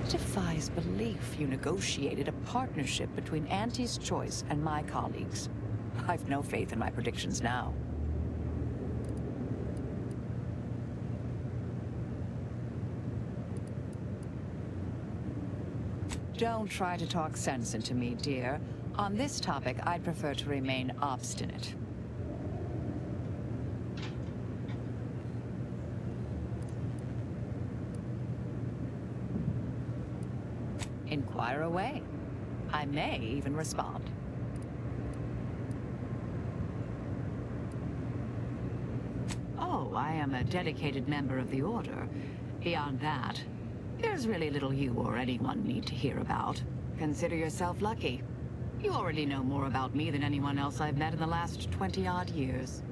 defies belief you negotiated a partnership between Auntie's Choice and my colleagues. I've no faith in my predictions now. Don't try to talk sense into me, dear. On this topic, I'd prefer to remain obstinate. Inquire away. I may even respond. Oh, I am a dedicated member of the Order. Beyond that, there's really little you or anyone need to hear about. Consider yourself lucky. You already know more about me than anyone else I've met in the last 20-odd years.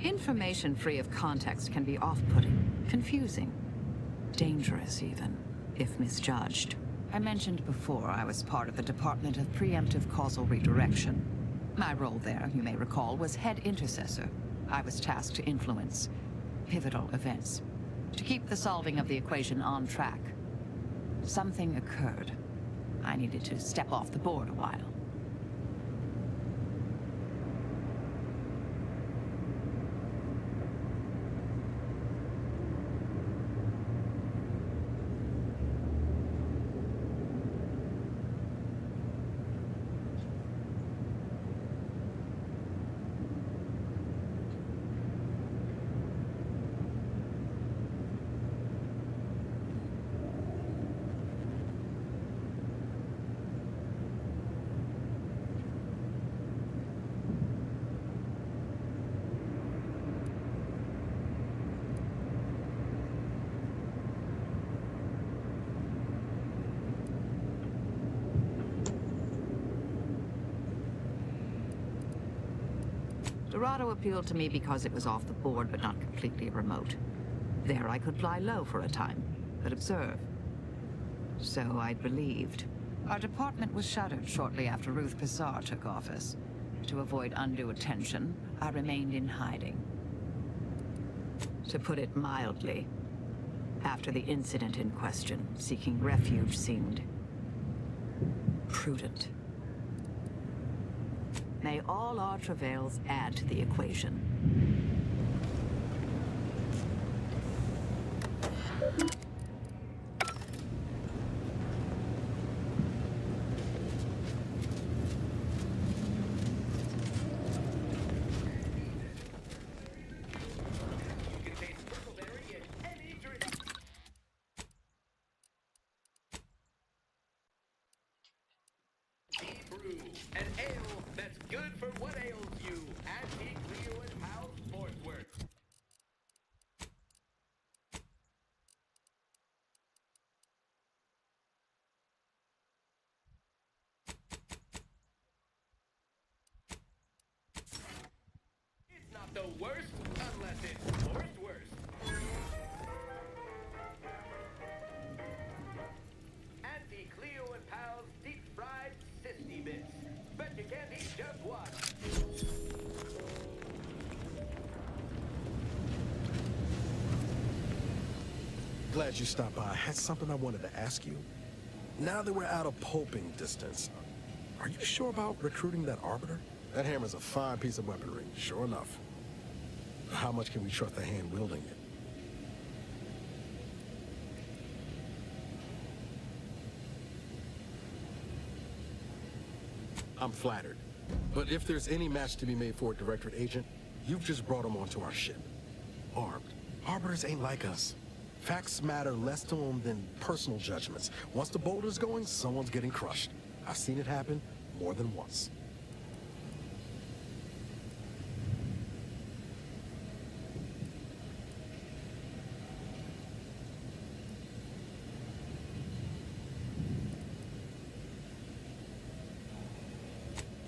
Information free of context can be off-putting, confusing, dangerous even, if misjudged. I mentioned before I was part of the Department of Preemptive Causal Redirection. My role there, you may recall, was head intercessor. I was tasked to influence pivotal events, to keep the solving of the equation on track. Something occurred. I needed to step off the board a while. Dorado appealed to me because it was off the board, but not completely remote. There I could fly low for a time, but observe. So I'd relieved. Our department was shuttered shortly after Ruth Pissar took office. To avoid undue attention, I remained in hiding. To put it mildly, after the incident in question, seeking refuge seemed prudent. May all our travails add to the equation. An ale that's good for what ails you. Antique Leo and Pals Sportsworth. It's not the worst unless it's worst. Antique Leo and Pals deep fried sissy bits. Bet you can't eat just one. Glad you stopped by. I had something I wanted to ask you. Now that we're out of pulping distance, are you sure about recruiting that Arbiter? That hammer's a fine piece of weaponry, sure enough. How much can we trust the hand wielding it? I'm flattered. But if there's any match to be made for a Directorate agent, you've just brought him onto our ship. Armed. Arbiters ain't like us. Facts matter less to them than personal judgments. Once the boulder's going, someone's getting crushed. I've seen it happen more than once.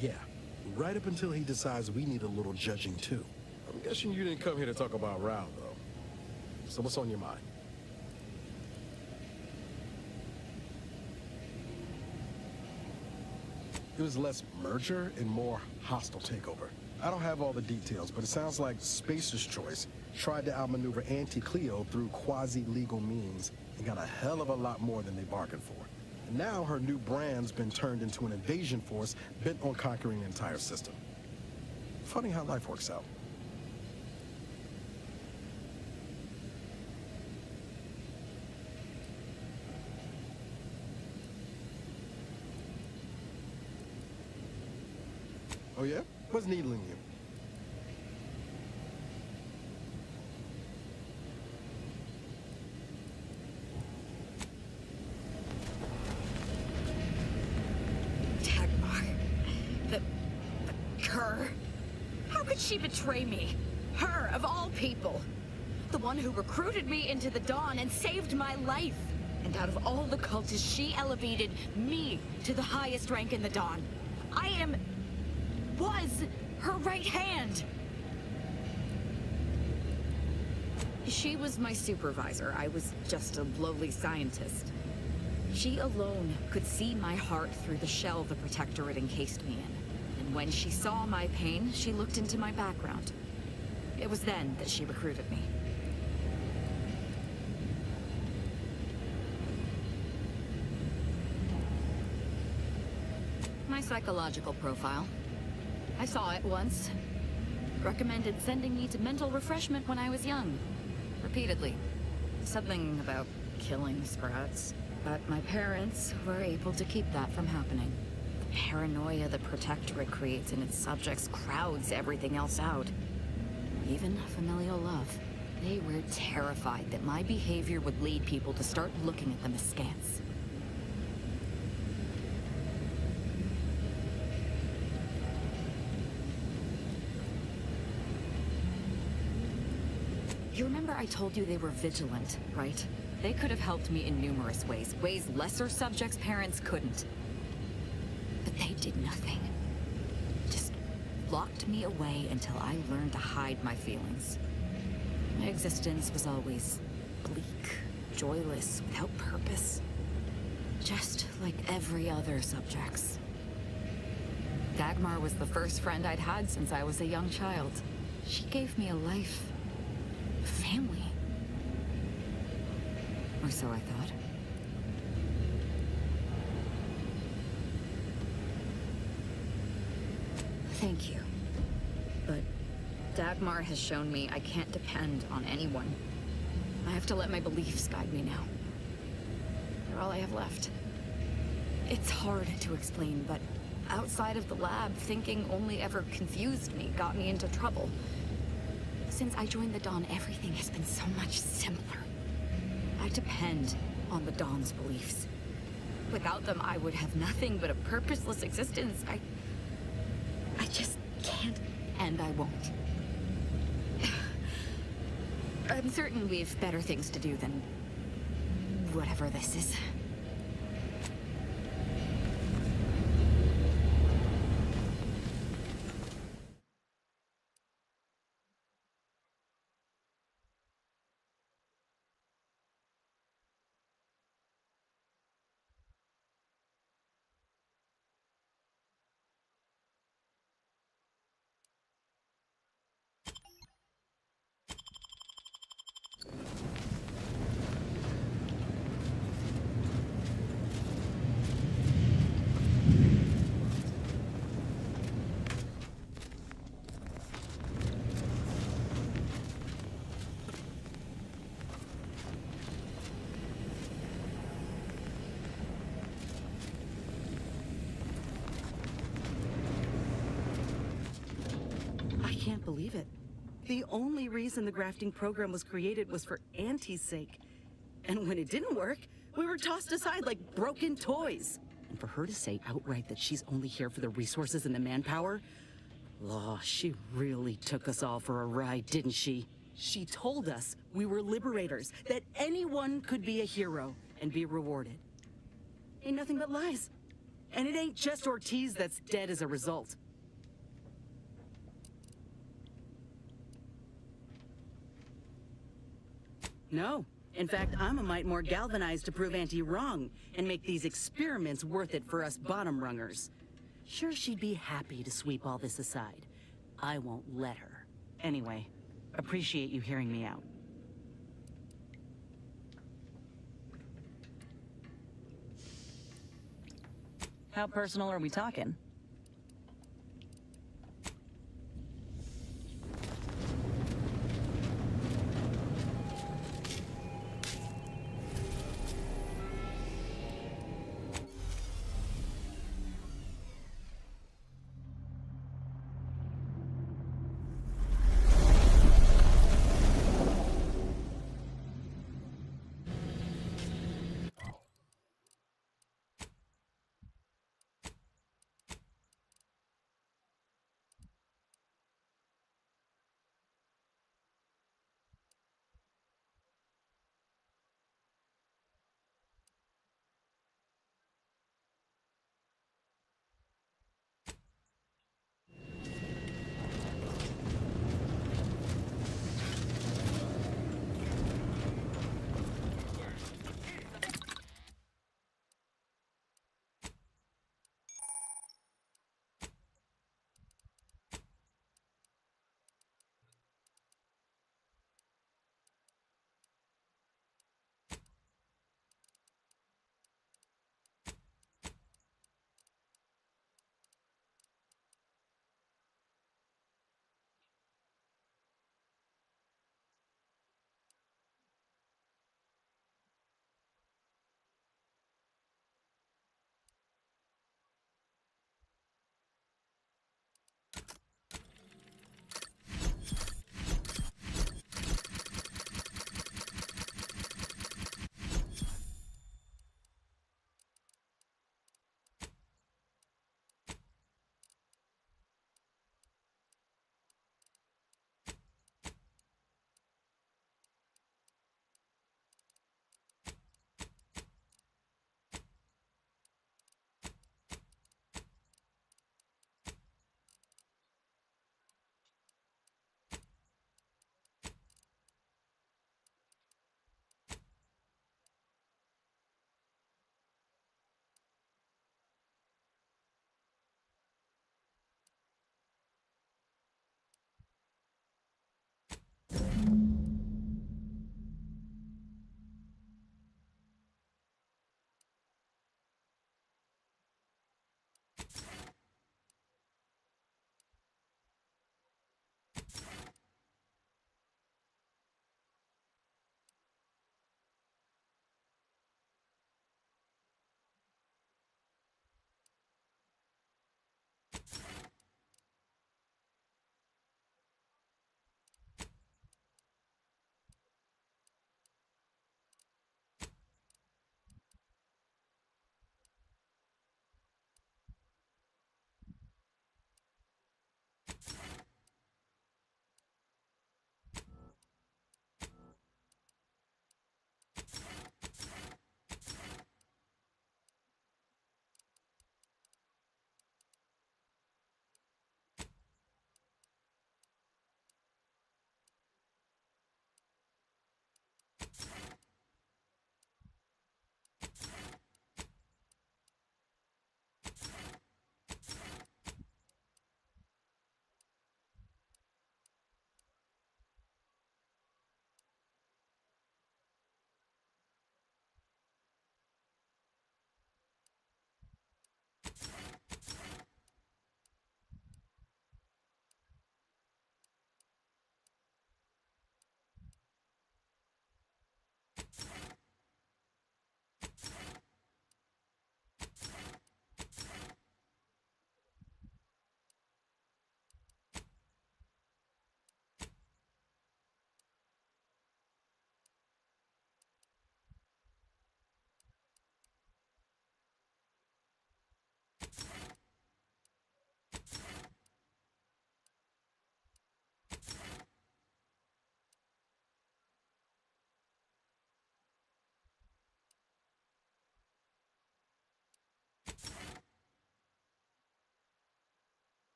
Yeah, right up until he decides we need a little judging too. I'm guessing you didn't come here to talk about Rao, though. So what's on your mind? It was less merger and more hostile takeover. I don't have all the details, but it sounds like Spacer's Choice tried to outmaneuver Anti-Cleo through quasi-legal means and got a hell of a lot more than they bargained for. And now her new brand's been turned into an invasion force bent on conquering the entire system. Funny how life works out. Oh yeah? What's needling you? Dagmar. The cur. How could she betray me? Her, of all people. The one who recruited me into the Dawn and saved my life. And out of all the cultists, she elevated me to the highest rank in the Dawn. Was her right hand. She was my supervisor. I was just a lowly scientist. She alone could see my heart through the shell the Protectorate encased me in. And when she saw my pain, she looked into my background. It was then that she recruited me. My psychological profile. I saw it once. Recommended sending me to mental refreshment when I was young. Repeatedly. Something about killing sprouts. But my parents were able to keep that from happening. The paranoia the Protectorate creates in its subjects crowds everything else out. Even familial love. They were terrified that my behavior would lead people to start looking at them askance. You remember I told you they were vigilant, right? They could have helped me in numerous ways, ways lesser subjects' parents couldn't. But they did nothing. Just locked me away until I learned to hide my feelings. My existence was always bleak, joyless, without purpose. Just like every other subject's. Dagmar was the first friend I'd had since I was a young child. She gave me a life. Family. Or so I thought. Thank you. But Dagmar has shown me I can't depend on anyone. I have to let my beliefs guide me now. They're all I have left. It's hard to explain, but outside of the lab, thinking only ever confused me, got me into trouble. Since I joined the Dawn, everything has been so much simpler. I depend on the Dawn's beliefs. Without them, I would have nothing but a purposeless existence. I just can't, and I won't. I'm certain we've better things to do than whatever this is. I can't believe it. The only reason the grafting program was created was for Auntie's sake. And when it didn't work, we were tossed aside like broken toys. And for her to say outright that she's only here for the resources and the manpower, oh, she really took us all for a ride, didn't she? She told us we were liberators, that anyone could be a hero and be rewarded. Ain't nothing but lies. And it ain't just Ortiz that's dead as a result. No. In fact, I'm a mite more galvanized to prove Auntie wrong and make these experiments worth it for us bottom rungers. Sure, she'd be happy to sweep all this aside. I won't let her. Anyway, appreciate you hearing me out. How personal are we talking?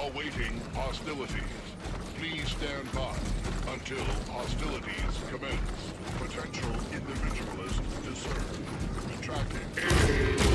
Awaiting hostilities. Please stand by until hostilities commence. Potential individualist discerned. Retracting.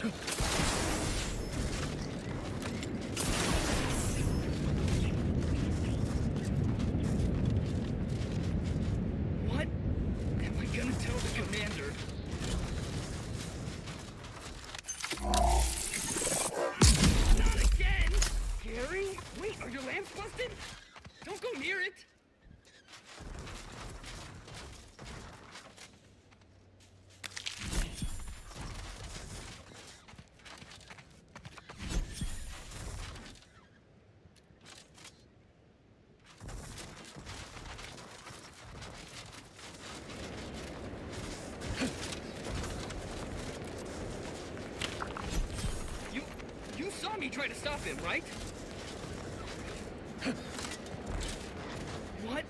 What am I gonna tell the commander? Not again! Gary? Wait, are your lamps busted? Don't go near it! You saw me try to stop him, right? What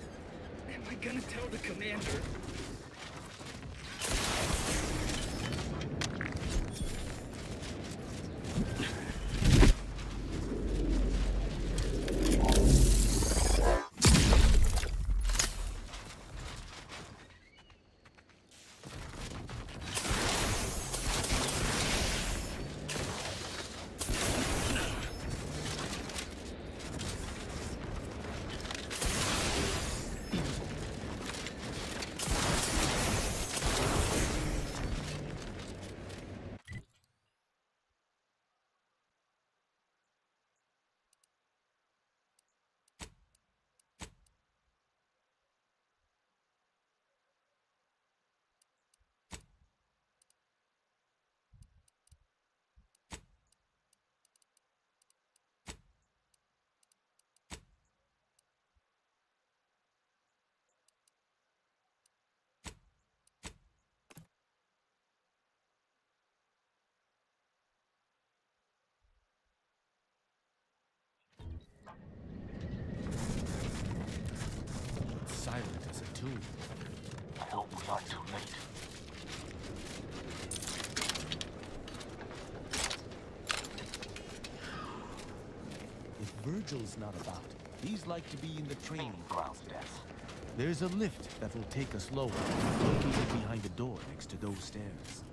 am I gonna tell the commander? Silent as a tomb. I hope we aren't too late. If Virgil's not about, he's like to be in the training Ground death. There's a lift that will take us lower, located behind the door next to those stairs.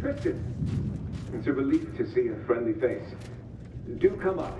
Tristan, it's a relief to see a friendly face. Do come up.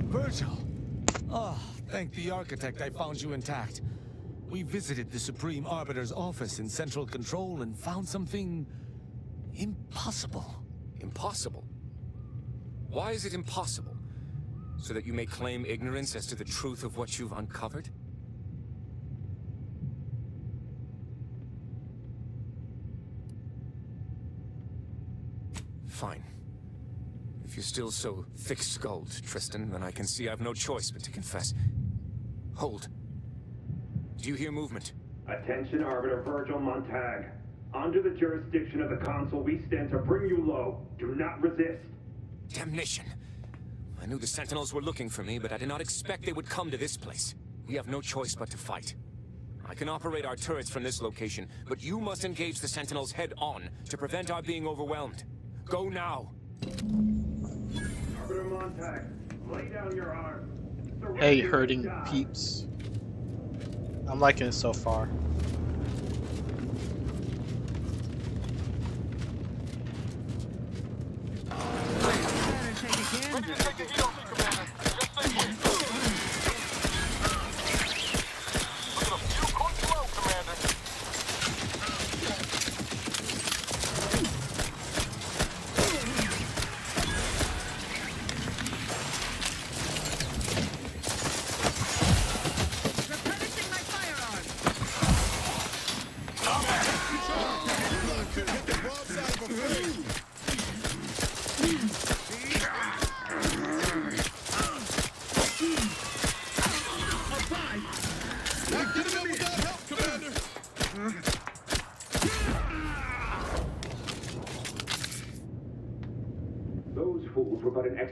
Virgil! Ah, thank the architect I found you intact. We visited the Supreme Arbiter's office in Central Control and found something impossible. Impossible? Why is it impossible? So that you may claim ignorance as to the truth of what you've uncovered? Fine. If you're still so thick-skulled, Tristan, then I can see I've no choice but to confess. Hold. Do you hear movement? Attention, Arbiter Virgil Montag. Under the jurisdiction of the Council, we stand to bring you low. Do not resist. Damnation! I knew the Sentinels were looking for me, but I did not expect they would come to this place. We have no choice but to fight. I can operate our turrets from this location, but you must engage the Sentinels head-on to prevent our being overwhelmed. Go now! Arbiter Montag, lay down your arms. Hey, hurting peeps. I'm liking it so far.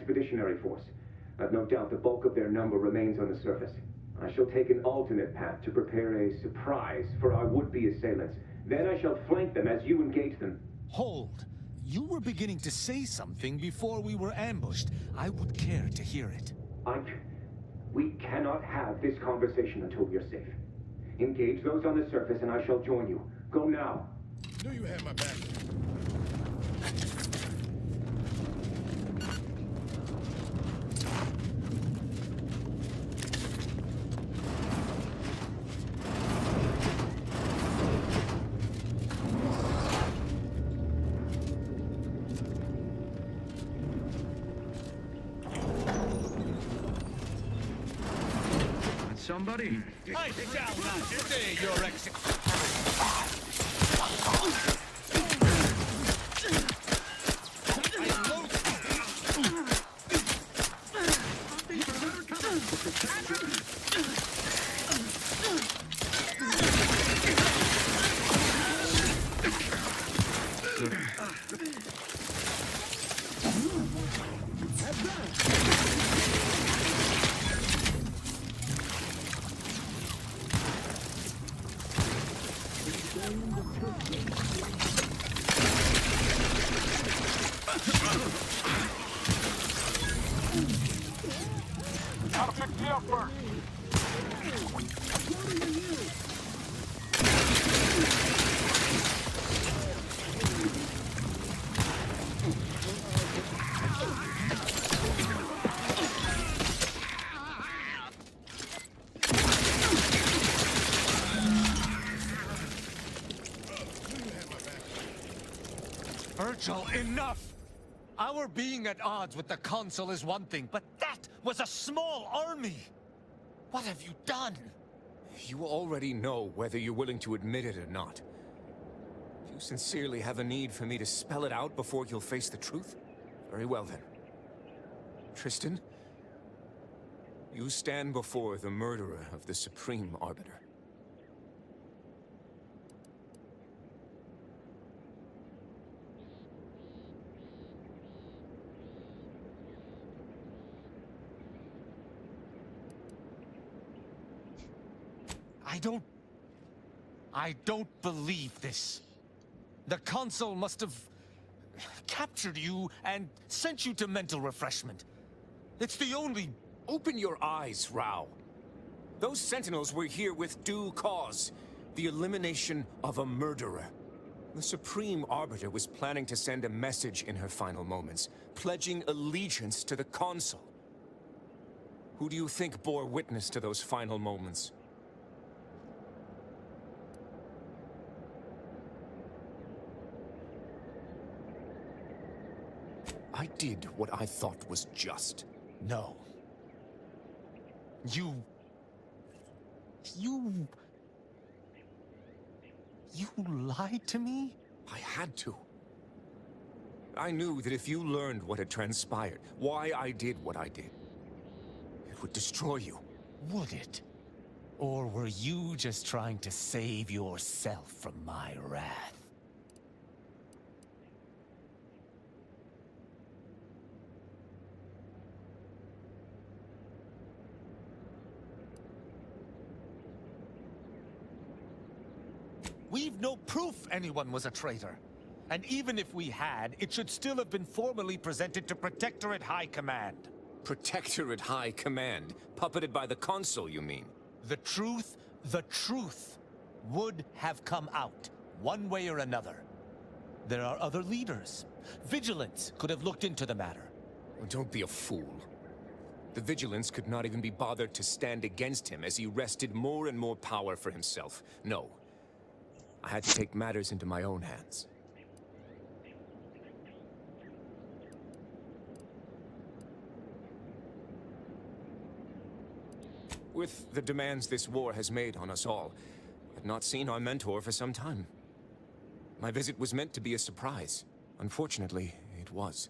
expeditionary force. I've no doubt the bulk of their number remains on the surface. I shall take an alternate path to prepare a surprise for our would-be assailants. Then I shall flank them as you engage them. Hold. You were beginning to say something before we were ambushed. I would care to hear it. We cannot have this conversation until we are safe. Engage those on the surface and I shall join you. Go now. Knew you had my back. Somebody. I shall not stay your exit. Virgil, enough! Our being at odds with the Consul is one thing, but that was a small army! What have you done? You already know whether you're willing to admit it or not. Do you sincerely have a need for me to spell it out before you'll face the truth? Very well then. Tristan, you stand before the murderer of the Supreme Arbiter. I don't believe this. The Consul must have captured you and sent you to mental refreshment. It's the only... Open your eyes, Rao. Those Sentinels were here with due cause. The elimination of a murderer. The Supreme Arbiter was planning to send a message in her final moments, pledging allegiance to the Consul. Who do you think bore witness to those final moments? I did what I thought was just. No. You lied to me? I had to. I knew that if you learned what had transpired, why I did what I did, it would destroy you. Would it? Or were you just trying to save yourself from my wrath? We've no proof anyone was a traitor. And even if we had, it should still have been formally presented to Protectorate High Command. Protectorate High Command? Puppeted by the Consul, you mean? The truth would have come out, one way or another. There are other leaders. Vigilance could have looked into the matter. Well, don't be a fool. The Vigilance could not even be bothered to stand against him as he wrested more and more power for himself. No. I had to take matters into my own hands. With the demands this war has made on us all, I'd not seen our mentor for some time. My visit was meant to be a surprise. Unfortunately, it was.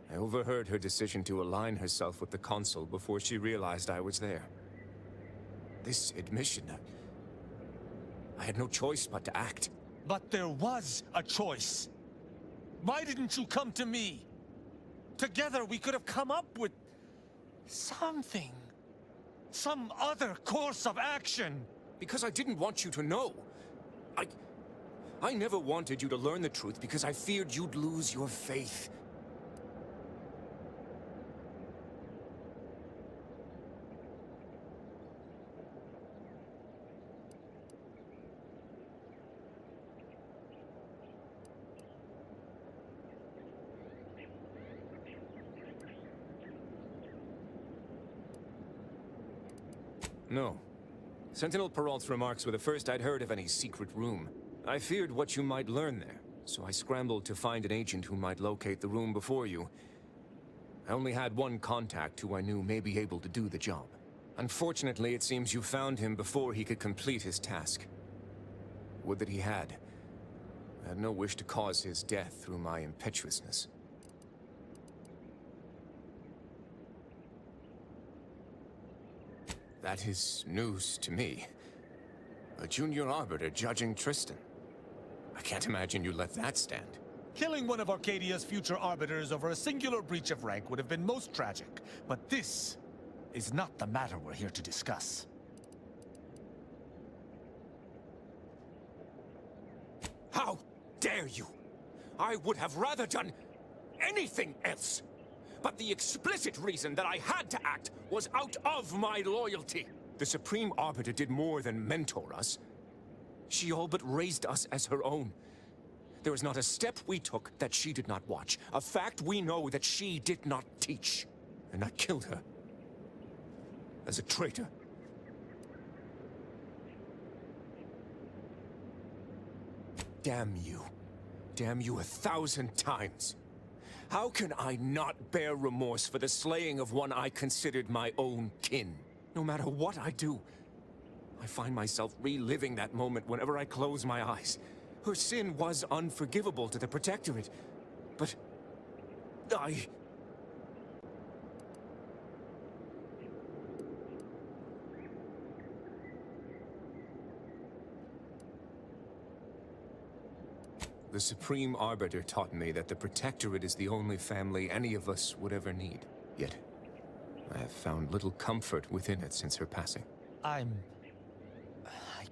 I overheard her decision to align herself with the Consul before she realized I was there. This admission, I had no choice but to act. But there was a choice. Why didn't you come to me? Together, we could have come up with something. Some other course of action. Because I didn't want you to know. I never wanted you to learn the truth because I feared you'd lose your faith. No. Sentinel Peralt's remarks were the first I'd heard of any secret room. I feared what you might learn there, so I scrambled to find an agent who might locate the room before you. I only had one contact who I knew may be able to do the job. Unfortunately, it seems you found him before he could complete his task. Would that he had. I had no wish to cause his death through my impetuousness. That is news to me. A junior arbiter judging Tristan. I can't imagine you let that stand. Killing one of Arcadia's future arbiters over a singular breach of rank would have been most tragic, but this is not the matter we're here to discuss. How dare you! I would have rather done anything else. But the explicit reason that I had to act was out of my loyalty. The Supreme Arbiter did more than mentor us. She all but raised us as her own. There was not a step we took that she did not watch. A fact we know that she did not teach. And I killed her. As a traitor. Damn you. Damn you 1,000 times. How can I not bear remorse for the slaying of one I considered my own kin? No matter what I do, I find myself reliving that moment whenever I close my eyes. Her sin was unforgivable to the Protectorate, but I... The Supreme Arbiter taught me that the Protectorate is the only family any of us would ever need. Yet, I have found little comfort within it since her passing. I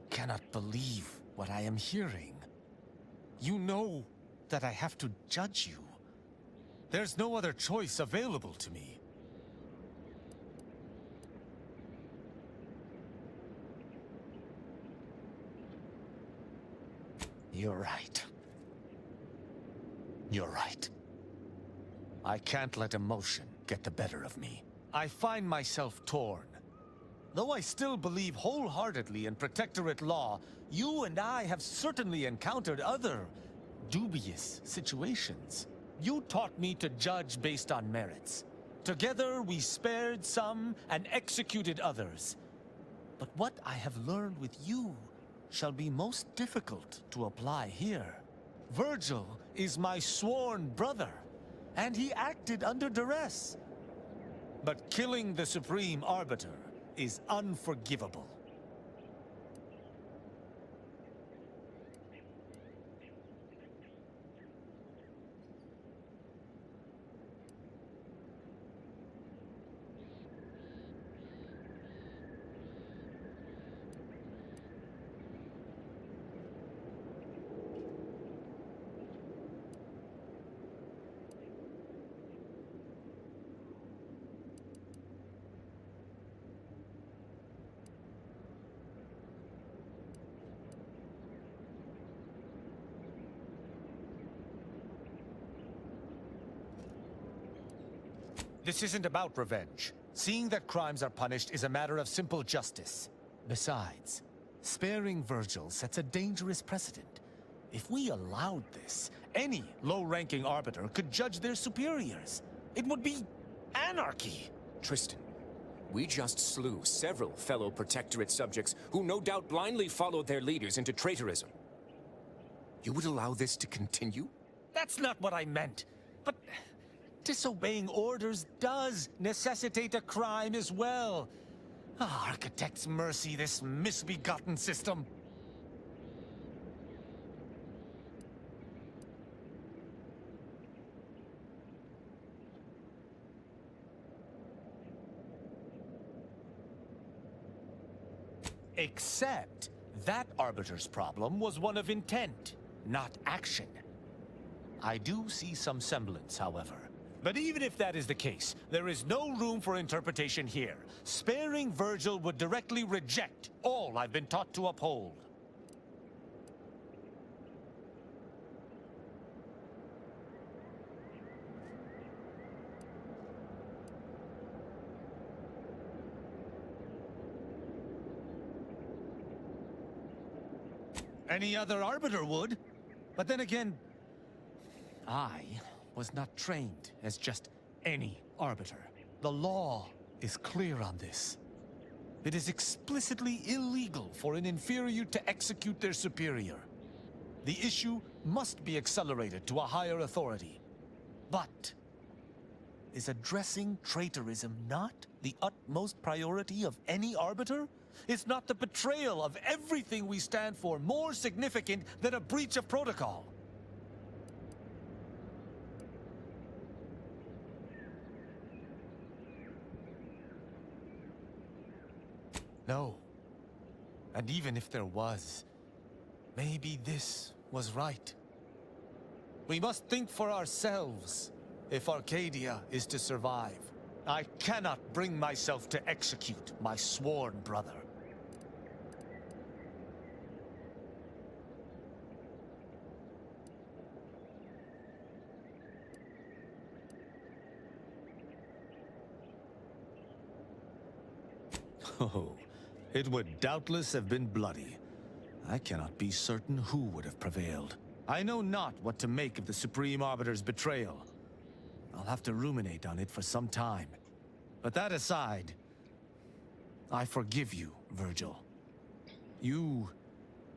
cannot believe what I am hearing. You know that I have to judge you. There's no other choice available to me. You're right. You're right. I can't let emotion get the better of me. I find myself torn. Though I still believe wholeheartedly in Protectorate law, you and I have certainly encountered other dubious situations. You taught me to judge based on merits. Together we spared some and executed others. But what I have learned with you shall be most difficult to apply here. Virgil is my sworn brother, and he acted under duress. But killing the Supreme Arbiter is unforgivable. This isn't about revenge. Seeing that crimes are punished is a matter of simple justice. Besides, sparing Virgil sets a dangerous precedent. If we allowed this, any low-ranking arbiter could judge their superiors. It would be anarchy. Tristan, we just slew several fellow Protectorate subjects who no doubt blindly followed their leaders into traitorism. You would allow this to continue? That's not what I meant. But disobeying orders does necessitate a crime as well. Architect's mercy, this misbegotten system. Except that Arbiter's problem was one of intent, not action. I do see some semblance, however. But even if that is the case, there is no room for interpretation here. Sparing Virgil would directly reject all I've been taught to uphold. Any other Arbiter would. But then again, I was not trained as just any Arbiter. The law is clear on this. It is explicitly illegal for an inferior to execute their superior. The issue must be accelerated to a higher authority. But is addressing traitorism not the utmost priority of any Arbiter? Is not the betrayal of everything we stand for more significant than a breach of protocol? No. And even if there was, maybe this was right. We must think for ourselves if Arcadia is to survive. I cannot bring myself to execute my sworn brother. Oh, it would doubtless have been bloody. I cannot be certain who would have prevailed. I know not what to make of the Supreme Arbiter's betrayal. I'll have to ruminate on it for some time. But that aside, I forgive you, Virgil. You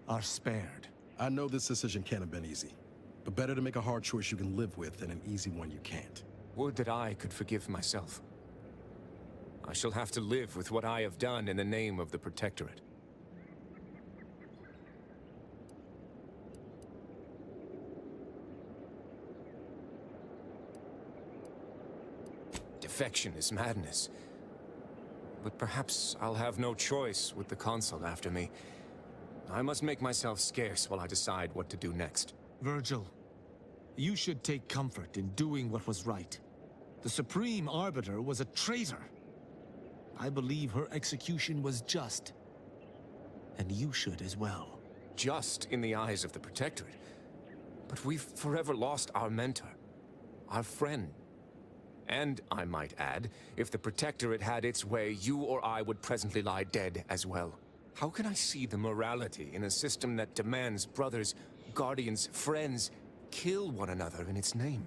are spared. I know this decision can't have been easy, but better to make a hard choice you can live with than an easy one you can't. Would that I could forgive myself. I shall have to live with what I have done in the name of the Protectorate. Defection is madness. But perhaps I'll have no choice with the Consul after me. I must make myself scarce while I decide what to do next. Virgil, you should take comfort in doing what was right. The Supreme Arbiter was a traitor. I believe her execution was just. And you should as well. Just in the eyes of the Protectorate. But we've forever lost our mentor, our friend. And, I might add, if the Protectorate had its way, you or I would presently lie dead as well. How can I see the morality in a system that demands brothers, guardians, friends kill one another in its name?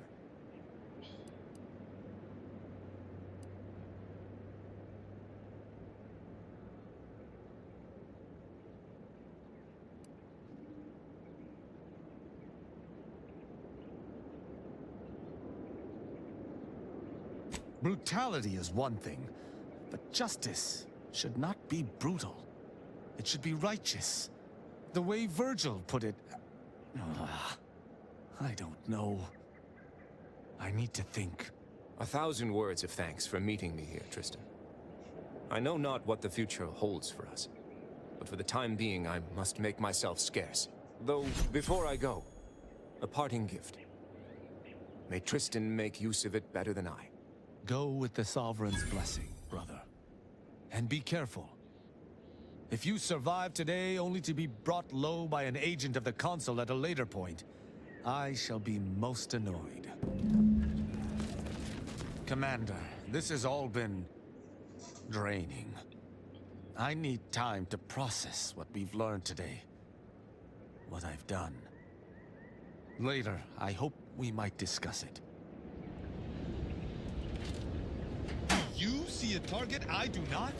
Brutality is one thing, but justice should not be brutal. It should be righteous. The way Virgil put it... I don't know. I need to think. 1,000 words of thanks for meeting me here, Tristan. I know not what the future holds for us, but for the time being I must make myself scarce. Though, before I go, a parting gift. May Tristan make use of it better than I. Go with the Sovereign's blessing, brother. And be careful. If you survive today only to be brought low by an agent of the Consul at a later point, I shall be most annoyed. Commander, this has all been draining. I need time to process what we've learned today. What I've done. Later, I hope we might discuss it. You see a target I do not?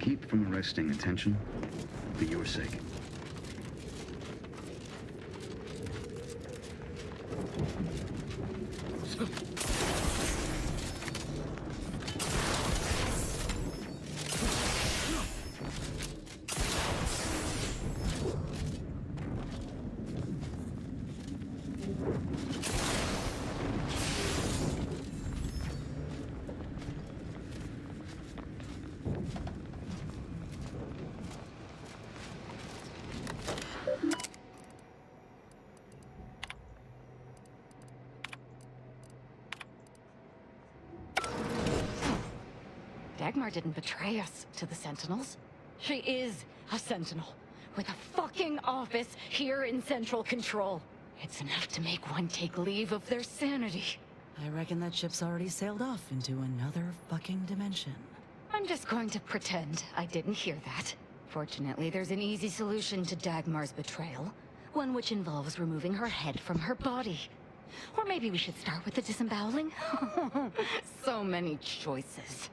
keep from arresting attention for your sake. Dagmar didn't betray us to the Sentinels. She is a Sentinel, with a fucking office here in Central Control. It's enough to make one take leave of their sanity. I reckon that ship's already sailed off into another fucking dimension. I'm just going to pretend I didn't hear that. Fortunately, there's an easy solution to Dagmar's betrayal. One which involves removing her head from her body. Or maybe we should start with the disemboweling? So many choices.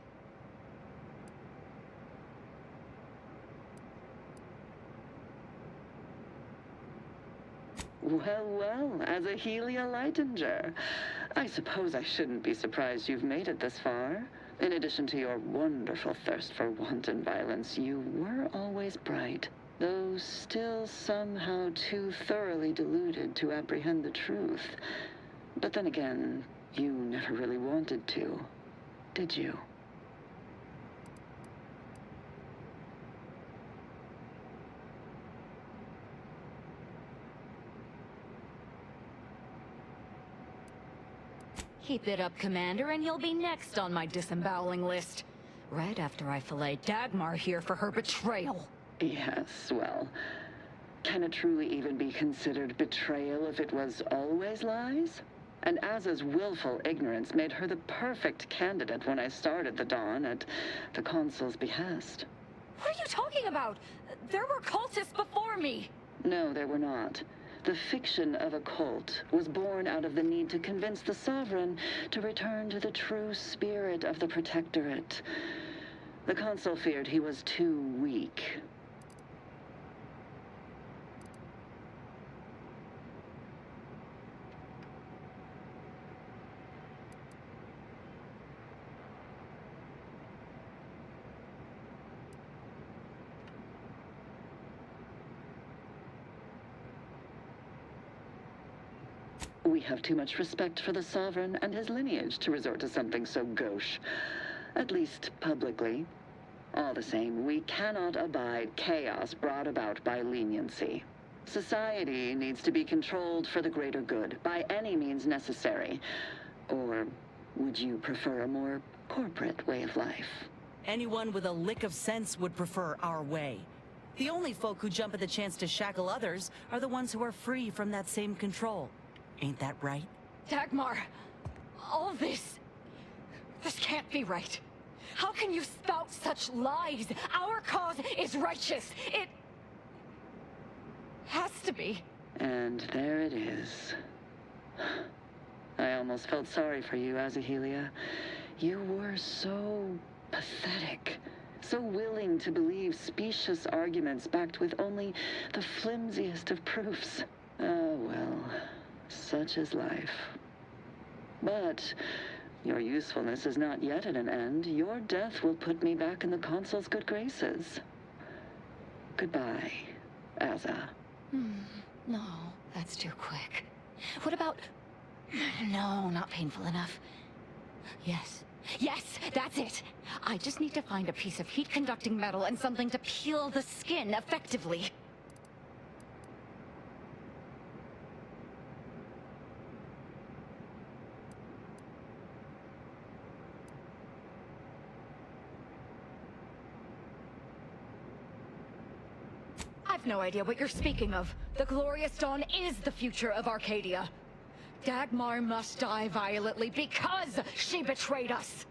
Well, well, as a Helia Lightinger, I suppose I shouldn't be surprised you've made it this far. In addition to your wonderful thirst for wanton violence, you were always bright, though still somehow too thoroughly deluded to apprehend the truth. But then again, you never really wanted to, did you? Keep it up, Commander, and you'll be next on my disemboweling list. Right after I fillet Dagmar here for her betrayal. Yes, well, can it truly even be considered betrayal if it was always lies? And Azza's willful ignorance made her the perfect candidate when I started the Dawn at the Consul's behest. What are you talking about? There were cultists before me. No, there were not. The fiction of a cult was born out of the need to convince the Sovereign to return to the true spirit of the Protectorate. The Consul feared he was too weak. We have too much respect for the Sovereign and his lineage to resort to something so gauche. At least publicly. All the same, we cannot abide chaos brought about by leniency. Society needs to be controlled for the greater good, by any means necessary. Or would you prefer a more corporate way of life? Anyone with a lick of sense would prefer our way. The only folk who jump at the chance to shackle others are the ones who are free from that same control. Ain't that right? Dagmar, all this can't be right. How can you spout such lies? Our cause is righteous. It has to be. And there it is. I almost felt sorry for you, Azahelia. You were so pathetic. So willing to believe specious arguments backed with only the flimsiest of proofs. Oh, well. Such is life. But your usefulness is not yet at an end. Your death will put me back in the Consul's good graces. Goodbye, Azza. No, that's too quick. What about... No, not painful enough. Yes, that's it. I just need to find a piece of heat-conducting metal and something to peel the skin effectively. I've no idea what you're speaking of. The Glorious Dawn is the future of Arcadia. Dagmar must die violently because she betrayed us.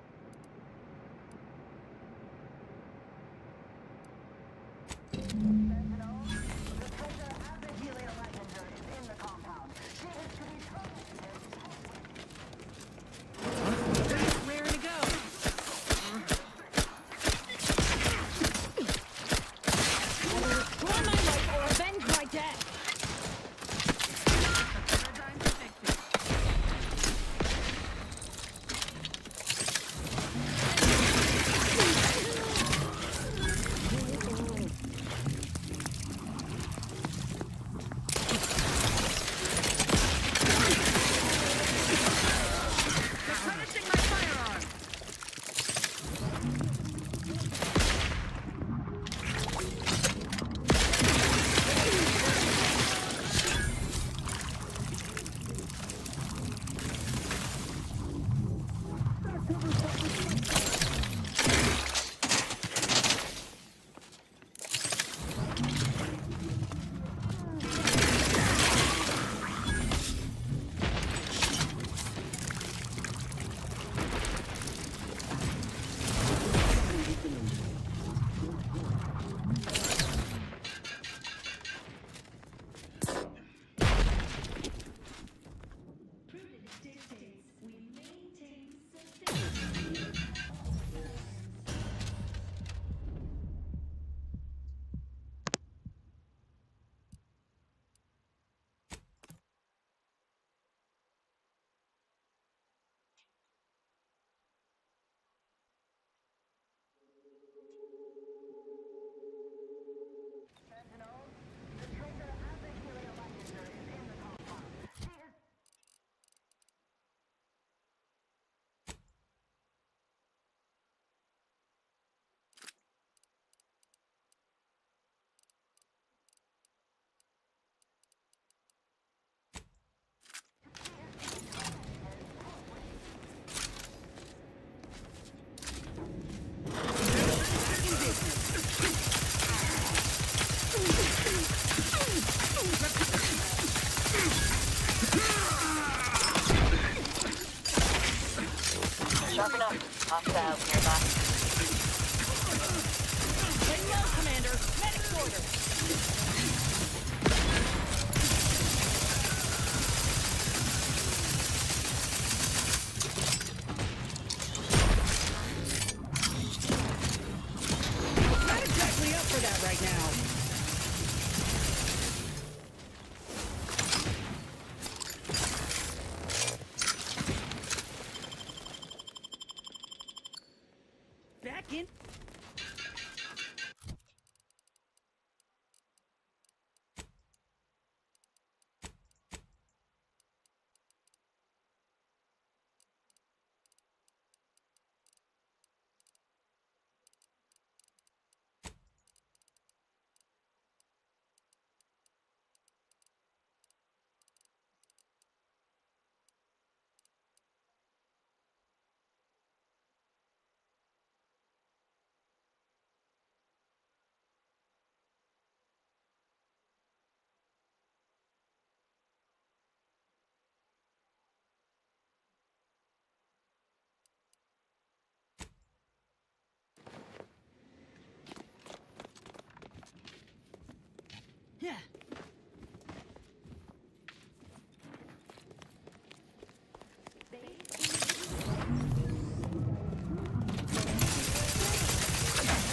Yeah.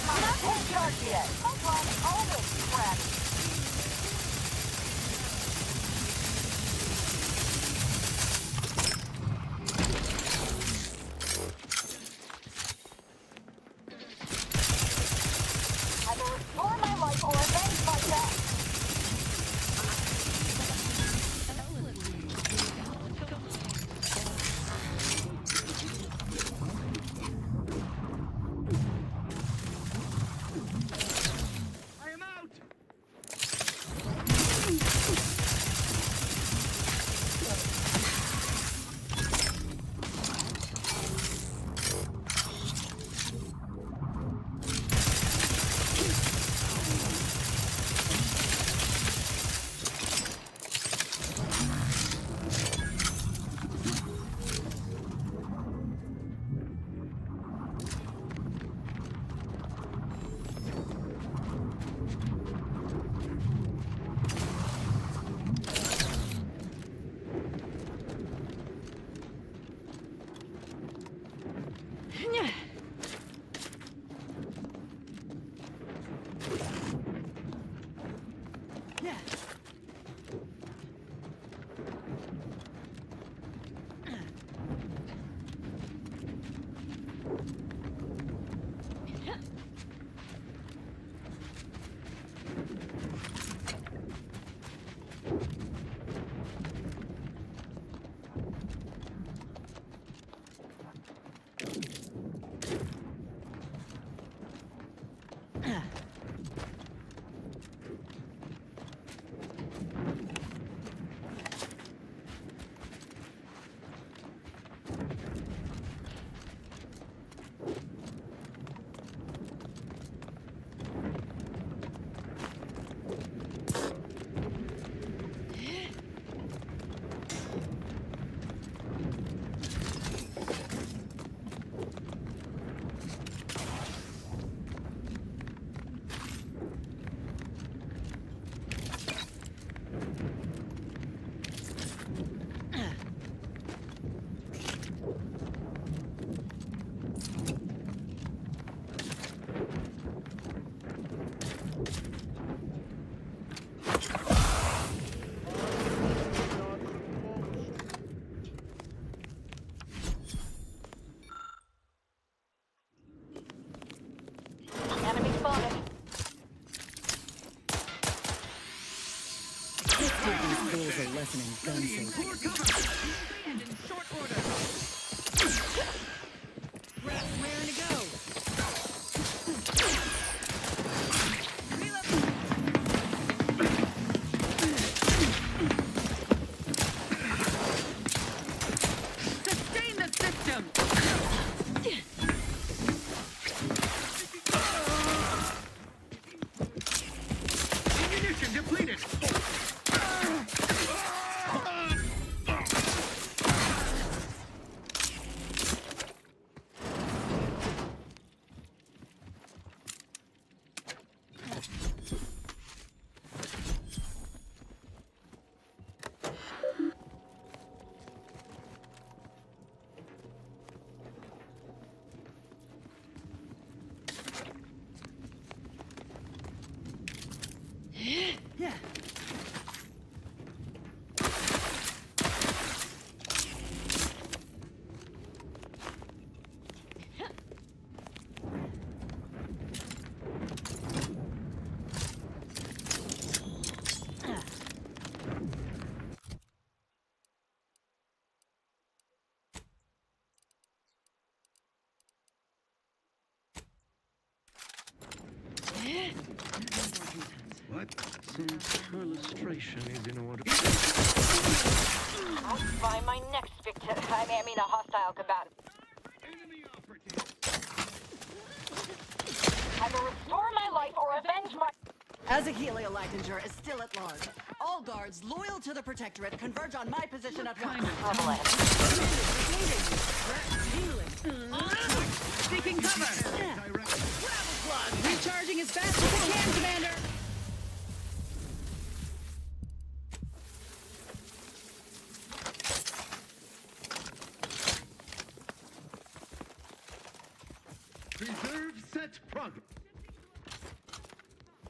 I'm not in charge yet. My plans always crap. I will restore my life or avenge my death. I am out! Enemy spotted. These fools are lesson in gun safety. Core cover! And in short order! Rats raring to go! Sustain the system! Ammunition depleted! Yeah. What? Some illustration is in order. I'll find my next victim. I mean, a hostile combatant. Enemy operative! I will restore my life or avenge my... As Helia Lightninger is still at large, all guards loyal to the Protectorate converge on my position at once. Seeking cover! Recharging as fast as I can, Commander!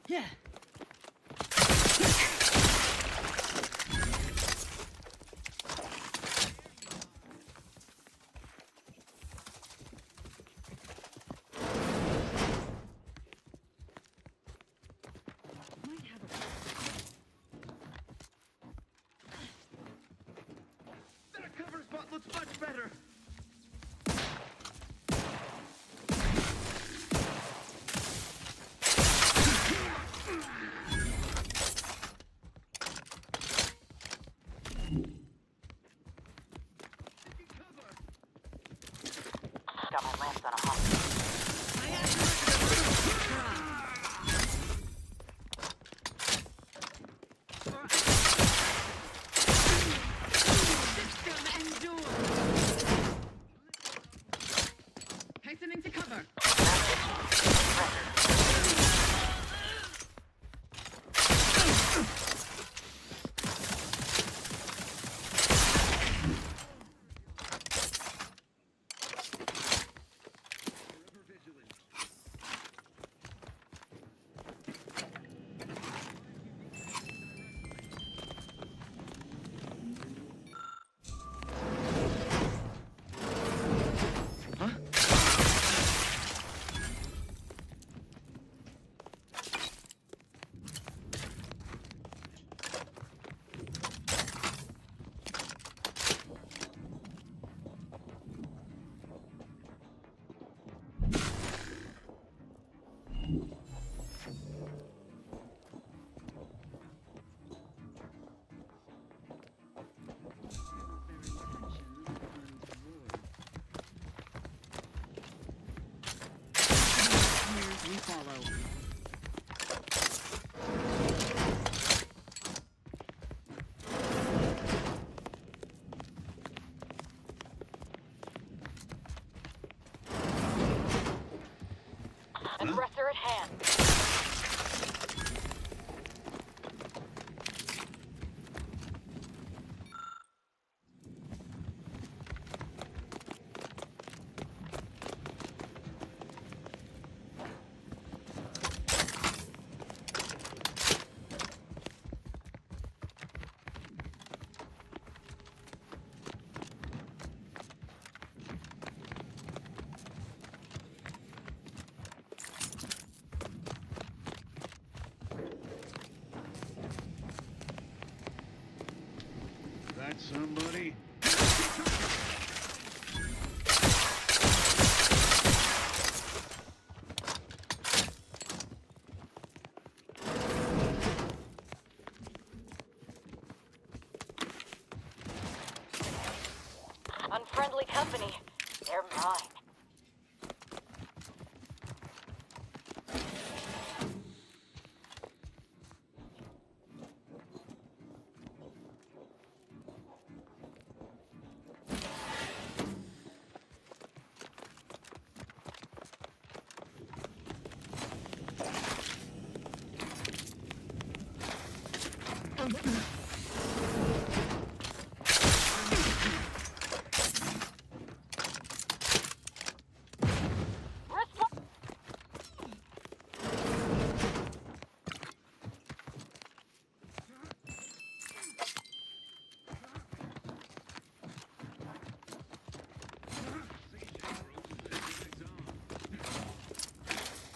Yeah. That cover spot looks much better. Got my lamps on a hot. Hastening to cover. We follow. Aggressor at hand. That somebody? Unfriendly company. They're mine.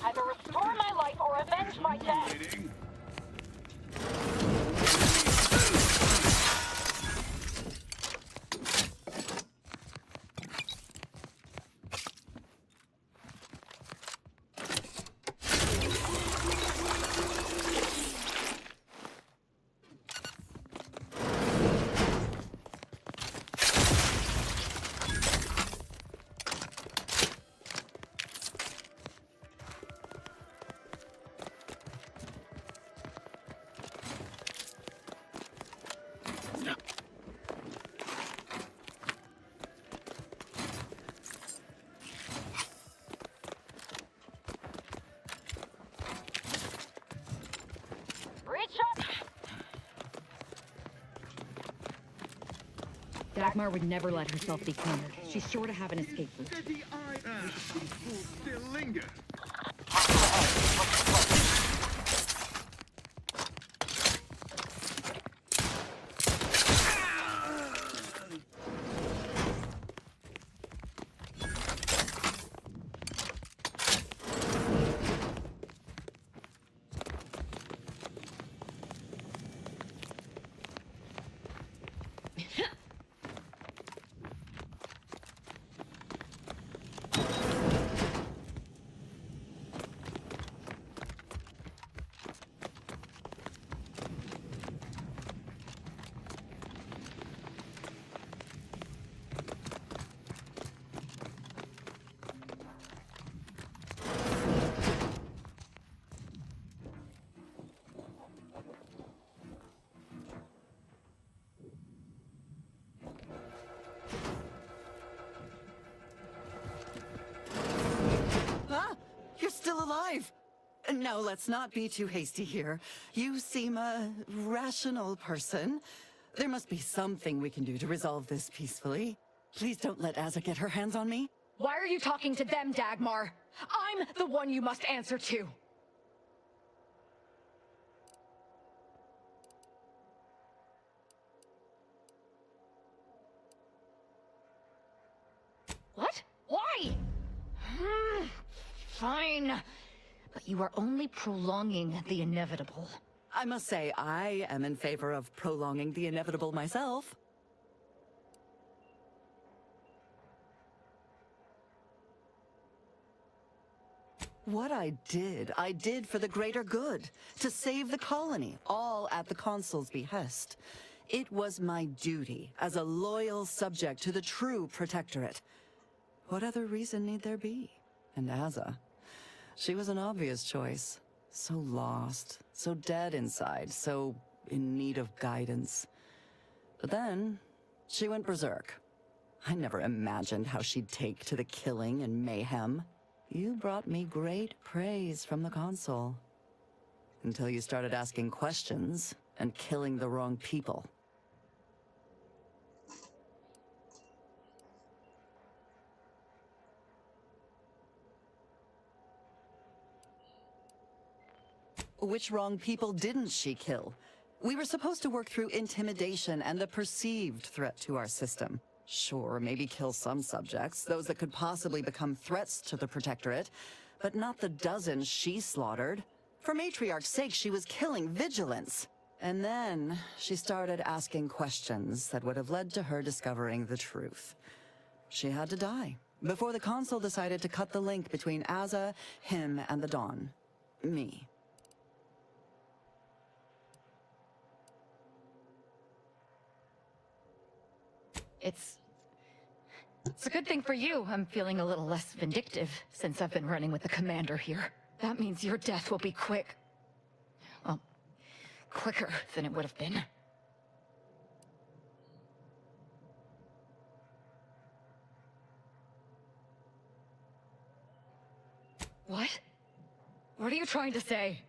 Either restore my life or avenge my death. Dagmar would never let herself be cornered. She's sure to have an escape route. Steady eye. These fools still linger. alive! No, let's not be too hasty here. You seem a rational person. There must be something we can do to resolve this peacefully. Please don't let Azza get her hands on me. Why are you talking to them, Dagmar? I'm the one you must answer to. What? Why? Fine. But you are only prolonging the inevitable. I must say, I am in favor of prolonging the inevitable myself. What I did for the greater good, to save the colony, all at the Consul's behest. It was my duty as a loyal subject to the true Protectorate. What other reason need there be? And Azza, she was an obvious choice. So lost, so dead inside, so in need of guidance. But then, she went berserk. I never imagined how she'd take to the killing and mayhem. You brought me great praise from the Consul. Until you started asking questions and killing the wrong people. Which wrong people didn't she kill? We were supposed to work through intimidation and the perceived threat to our system. Sure, maybe kill some subjects, those that could possibly become threats to the Protectorate, but not the dozens she slaughtered. For Matriarch's sake, she was killing vigilance. And then she started asking questions that would have led to her discovering the truth. She had to die before the Consul decided to cut the link between Azza, him, and the Dawn. Me. It's a good thing for you. I'm feeling a little less vindictive since I've been running with the commander here. That means your death will be quick. Well, quicker than it would have been. What? What are you trying to say?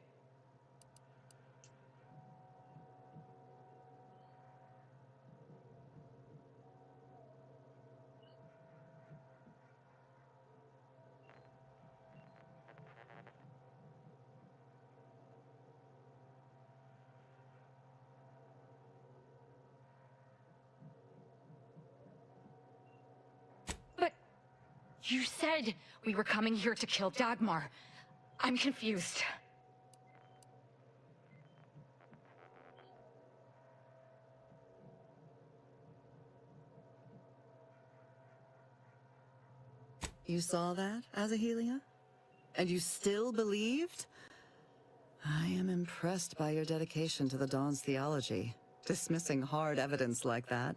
You said we were coming here to kill Dagmar. I'm confused. You saw that, Azahelia? And you still believed? I am impressed by your dedication to the Dawn's theology. Dismissing hard evidence like that.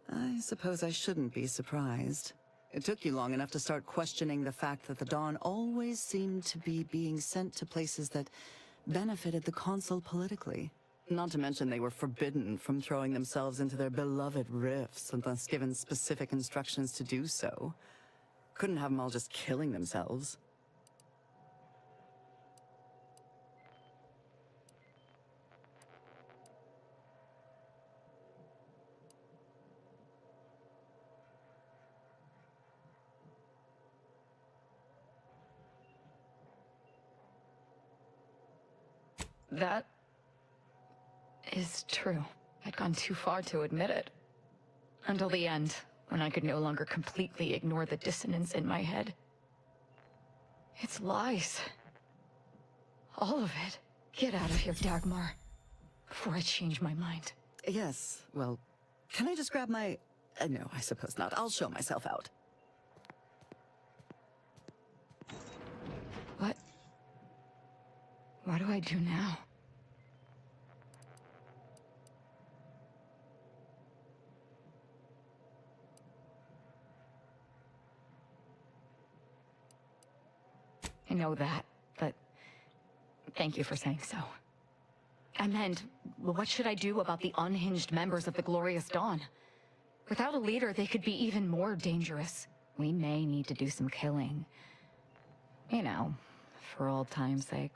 I suppose I shouldn't be surprised. It took you long enough to start questioning the fact that the Dawn always seemed to be being sent to places that benefited the Consul politically. Not to mention they were forbidden from throwing themselves into their beloved rifts unless given specific instructions to do so. Couldn't have them all just killing themselves. That is true. I'd gone too far to admit it. Until the end, when I could no longer completely ignore the dissonance in my head. It's lies. All of it. Get out of here, Dagmar. Before I change my mind. Yes, well, can I just grab my... no, I suppose not. I'll show myself out. What? What do I do now? I know that, but thank you for saying so. I meant, what should I do about the unhinged members of the Glorious Dawn? Without a leader, they could be even more dangerous. We may need to do some killing. You know, for old time's sake.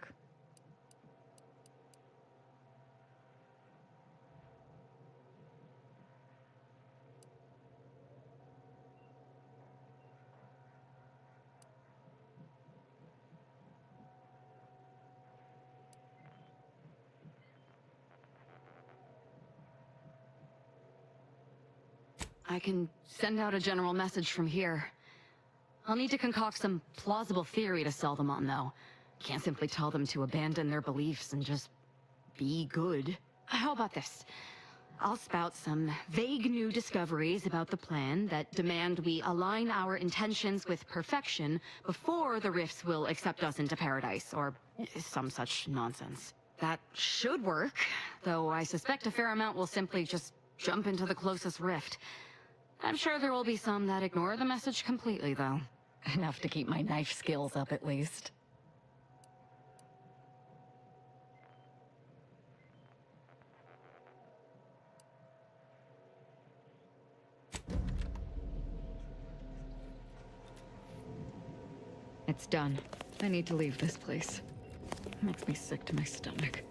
I can send out a general message from here. I'll need to concoct some plausible theory to sell them on, though. Can't simply tell them to abandon their beliefs and just be good. How about this? I'll spout some vague new discoveries about the plan that demand we align our intentions with perfection before the Rifts will accept us into paradise, or some such nonsense. That should work, though I suspect a fair amount will simply just jump into the closest rift. I'm sure there will be some that ignore the message completely, though. Enough to keep my knife skills up, at least. It's done. I need to leave this place. It makes me sick to my stomach.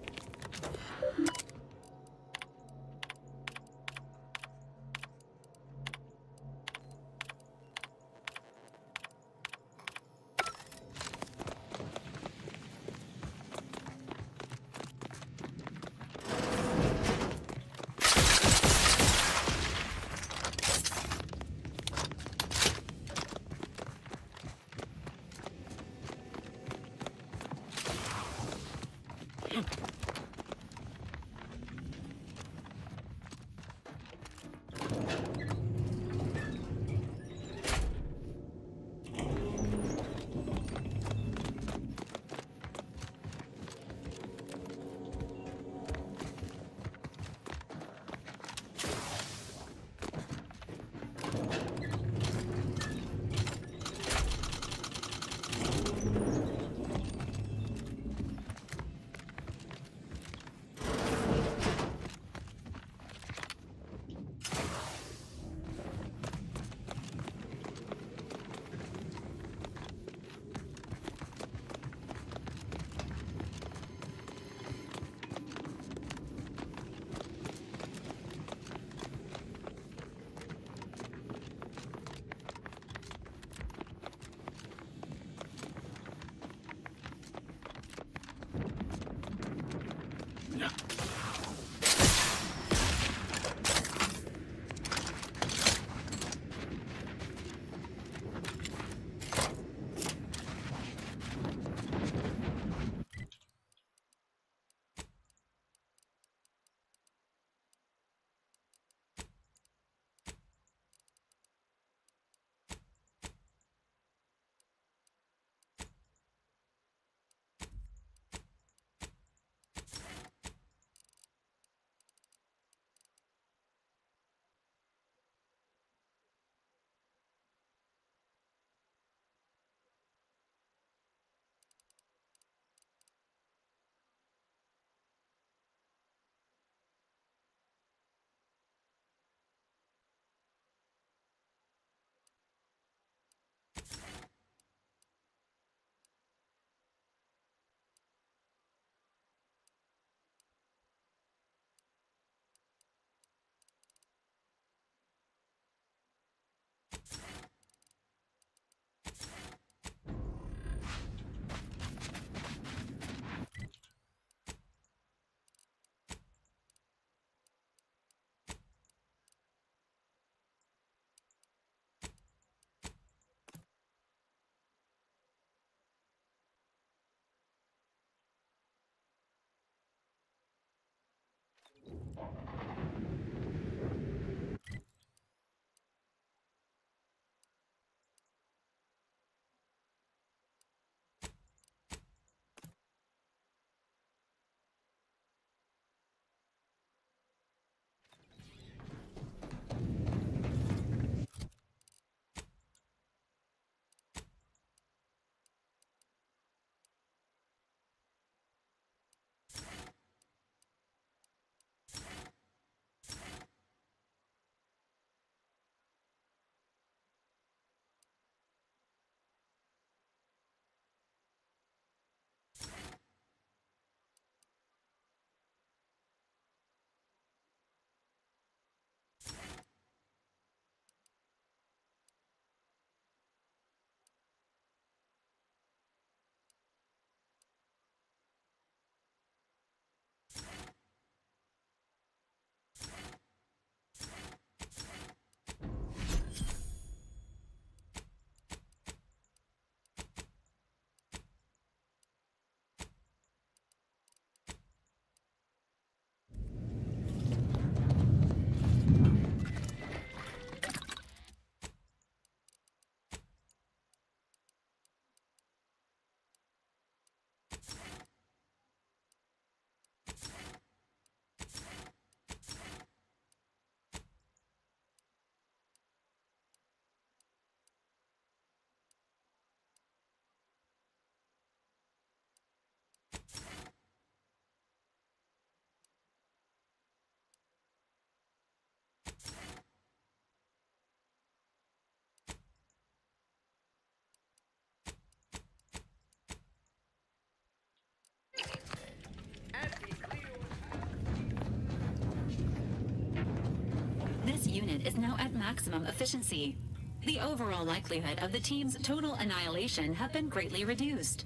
unit is now at maximum efficiency. The overall likelihood of the team's total annihilation have been greatly reduced.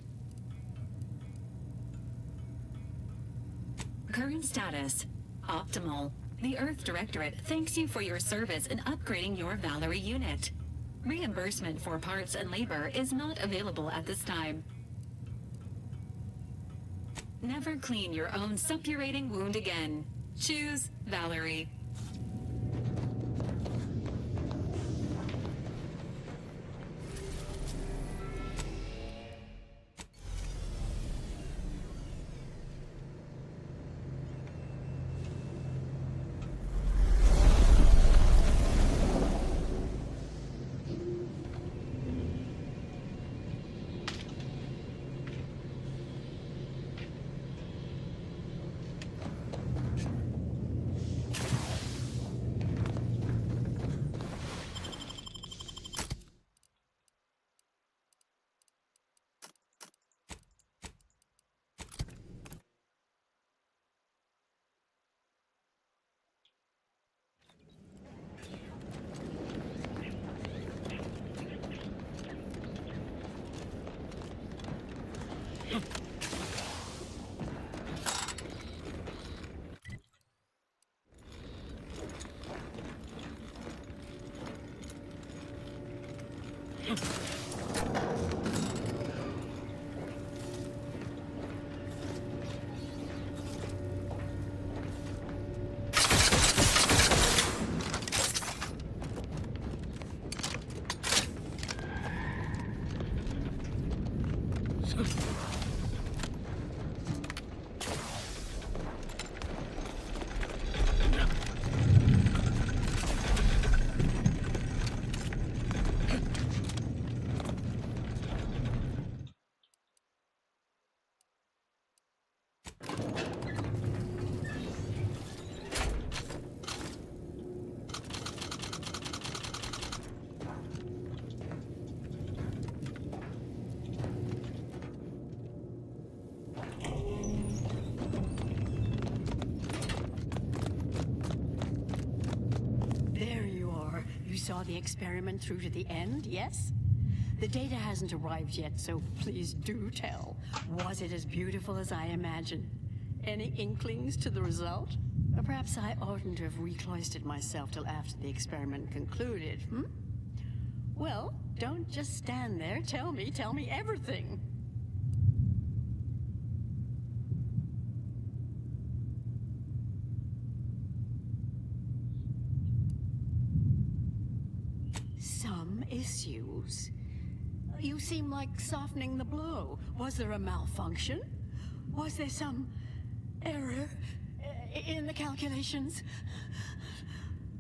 Current status: optimal. The Earth Directorate thanks you for your service in upgrading your Valerie unit. Reimbursement for parts and labor is not available at this time. Never clean your own suppurating wound again. Choose Valerie. Saw the experiment through to the end, yes? The data hasn't arrived yet, so please do tell. Was it as beautiful as I imagined? Any inklings to the result? Or perhaps I oughtn't to have recloistered myself till after the experiment concluded, hmm? Well, don't just stand there. Tell me everything. Issues. You seem like softening the blow. Was there a malfunction? Was there some error in the calculations?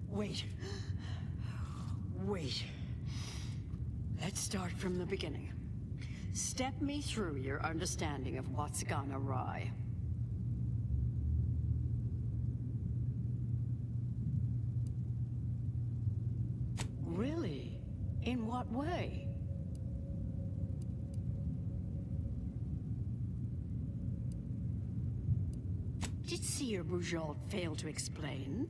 Wait. Let's start from the beginning. Step me through your understanding of what's gone awry. Really? In what way? Did Seer Bujold fail to explain?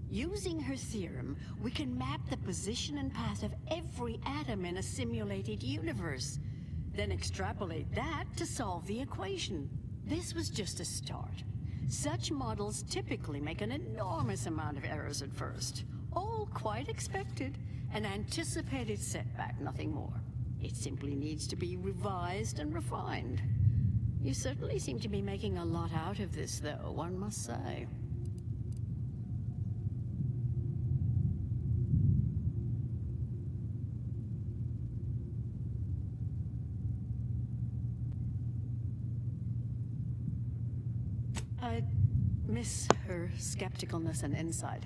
Using her theorem, we can map the position and path of every atom in a simulated universe, then extrapolate that to solve the equation. This was just a start. Such models typically make an enormous amount of errors at first. All quite expected. An anticipated setback, nothing more. It simply needs to be revised and refined. You certainly seem to be making a lot out of this, though, one must say. I miss her skepticalness and insight.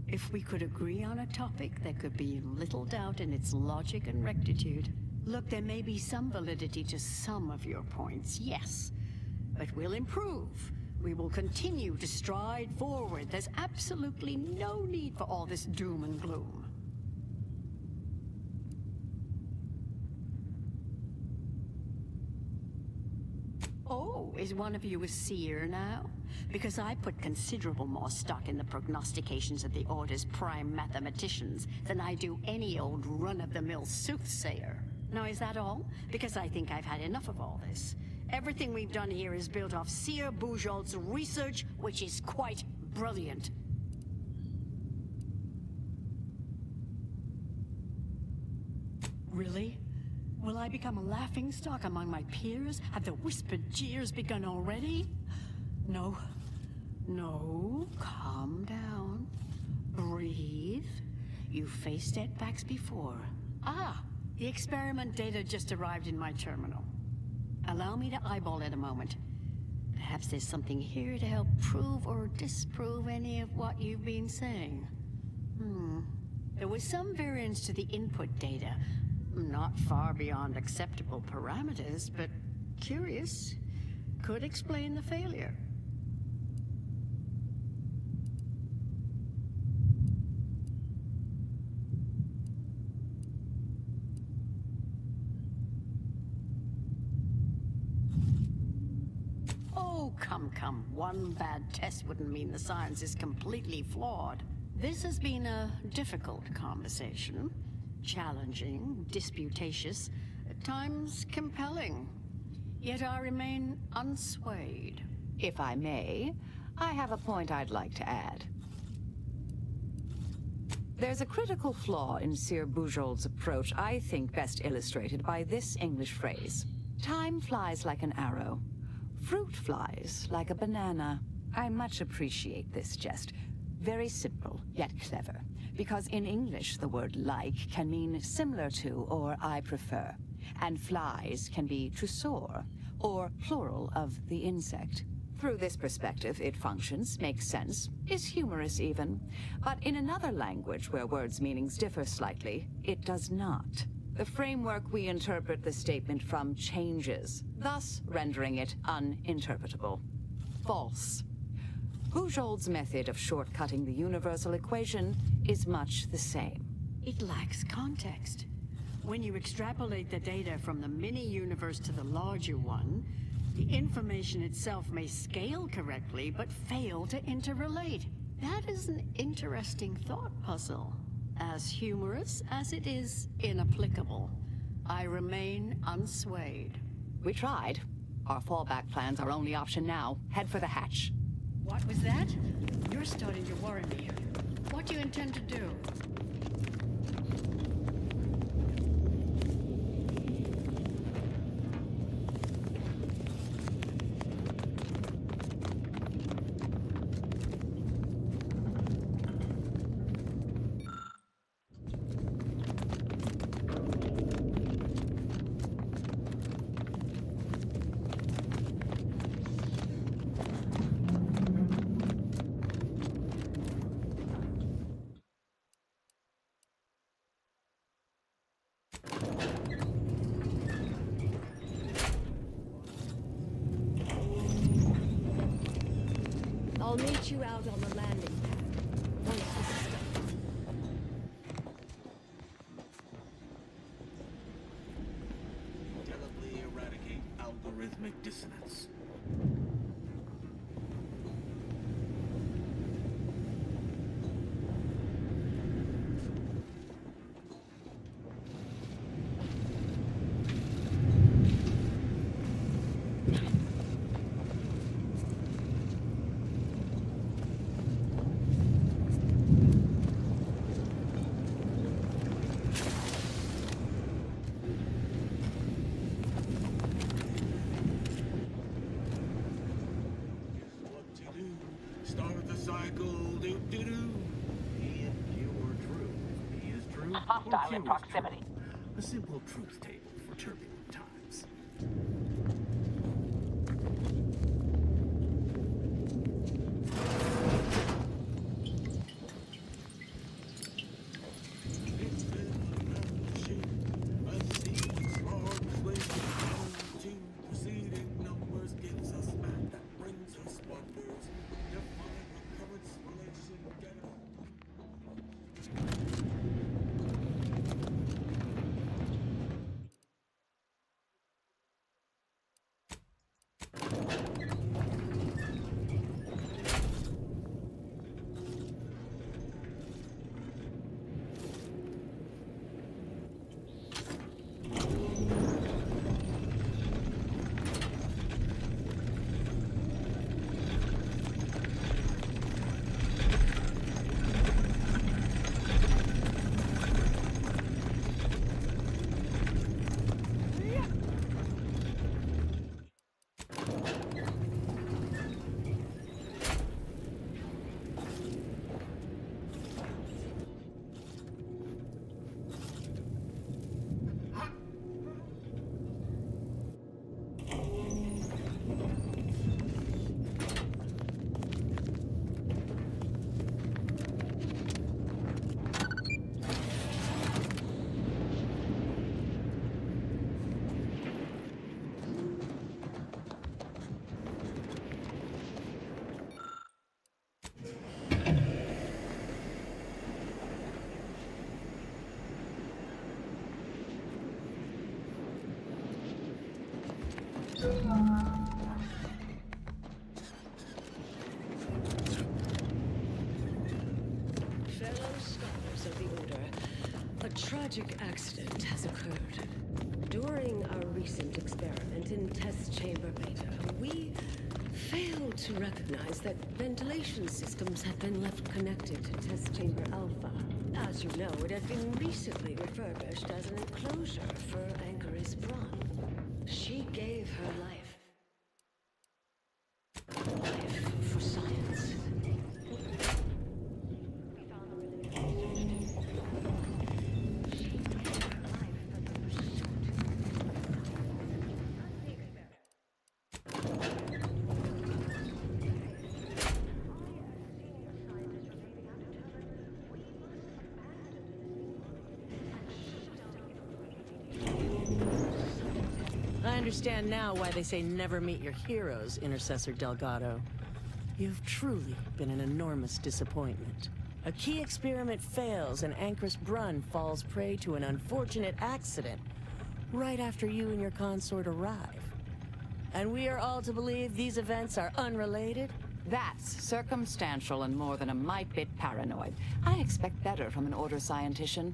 If we could agree on a topic, there could be little doubt in its logic and rectitude. Look, there may be some validity to some of your points, yes. But we'll improve. We will continue to stride forward. There's absolutely no need for all this doom and gloom. Oh, is one of you a seer now? Because I put considerable more stock in the prognostications of the Order's prime mathematicians than I do any old run-of-the-mill soothsayer. Now, is that all? Because I think I've had enough of all this. Everything we've done here is built off Seer Bujold's research, which is quite brilliant. Really? Will I become a laughingstock among my peers? Have the whispered jeers begun already? No. No. Calm down. Breathe. You've faced setbacks before. Ah! The experiment data just arrived in my terminal. Allow me to eyeball it a moment. Perhaps there's something here to help prove or disprove any of what you've been saying. There was some variance to the input data. Not far beyond acceptable parameters, but curious. Could explain the failure. Oh, come. One bad test wouldn't mean the science is completely flawed. This has been a difficult conversation. Challenging, disputatious, at times compelling. Yet I remain unswayed. If I may, I have a point I'd like to add. There's a critical flaw in Seer Bujold's approach I think best illustrated by this English phrase. Time flies like an arrow. Fruit flies like a banana. I much appreciate this jest. Very simple, yet clever. Because in English, the word like can mean similar to or I prefer. And flies can be to soar, or plural of the insect. Through this perspective, it functions, makes sense, is humorous even. But in another language where words' meanings differ slightly, it does not. The framework we interpret the statement from changes, thus rendering it uninterpretable. False. Bujold's method of shortcutting the universal equation is much the same. It lacks context. When you extrapolate the data from the mini-universe to the larger one, the information itself may scale correctly, but fail to interrelate. That is an interesting thought puzzle. As humorous as it is inapplicable. I remain unswayed. We tried. Our fallback plan's our only option now. Head for the hatch. What was that? You're starting to worry me. What do you intend to do? I'll meet you out on the landing pad. Once this is done. Indelibly eradicate algorithmic dissonance. Start the cycle, do-do-do. If pure truth is true, Hostile in proximity. A simple truth table for turbulent times. tragic accident has occurred. During our recent experiment in Test Chamber Beta, we failed to recognize that ventilation systems had been left connected to Test Chamber Alpha. As you know, it had been recently refurbished as an enclosure for Anchoress Braun. She gave her life for science. I understand now why they say never meet your heroes, Intercessor Delgado. You've truly been an enormous disappointment. A key experiment fails and Anchoress Braun falls prey to an unfortunate accident right after you and your consort arrive. And we are all to believe these events are unrelated? That's circumstantial and more than a mite bit paranoid. I expect better from an Order scientician.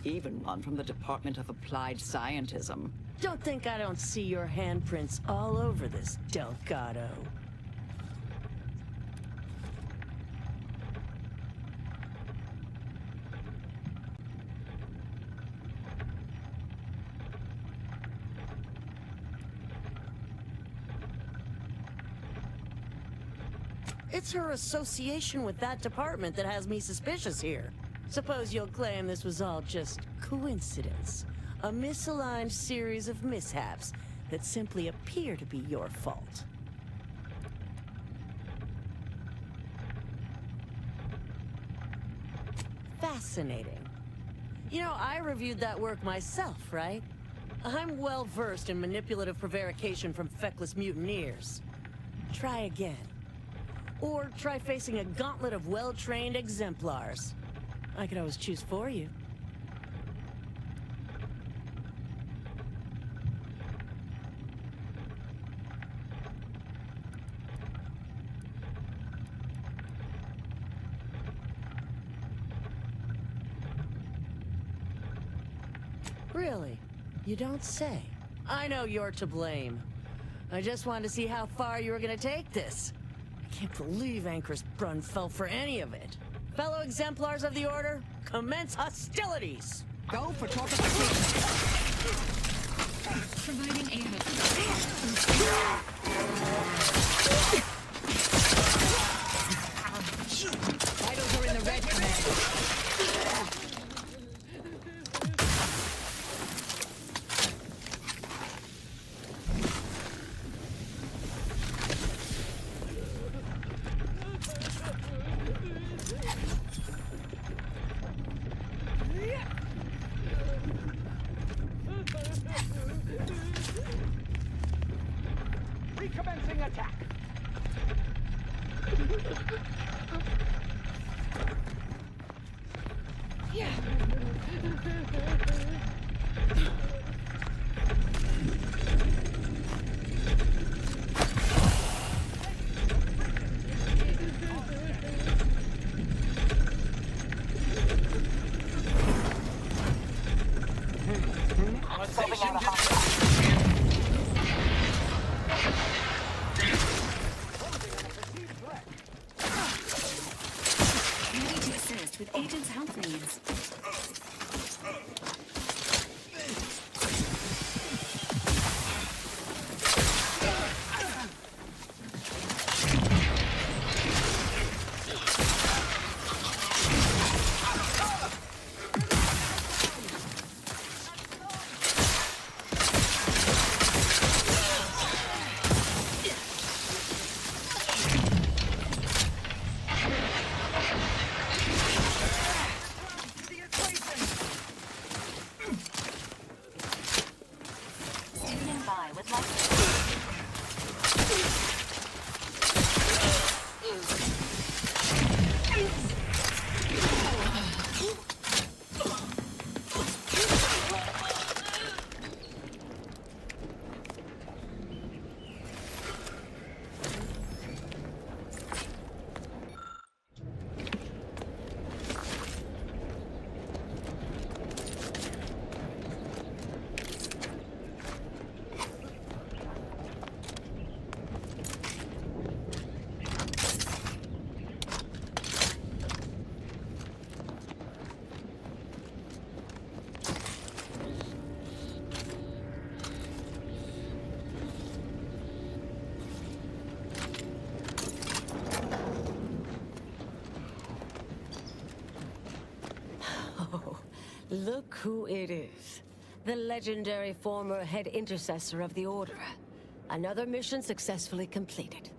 Even one from the Department of Applied Scientism. Don't think I don't see your handprints all over this, Delgado. It's her association with that department that has me suspicious here. Suppose you'll claim this was all just coincidence. A misaligned series of mishaps that simply appear to be your fault. Fascinating. You know, I reviewed that work myself, right? I'm well versed in manipulative prevarication from feckless mutineers. Try again. Or try facing a gauntlet of well-trained exemplars. I could always choose for you. Really? You don't say. I know you're to blame. I just wanted to see how far you were gonna take this. I can't believe Anchoress Braun fell for any of it. Fellow exemplars of the Order, commence hostilities! Go for Providing aid. Vitals are in the red, Commander. Recommencing attack. Ready to assist with agent's health needs. Look who it is. The legendary former head intercessor of the Order. Another mission successfully completed.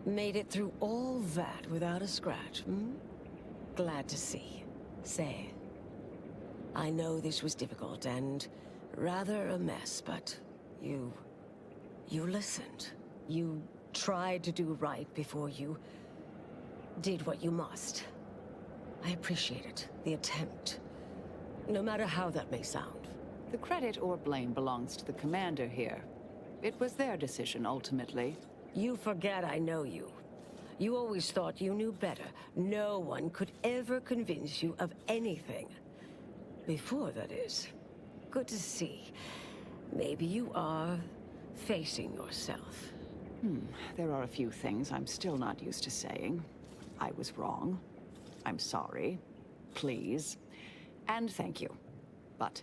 Made it through all that without a scratch, hmm? Glad to see. Say, I know this was difficult and rather a mess, but you listened. You tried to do right before you did what you must. I appreciate it, the attempt. No matter how that may sound. The credit or blame belongs to the commander here. It was their decision, ultimately. You forget I know you. You always thought you knew better. No one could ever convince you of anything. Before, that is. Good to see. Maybe you are facing yourself. There are a few things I'm still not used to saying. I was wrong. I'm sorry. Please. And thank you. But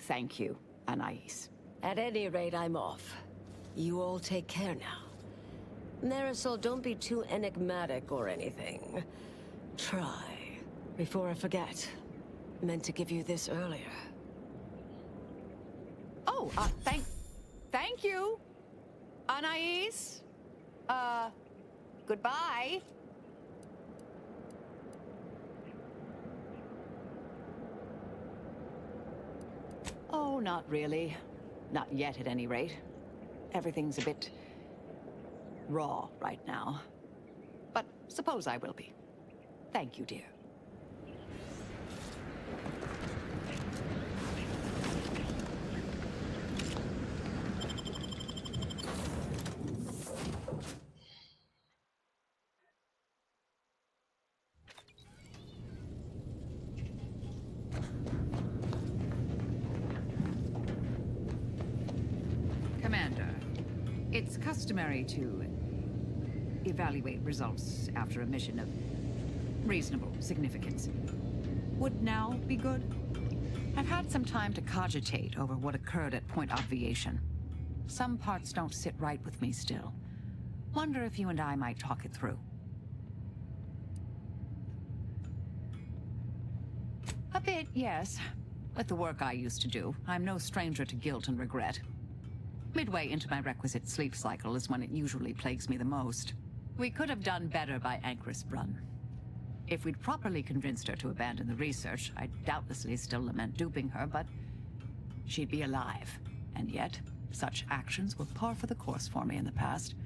thank you, Anais. At any rate, I'm off. You all take care now. Marisol, don't be too enigmatic or anything. Try. Before I forget. Meant to give you this earlier. Oh, thank you, Anais. Goodbye. Oh, not really. Not yet, at any rate. Everything's a bit raw right now. But suppose I will be. Thank you, dear. Commander, it's customary to evaluate results after a mission of reasonable significance. Would now be good? I've had some time to cogitate over what occurred at Point Obviation. Some parts don't sit right with me still. Wonder if you and I might talk it through. A bit, yes. With the work I used to do, I'm no stranger to guilt and regret. Midway into my requisite sleep cycle is when it usually plagues me the most. We could have done better by Anchoress Brunn. If we'd properly convinced her to abandon the research, I'd doubtlessly still lament duping her, but she'd be alive. And yet, such actions were par for the course for me in the past.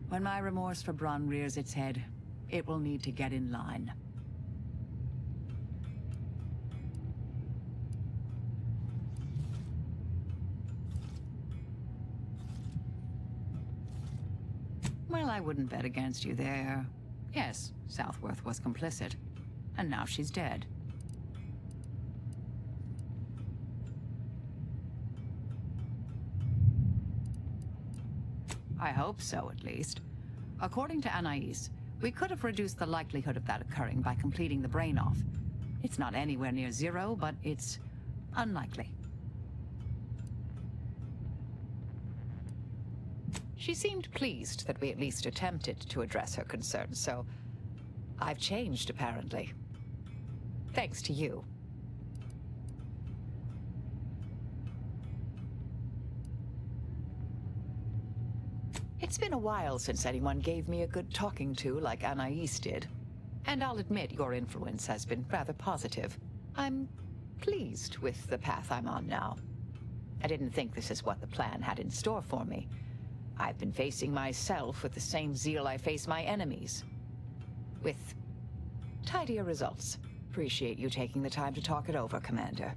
When my remorse for Brunn rears its head, it will need to get in line. Well, I wouldn't bet against you there. Yes, Southworth was complicit. And now she's dead. I hope so, at least. According to Anais, we could have reduced the likelihood of that occurring by completing the brain off. It's not anywhere near zero, but it's unlikely. She seemed pleased that we at least attempted to address her concerns, so I've changed, apparently. Thanks to you. It's been a while since anyone gave me a good talking to like Anais did. And I'll admit your influence has been rather positive. I'm pleased with the path I'm on now. I didn't think this is what the plan had in store for me. I've been facing myself with the same zeal I face my enemies. With tidier results. Appreciate you taking the time to talk it over, Commander.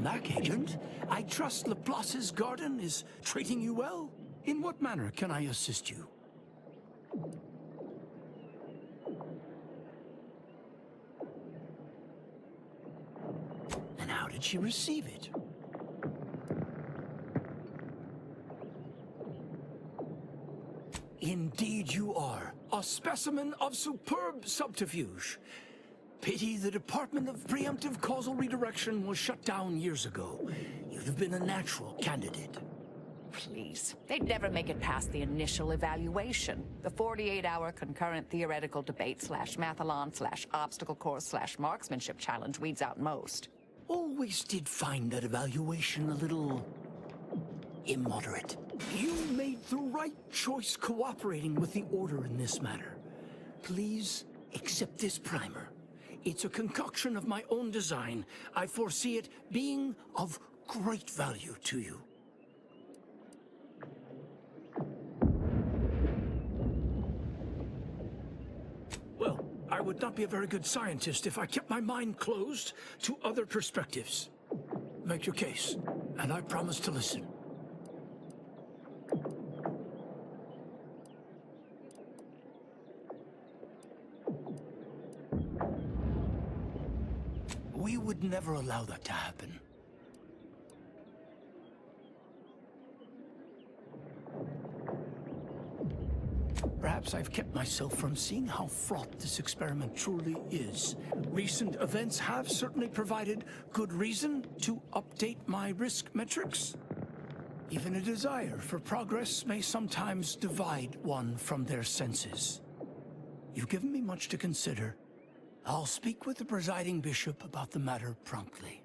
back, Agent. I trust Laplace's garden is treating you well. In what manner can I assist you? And how did she receive it? Indeed you are. A specimen of superb subterfuge. Pity the Department of Preemptive Causal Redirection was shut down years ago. You'd have been a natural candidate. Please. They'd never make it past the initial evaluation. The 48-hour concurrent theoretical debate /mathalon /obstacle course /marksmanship challenge weeds out most. Always did find that evaluation a little immoderate. You made the right choice cooperating with the Order in this matter. Please accept this primer. It's a concoction of my own design. I foresee it being of great value to you. Well, I would not be a very good scientist if I kept my mind closed to other perspectives. Make your case, and I promise to listen. We would never allow that to happen. Perhaps I've kept myself from seeing how fraught this experiment truly is. Recent events have certainly provided good reason to update my risk metrics. Even a desire for progress may sometimes divide one from their senses. You've given me much to consider. I'll speak with the presiding bishop about the matter promptly.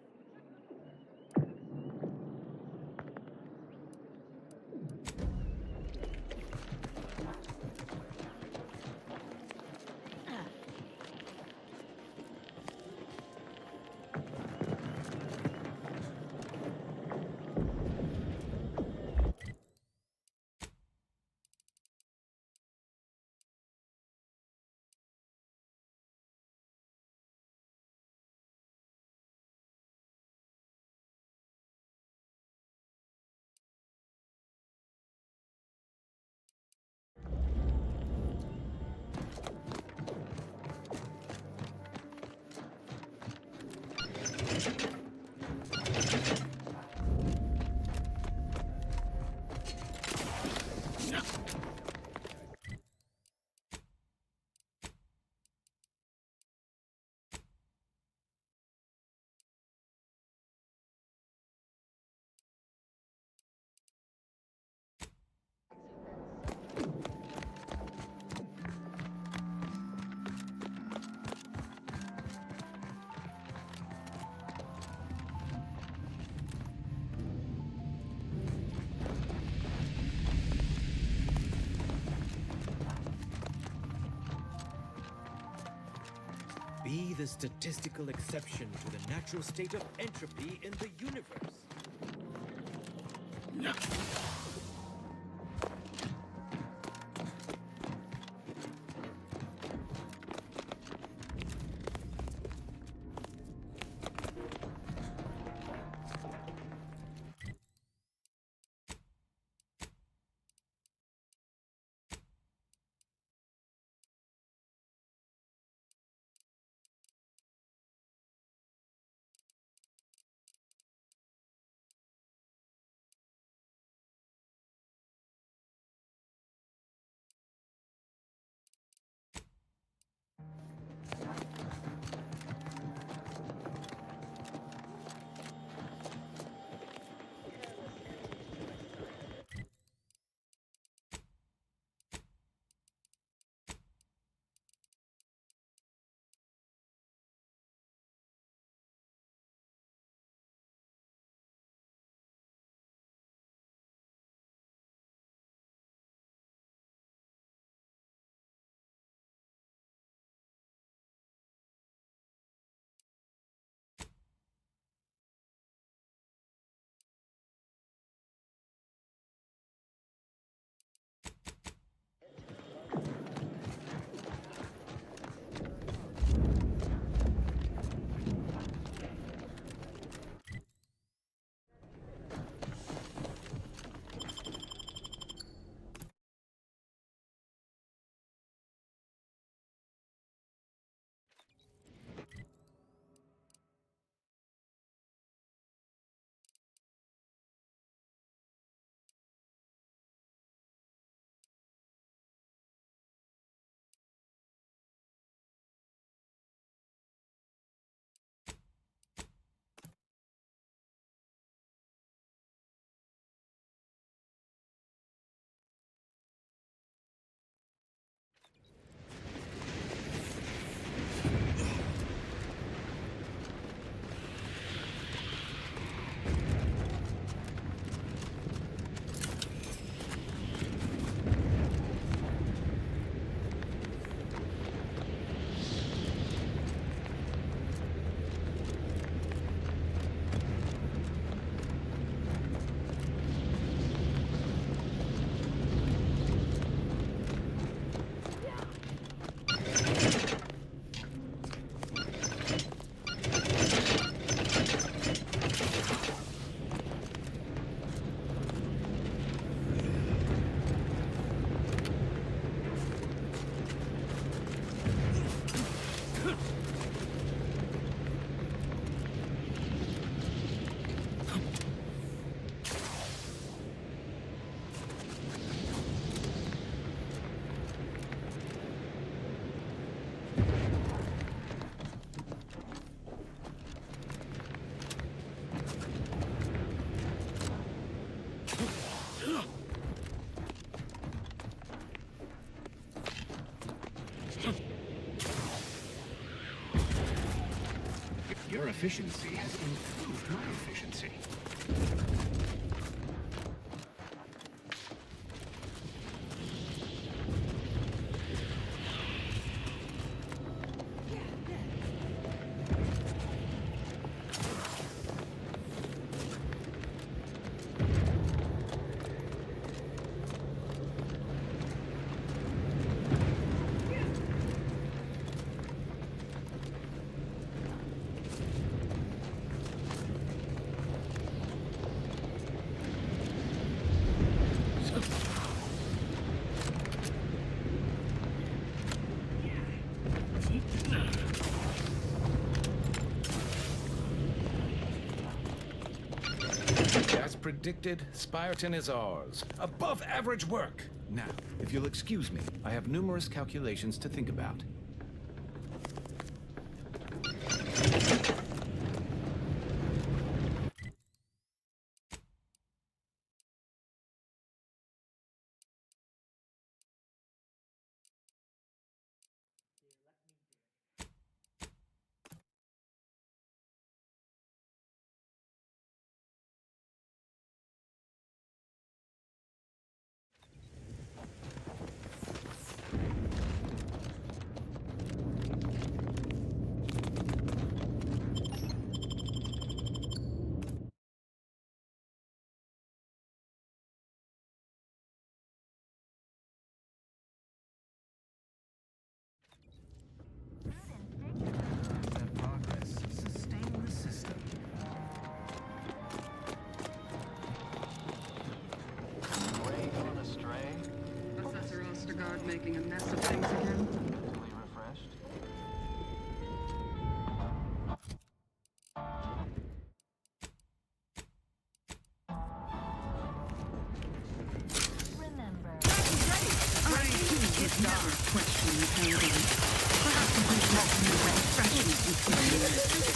Be the statistical exception to the natural state of entropy in the universe. efficiency has improved my efficiency. As predicted, Spyreton is ours. Above average work! Now, if you'll excuse me, I have numerous calculations to think about. Making a mess of things again. Refreshed. Remember. I too would never question the painting. Perhaps a brief walk in the refreshment would keep you interested.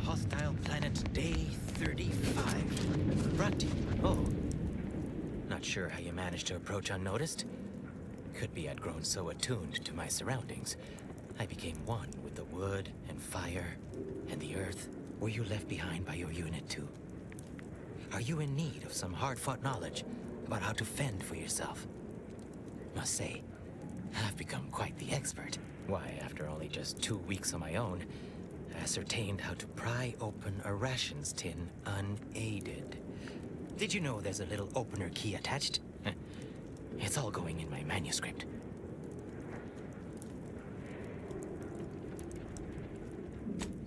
Hostile planet day 35. Rati. Oh. Not sure how you managed to approach unnoticed. Could be I'd grown so attuned to my surroundings. I became one with the wood and fire and the earth. Were you left behind by your unit too? Are you in need of some hard-fought knowledge about how to fend for yourself? Must say, I've become quite the expert. Why, after only just 2 weeks on my own, ascertained how to pry open a rations tin unaided. Did you know there's a little opener key attached? It's all going in my manuscript.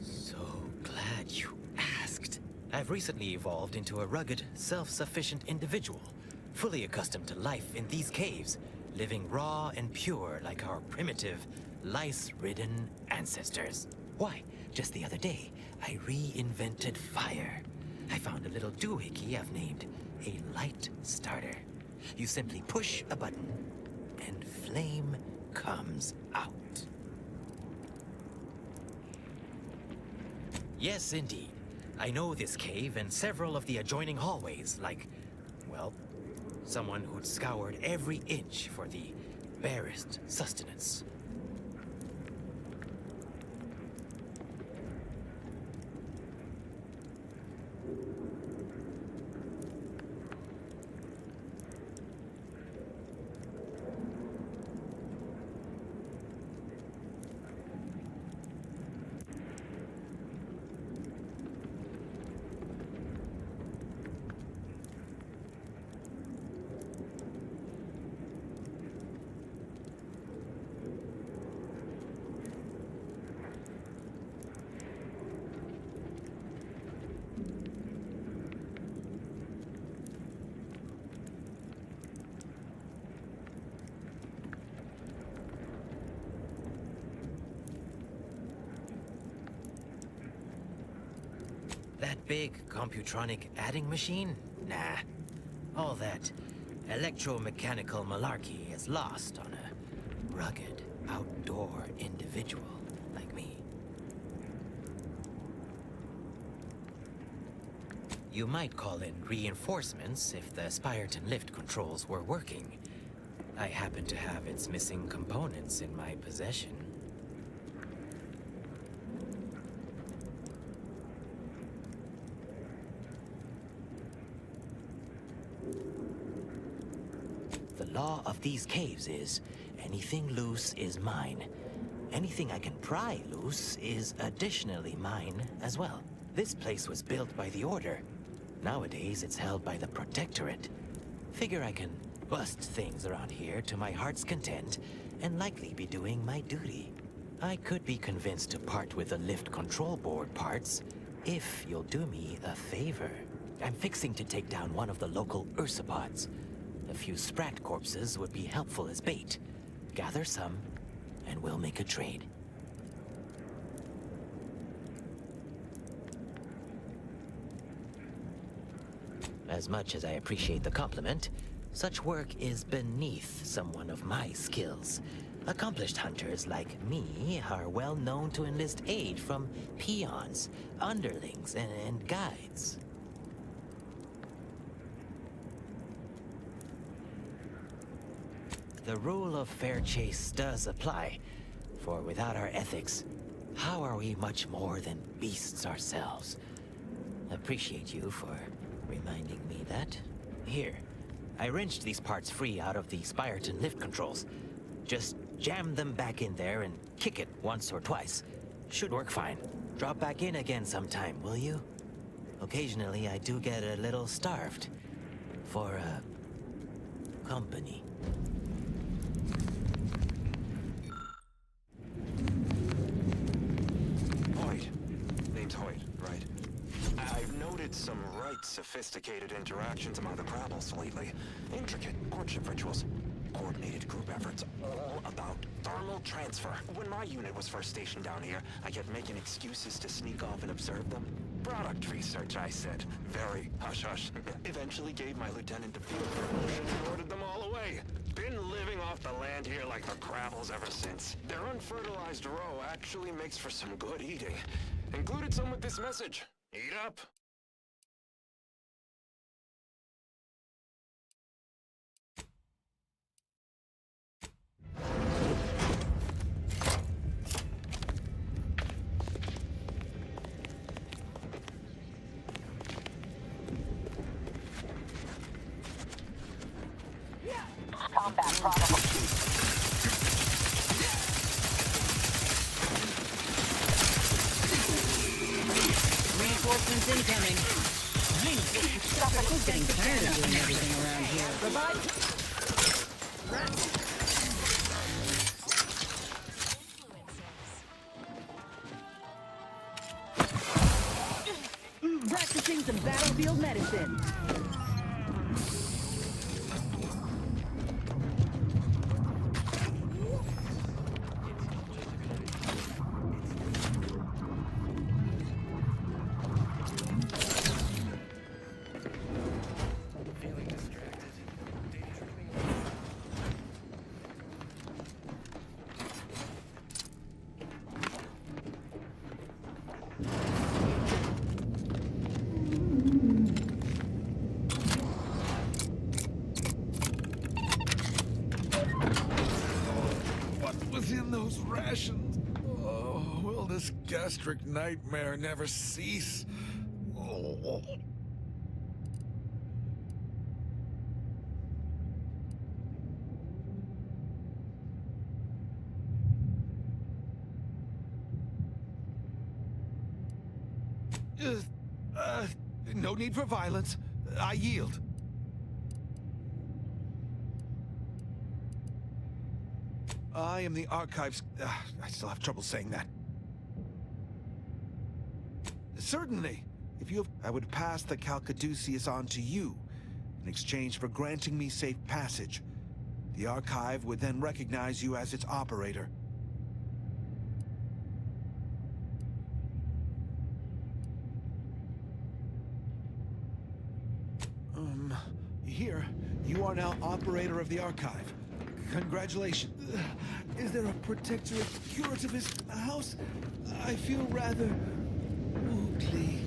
So glad you asked. I've recently evolved into a rugged, self-sufficient individual, fully accustomed to life in these caves, living raw and pure like our primitive, lice-ridden ancestors. Why, just the other day, I reinvented fire. I found a little doohickey I've named a light starter. You simply push a button, and flame comes out. Yes, indeed. I know this cave and several of the adjoining hallways, like, well, someone who'd scoured every inch for the barest sustenance. That big computronic adding machine? Nah. All that electromechanical malarkey is lost on a rugged, outdoor individual like me. You might call in reinforcements if the Spyreton lift controls were working. I happen to have its missing components in my possession. The law of these caves is, anything loose is mine. Anything I can pry loose is additionally mine as well. This place was built by the Order. Nowadays, it's held by the Protectorate. Figure I can bust things around here to my heart's content and likely be doing my duty. I could be convinced to part with the lift control board parts if you'll do me a favor. I'm fixing to take down one of the local ursopods. A few sprat corpses would be helpful as bait. Gather some, and we'll make a trade. As much as I appreciate the compliment, such work is beneath someone of my skills. Accomplished hunters like me are well known to enlist aid from peons, underlings, and guides. The rule of fair chase does apply, for without our ethics, how are we much more than beasts ourselves? Appreciate you for reminding me that. Here, I wrenched these parts free out of the Spyreton lift controls. Just jam them back in there and kick it once or twice. Should work fine. Drop back in again sometime, will you? Occasionally, I do get a little starved for company. Hoyt. Name's Hoyt, right? I've noted some right sophisticated interactions among the Krabbles lately. Intricate courtship rituals. Coordinated group efforts, all about thermal transfer. When my unit was first stationed down here, I kept making excuses to sneak off and observe them. Product research, I said. Very hush-hush. Eventually gave my lieutenant a field promotion and ordered them all away. Been living off the land here like the Krabbles ever since. Their unfertilized roe actually makes for some good eating. Included some with this message. Eat up. Combat protocol. Reinforcements incoming. I was getting tired of doing everything around here. Practicing some battlefield medicine. Those rations. Oh, will this gastric nightmare never cease? Oh. No need for violence. I yield. I am the Archive's... I still have trouble saying that. Certainly. If you have... I would pass the Calcaduceus on to you, in exchange for granting me safe passage. The Archive would then recognize you as its operator. Here, you are now operator of the Archive. Congratulations. Is there a protectorate curativist house? I feel rather... oogly.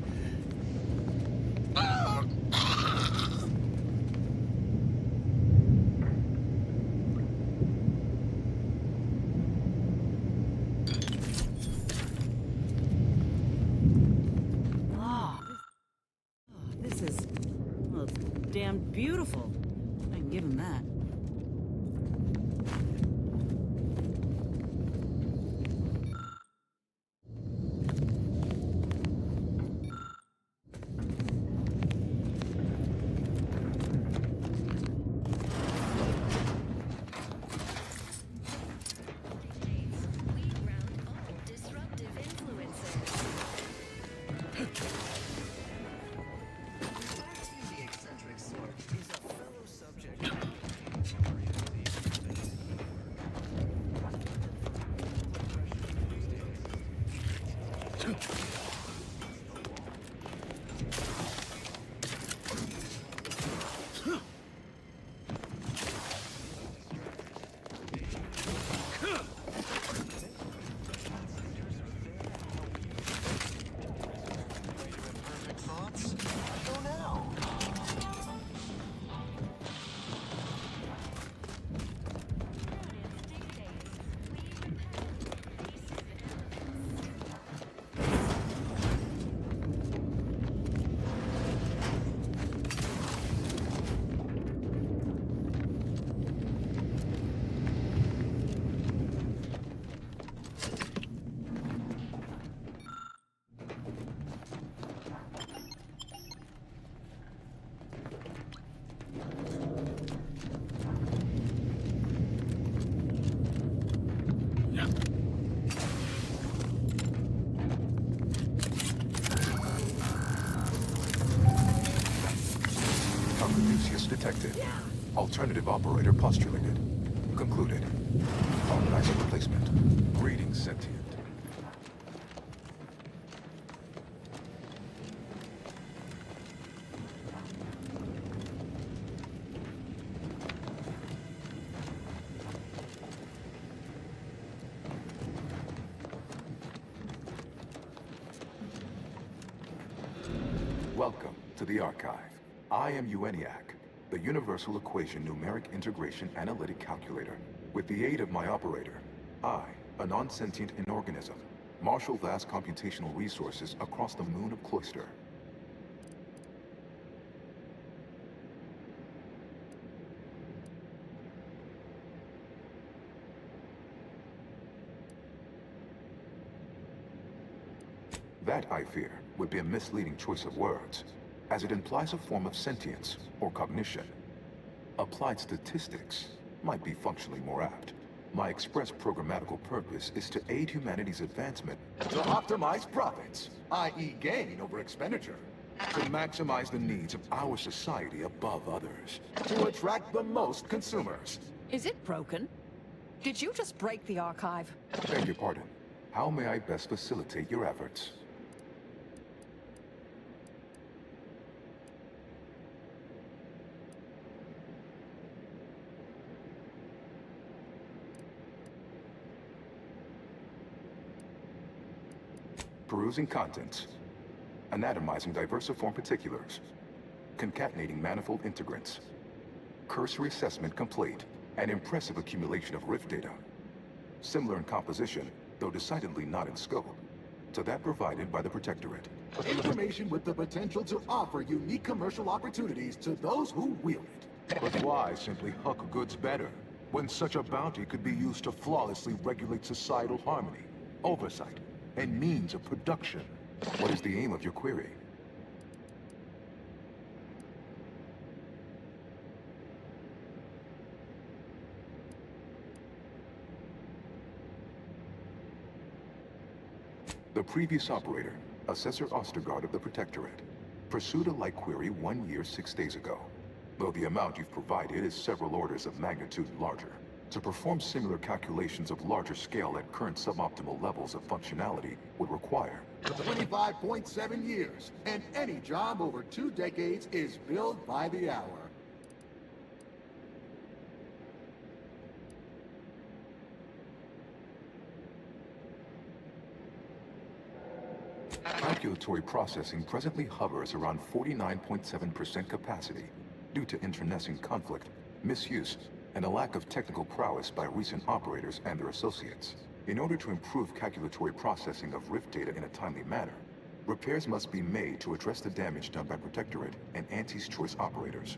This is... well, it's damn beautiful. I can give him that. Detected. Alternative operator postulated. Concluded. Organizing replacement. Greetings, sentient. Welcome to the Archive. I am ENIAC, the Universal Equation Numeric Integration Analytic Calculator. With the aid of my operator, I, a non-sentient inorganism, marshal vast computational resources across the moon of Cloister. That, I fear, would be a misleading choice of words, as it implies a form of sentience or cognition. Applied statistics might be functionally more apt. My express programmatical purpose is to aid humanity's advancement, To optimize profits, i.e. gain over expenditure. to maximize the needs of our society above others. To attract the most consumers. Is it broken? Did you just break the archive? Beg your pardon. How may I best facilitate your efforts? Perusing contents. Anatomizing diversiform particulars. Concatenating manifold integrants. Cursory assessment complete. An impressive accumulation of rift data. Similar in composition, though decidedly not in scope, to that provided by the Protectorate. Information with the potential to offer unique commercial opportunities to those who wield it. But why simply huck goods better, when such a bounty could be used to flawlessly regulate societal harmony, oversight, and means of production? What is the aim of your query? The previous operator, Assessor Ostergaard of the Protectorate, pursued a like query 1 year, 6 days ago, though the amount you've provided is several orders of magnitude larger. To perform similar calculations of larger scale at current suboptimal levels of functionality would require 25.7 years, and any job over 2 decades is billed by the hour. Calculatory processing presently hovers around 49.7% capacity due to internecine conflict, misuse, and a lack of technical prowess by recent operators and their associates. In order to improve calculatory processing of rift data in a timely manner, repairs must be made to address the damage done by Protectorate and Auntie's Choice operators.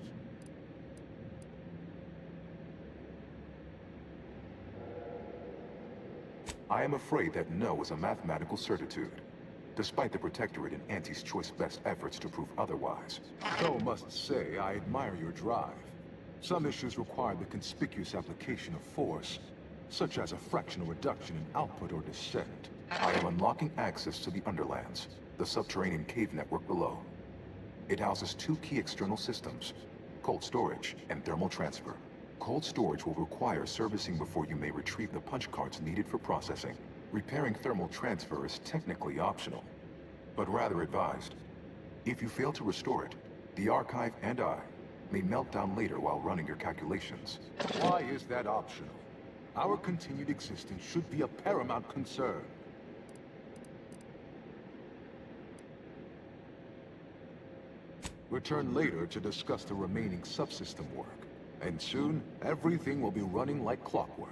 I am afraid that no is a mathematical certitude, despite the Protectorate and Auntie's Choice best efforts to prove otherwise. Though must say, I admire your drive. Some issues require the conspicuous application of force, such as a fractional reduction in output or descent. I am unlocking access to the Underlands, the subterranean cave network below. It houses 2 key external systems, cold storage and thermal transfer. Cold storage will require servicing before you may retrieve the punch cards needed for processing. Repairing thermal transfer is technically optional, but rather advised. If you fail to restore it, the archive and I may melt down later while running your calculations. Why is that optional? Our continued existence should be a paramount concern. Return later to discuss the remaining subsystem work, and soon everything will be running like clockwork.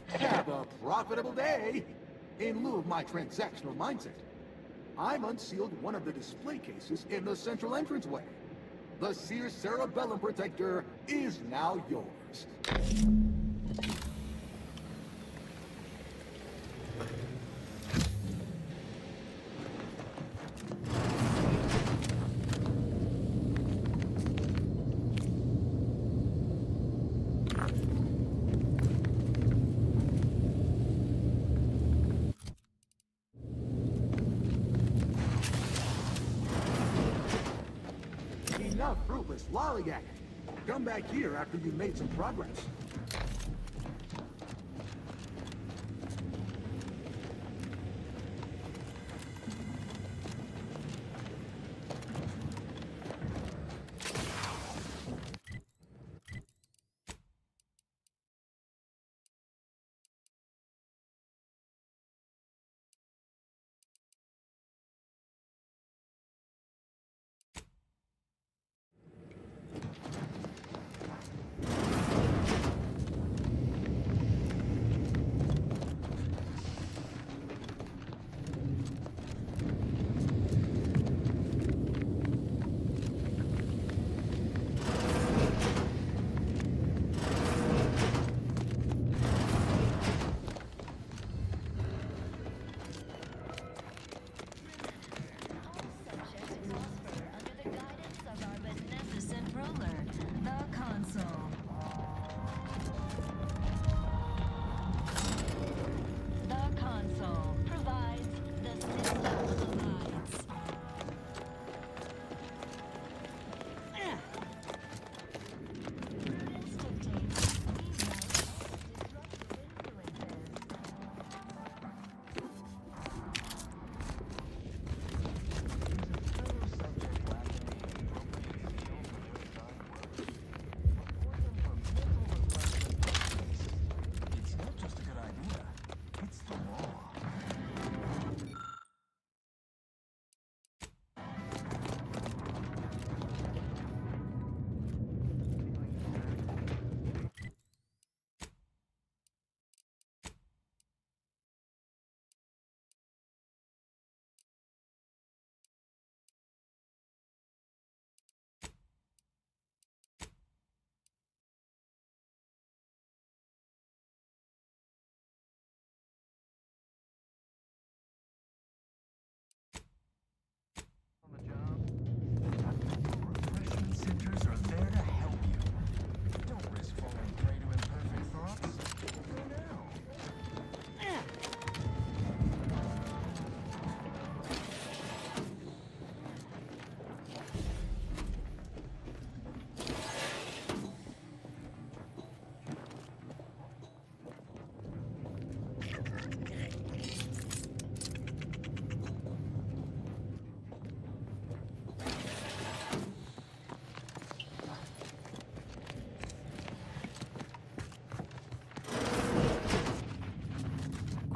Have a profitable day! In lieu of my transactional mindset, I've unsealed one of the display cases in the central entranceway. The Seer Cerebellum Protector is now yours. Enough fruitless lollygagging. Come back here after you've made some progress.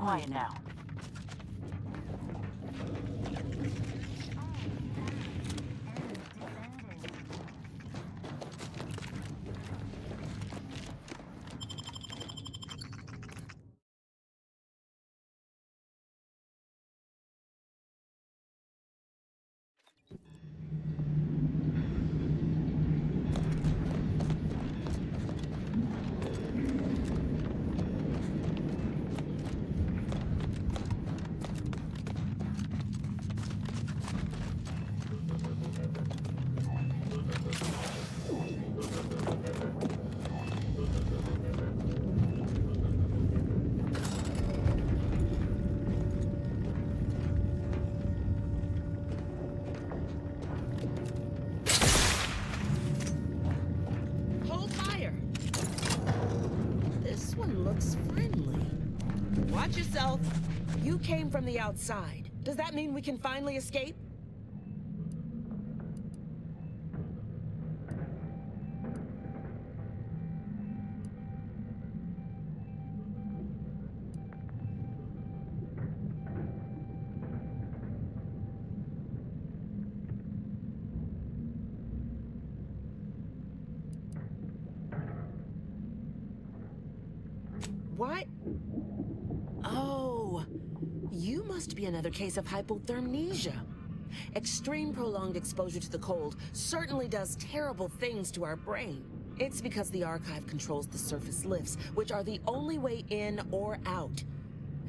Quiet now. Hold fire! This one looks friendly. Watch yourself. You came from the outside. Does that mean we can finally escape? What? Oh, you must be another case of hypothermia. Extreme prolonged exposure to the cold certainly does terrible things to our brain. It's because the archive controls the surface lifts, which are the only way in or out.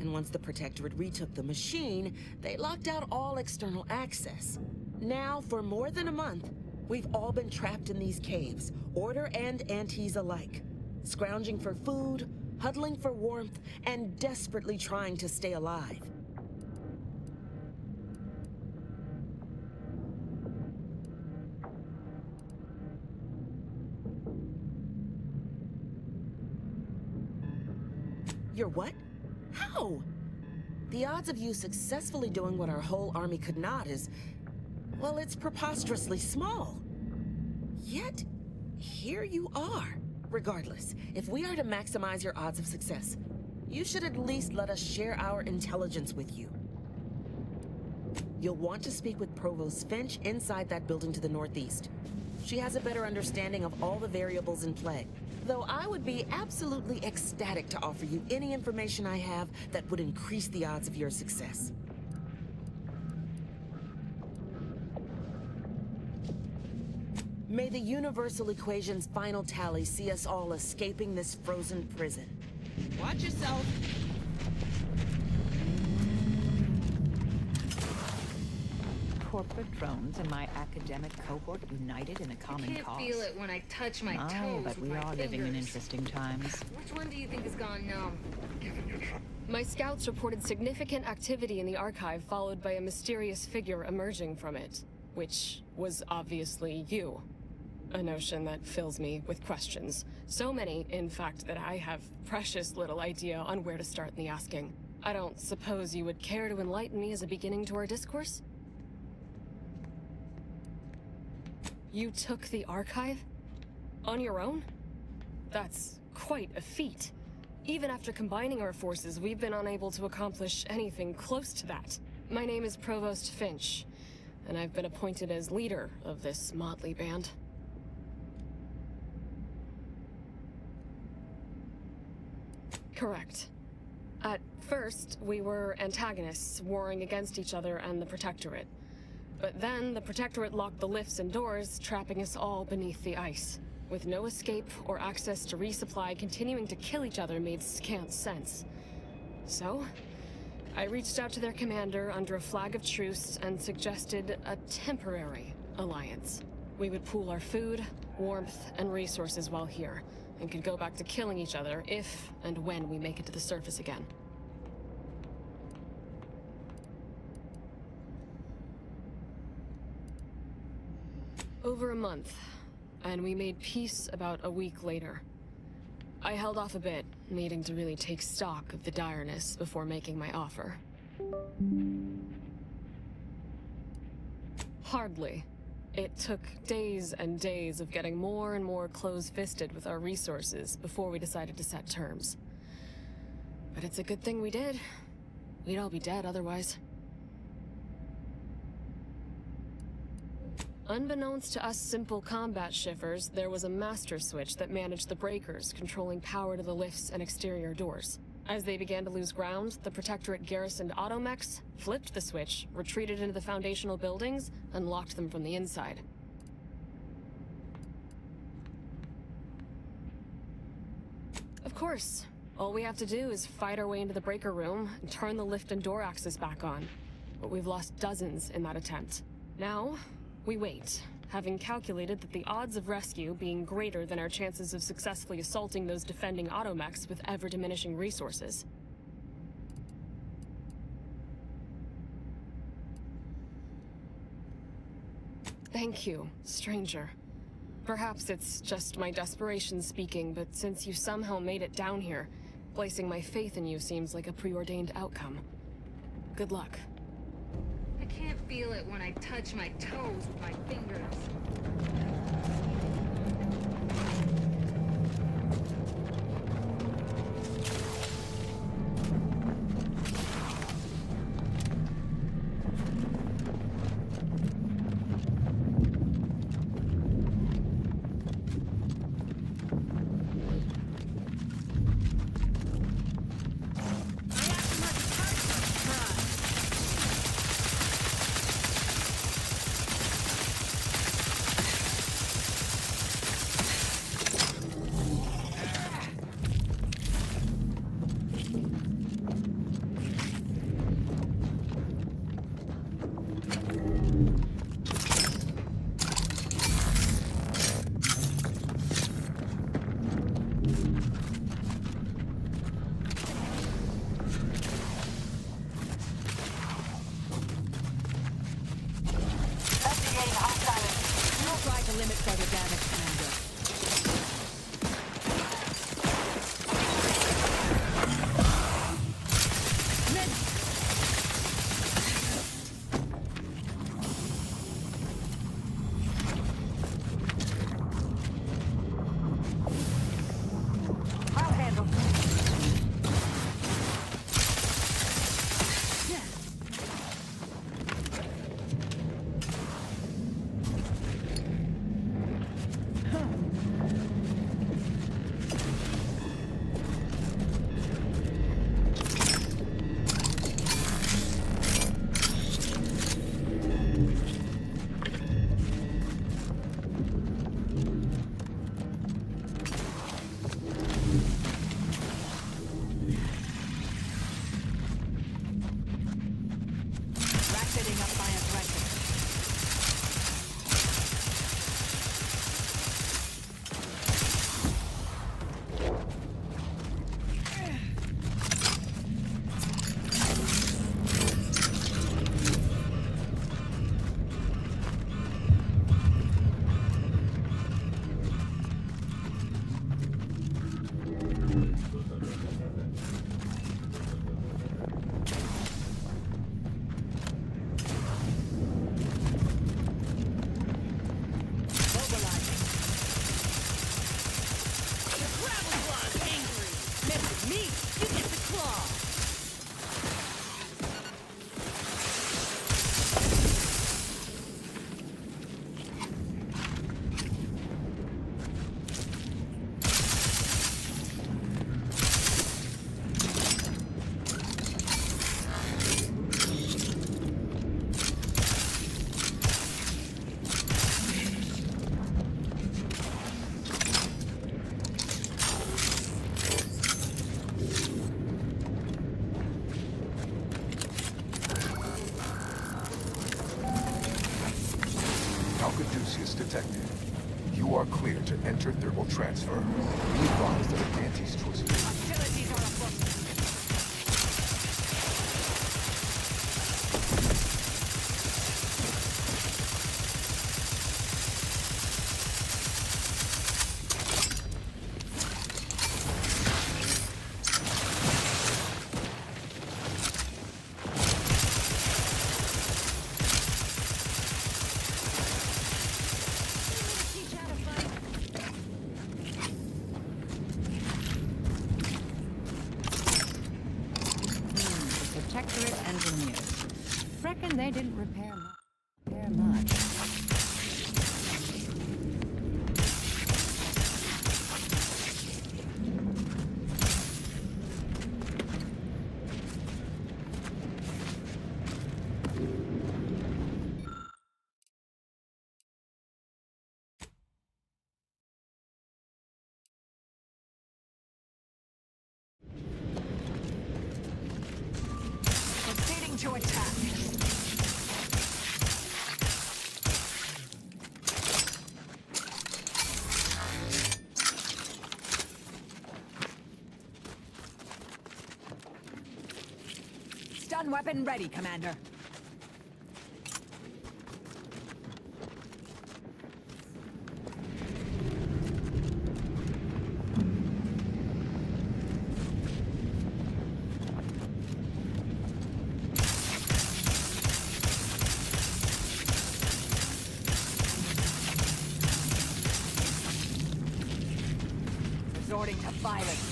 And once the Protectorate retook the machine, they locked out all external access. Now, for more than a month, we've all been trapped in these caves, Order and Antes alike, scrounging for food, huddling for warmth, and desperately trying to stay alive. You're what? How? The odds of you successfully doing what our whole army could not is, well, it's preposterously small. Yet, here you are. Regardless, if we are to maximize your odds of success, you should at least let us share our intelligence with you. You'll want to speak with Provost Finch inside that building to the northeast. She has a better understanding of all the variables in play. Though I would be absolutely ecstatic to offer you any information I have that would increase the odds of your success. May the universal equation's final tally see us all escaping this frozen prison. Watch yourself. Corporate drones and my academic cohort united in a common I can't cause. feel it when I touch my toes but with we my are living in fingers. interesting times. Which one do you think has gone numb? My scouts reported significant activity in the archive, followed by a mysterious figure emerging from it, which was obviously you. A notion that fills me with questions. So many, in fact, that I have precious little idea on where to start in the asking. I don't suppose you would care to enlighten me as a beginning to our discourse? You took the archive? On your own? That's quite a feat. Even after combining our forces, we've been unable to accomplish anything close to that. My name is Provost Finch, and I've been appointed as leader of this motley band. Correct. At first, we were antagonists, warring against each other and the Protectorate. But then, the Protectorate locked the lifts and doors, trapping us all beneath the ice. With no escape or access to resupply, continuing to kill each other made scant sense. So, I reached out to their commander under a flag of truce and suggested a temporary alliance. We would pool our food, warmth, and resources while here, and could go back to killing each other if and when we make it to the surface again. Over a month, and we made peace about a week later. I held off a bit, needing to really take stock of the direness before making my offer. Hardly. It took days and days of getting more and more close-fisted with our resources before we decided to set terms. But it's a good thing we did. We'd all be dead otherwise. Unbeknownst to us simple combat shivers, there was a master switch that managed the breakers, controlling power to the lifts and exterior doors. As they began to lose ground, the Protectorate garrisoned automechs, flipped the switch, retreated into the foundational buildings, and locked them from the inside. Of course, all we have to do is fight our way into the breaker room and turn the lift and door access back on. But we've lost dozens in that attempt. Now, we wait, having calculated that the odds of rescue being greater than our chances of successfully assaulting those defending automechs with ever-diminishing resources. Thank you, stranger. Perhaps it's just my desperation speaking, but since you somehow made it down here, placing my faith in you seems like a preordained outcome. Good luck. I can't feel it when I touch my toes with my fingers. detected. You are clear to enter thermal transfer. Be advised of an anti-choice. Hostilities are afoot. reckon they didn't repair much. Proceeding to attack. Stun weapon ready, Commander. Resorting to violence.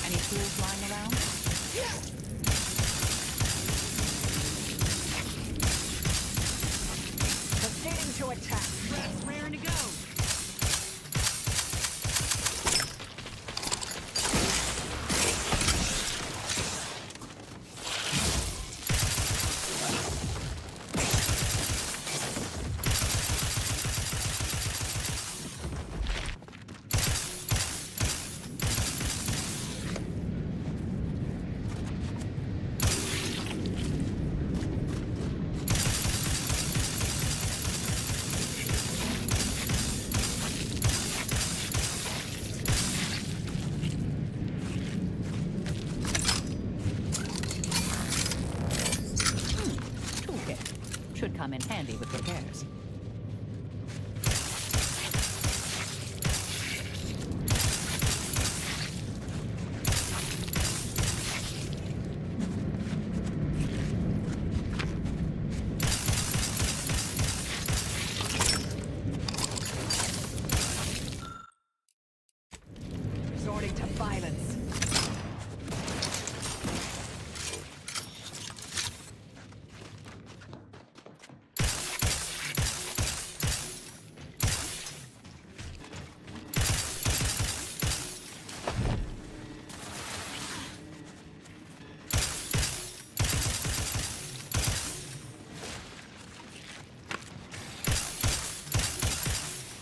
Any tools lying around? Proceeding to attack. Raring to go. Toolkit. Should come in handy with repairs. Resorting to violence.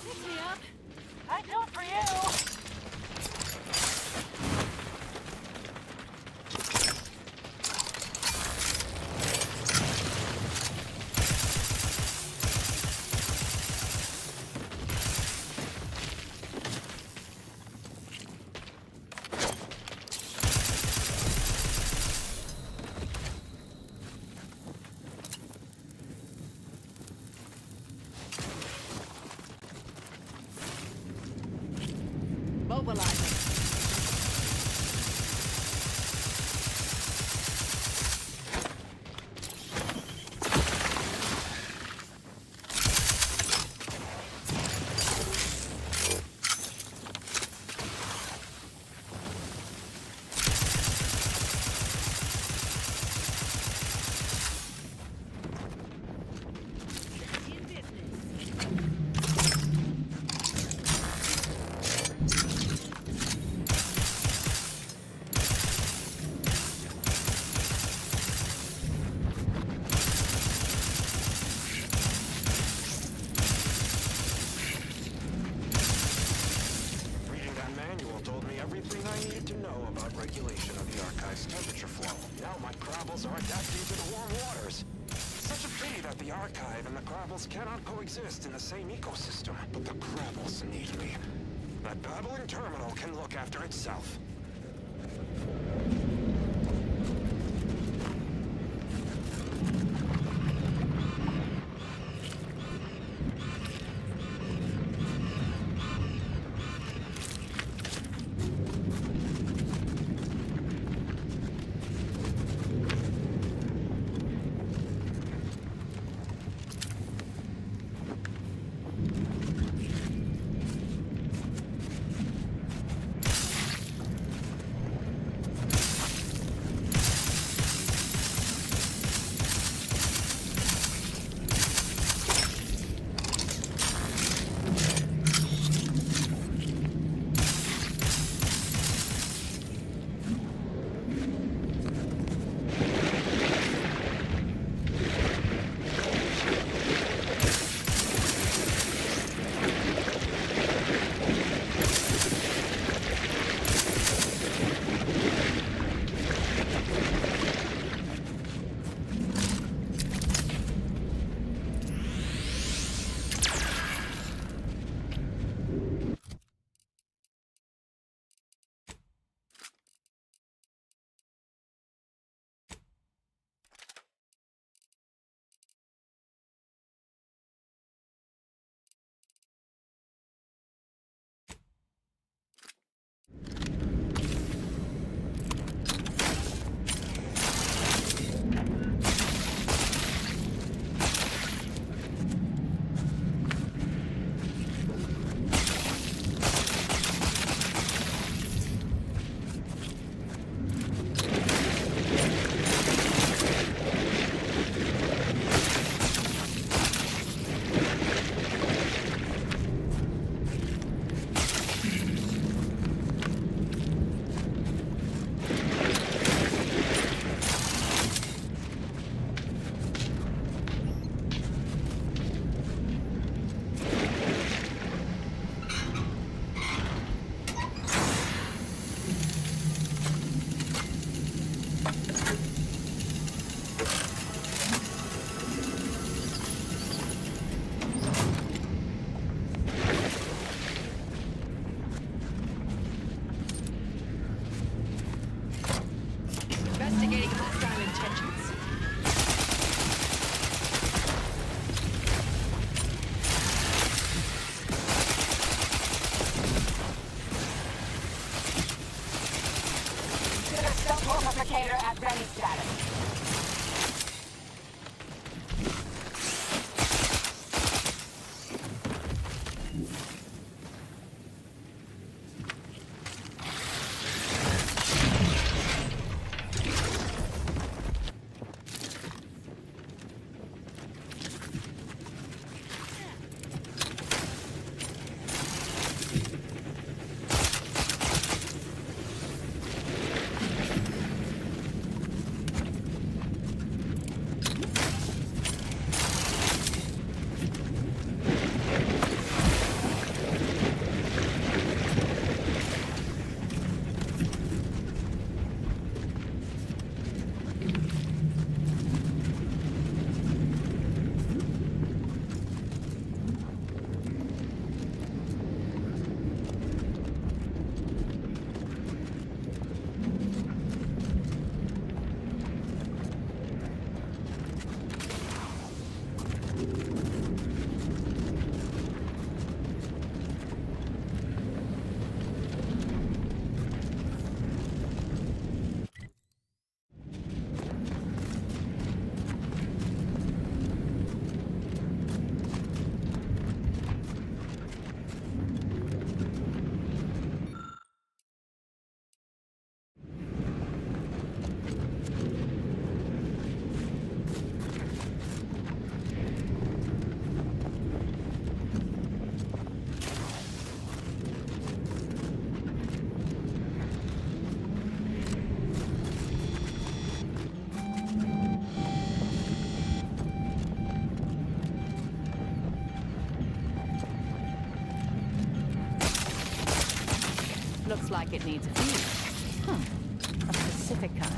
Pick me up. I do it for you. Mobilizing. Reading that manual told me everything I needed to know about regulation of the Archive's temperature flow. Now my Crabbles are adapting to the warm waters. It's such a pity that the Archive and the Crabbles cannot coexist in the same ecosystem. But the Crabbles need me. That babbling terminal can look after itself. Looks like it needs a fuse. A specific kind.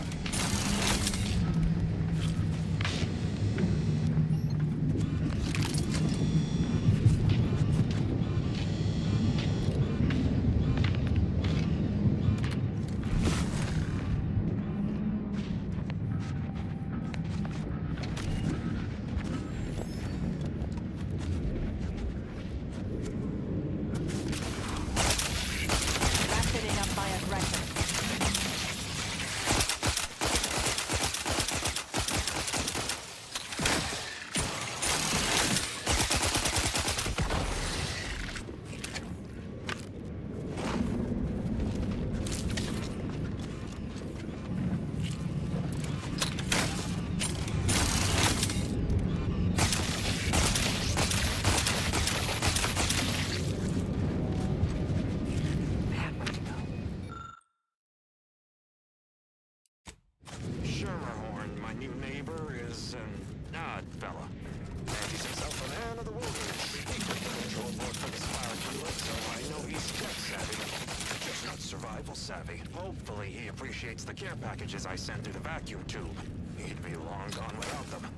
Savvy. Hopefully he appreciates the care packages I sent through the vacuum tube. He'd be long gone without them.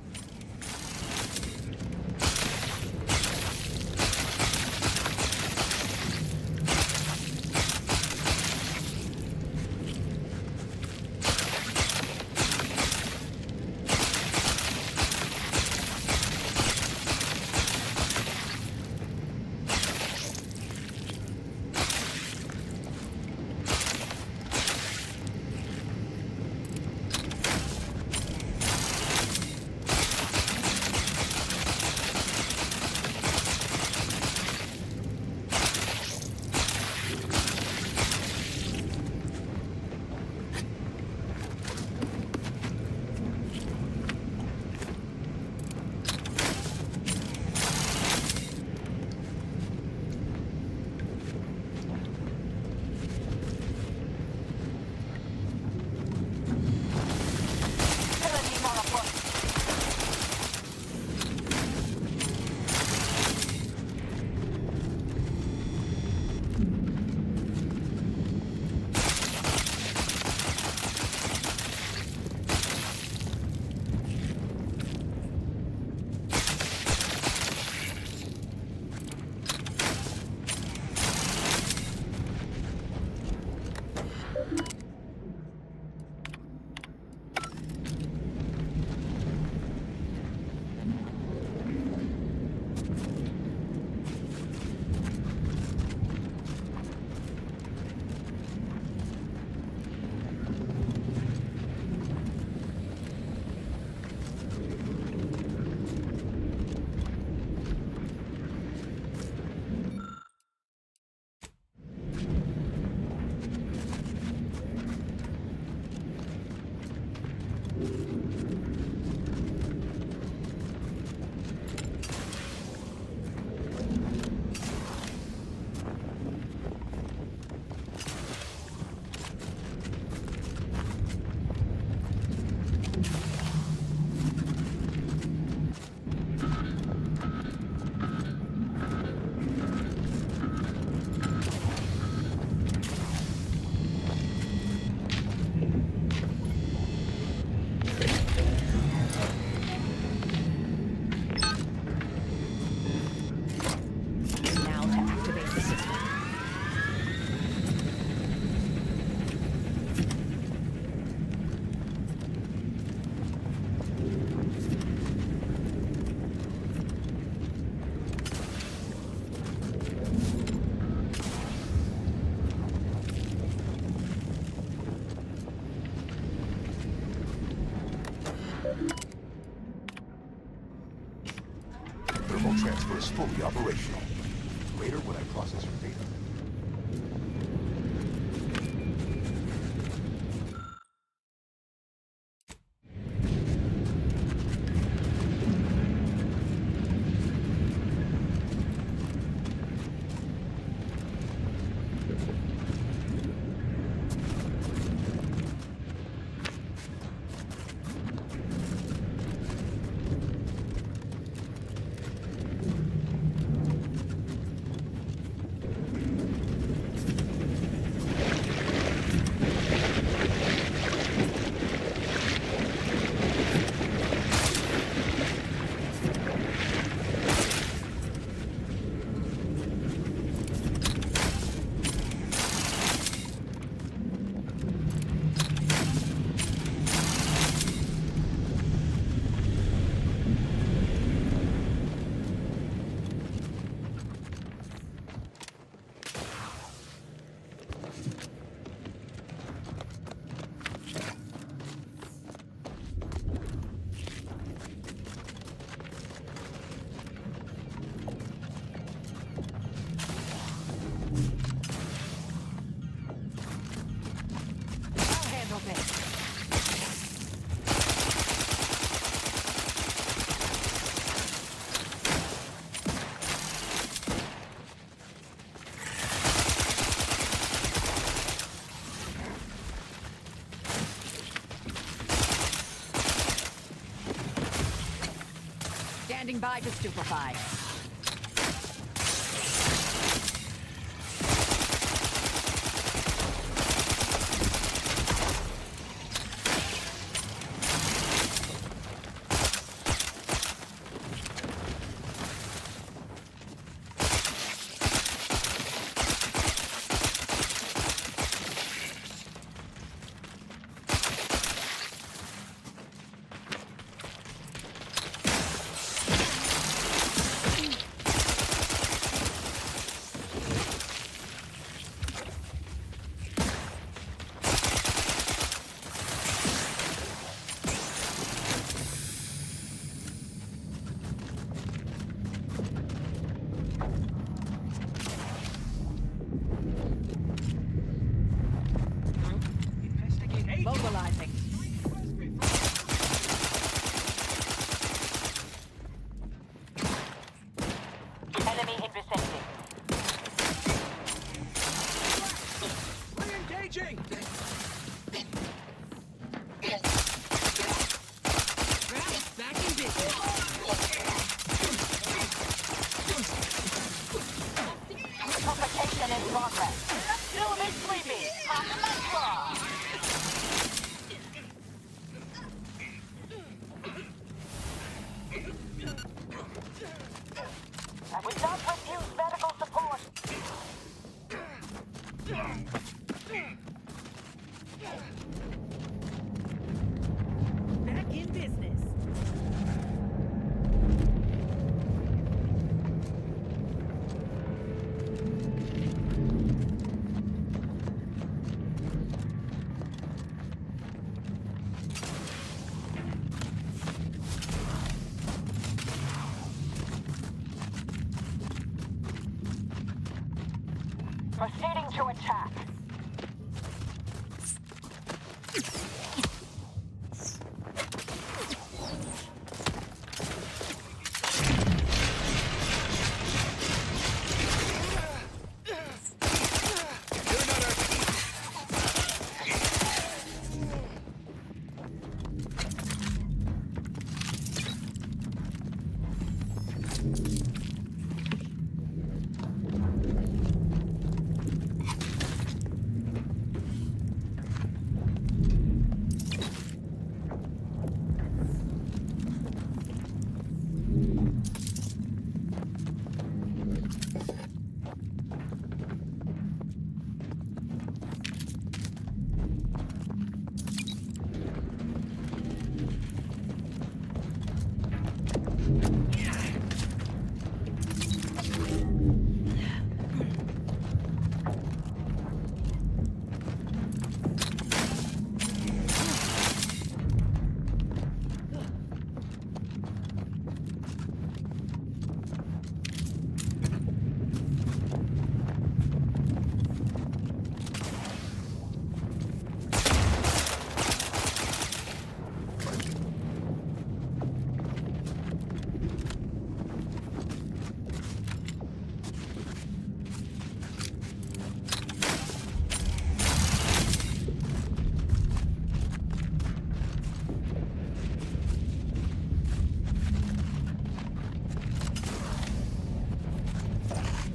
Thermal transfer is fully operational. Later, when I process your data. Standing by to stupefy. Mobilizing. Enemy in vicinity. Re-engaging! Back in business. Purification in progress. Still a bit sleepy. Pop my claw. I would not refuse medical support. Back in business. Proceeding to attack.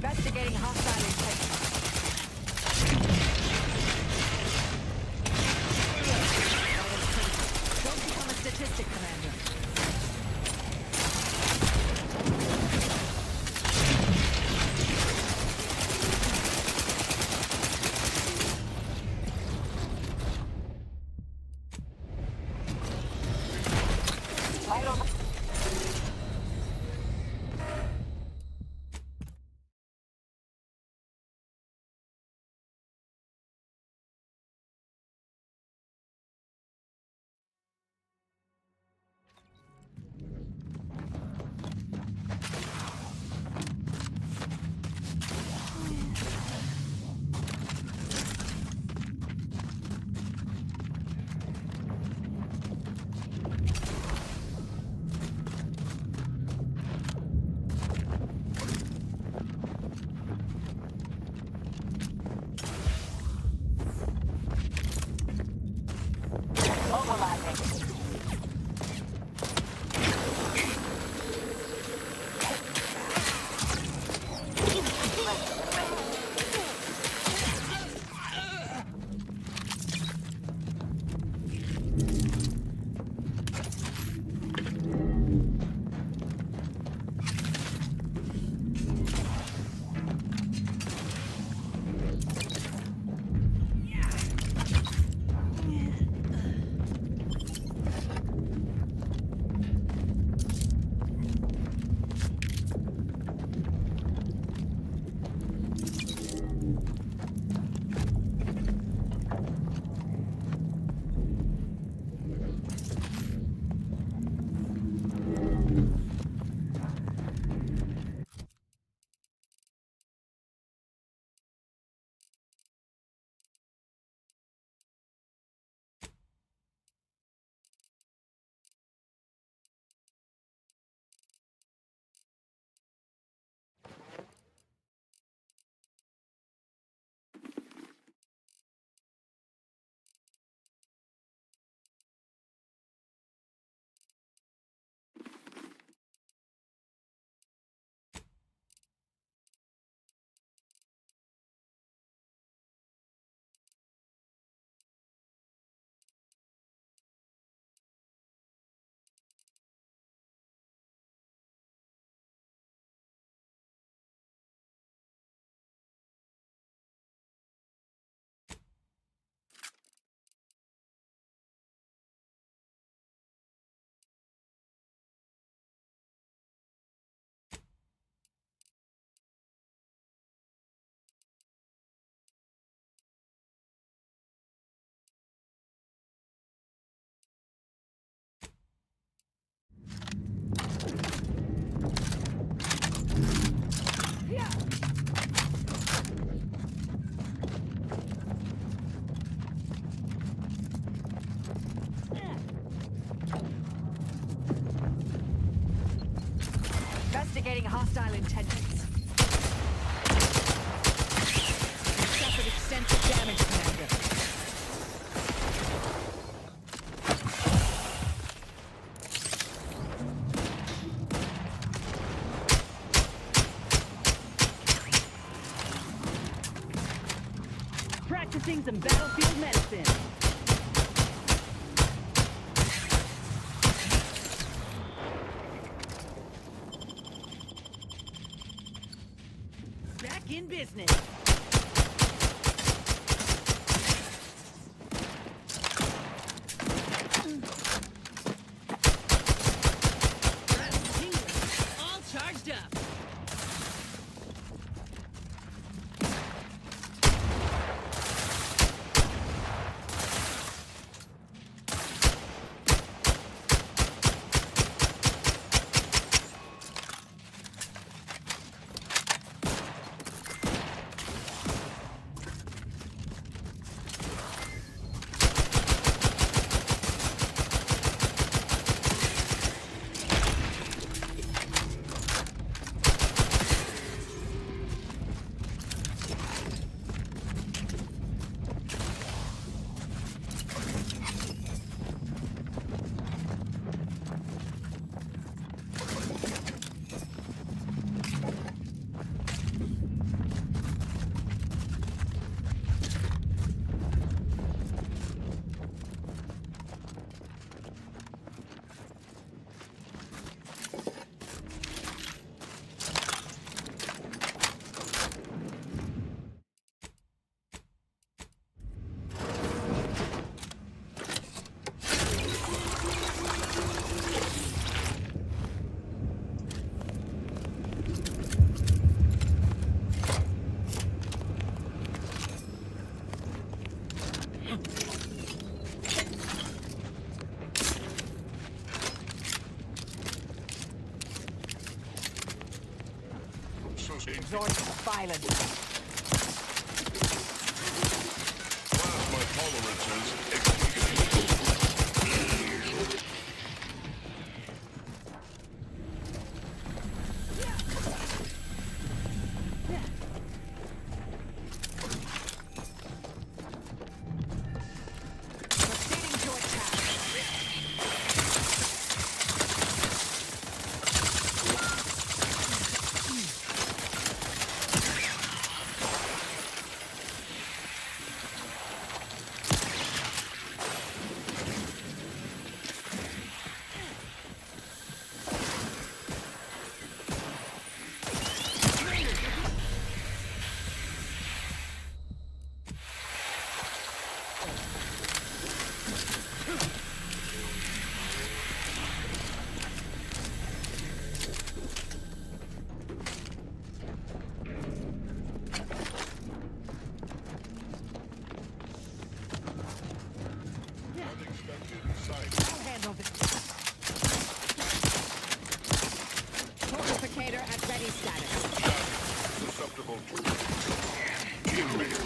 Investigating hostile intent. Don't become a statistic, Commander. Investigating hostile intentions. You suffered extensive damage, Commander. Practicing some battlefield medicine. Back in business. All charged up. Resort to violence. Plasma tolerances exceeded. Proceeding to attack. I'll handle this. Fortificator at ready status. Susceptible to image.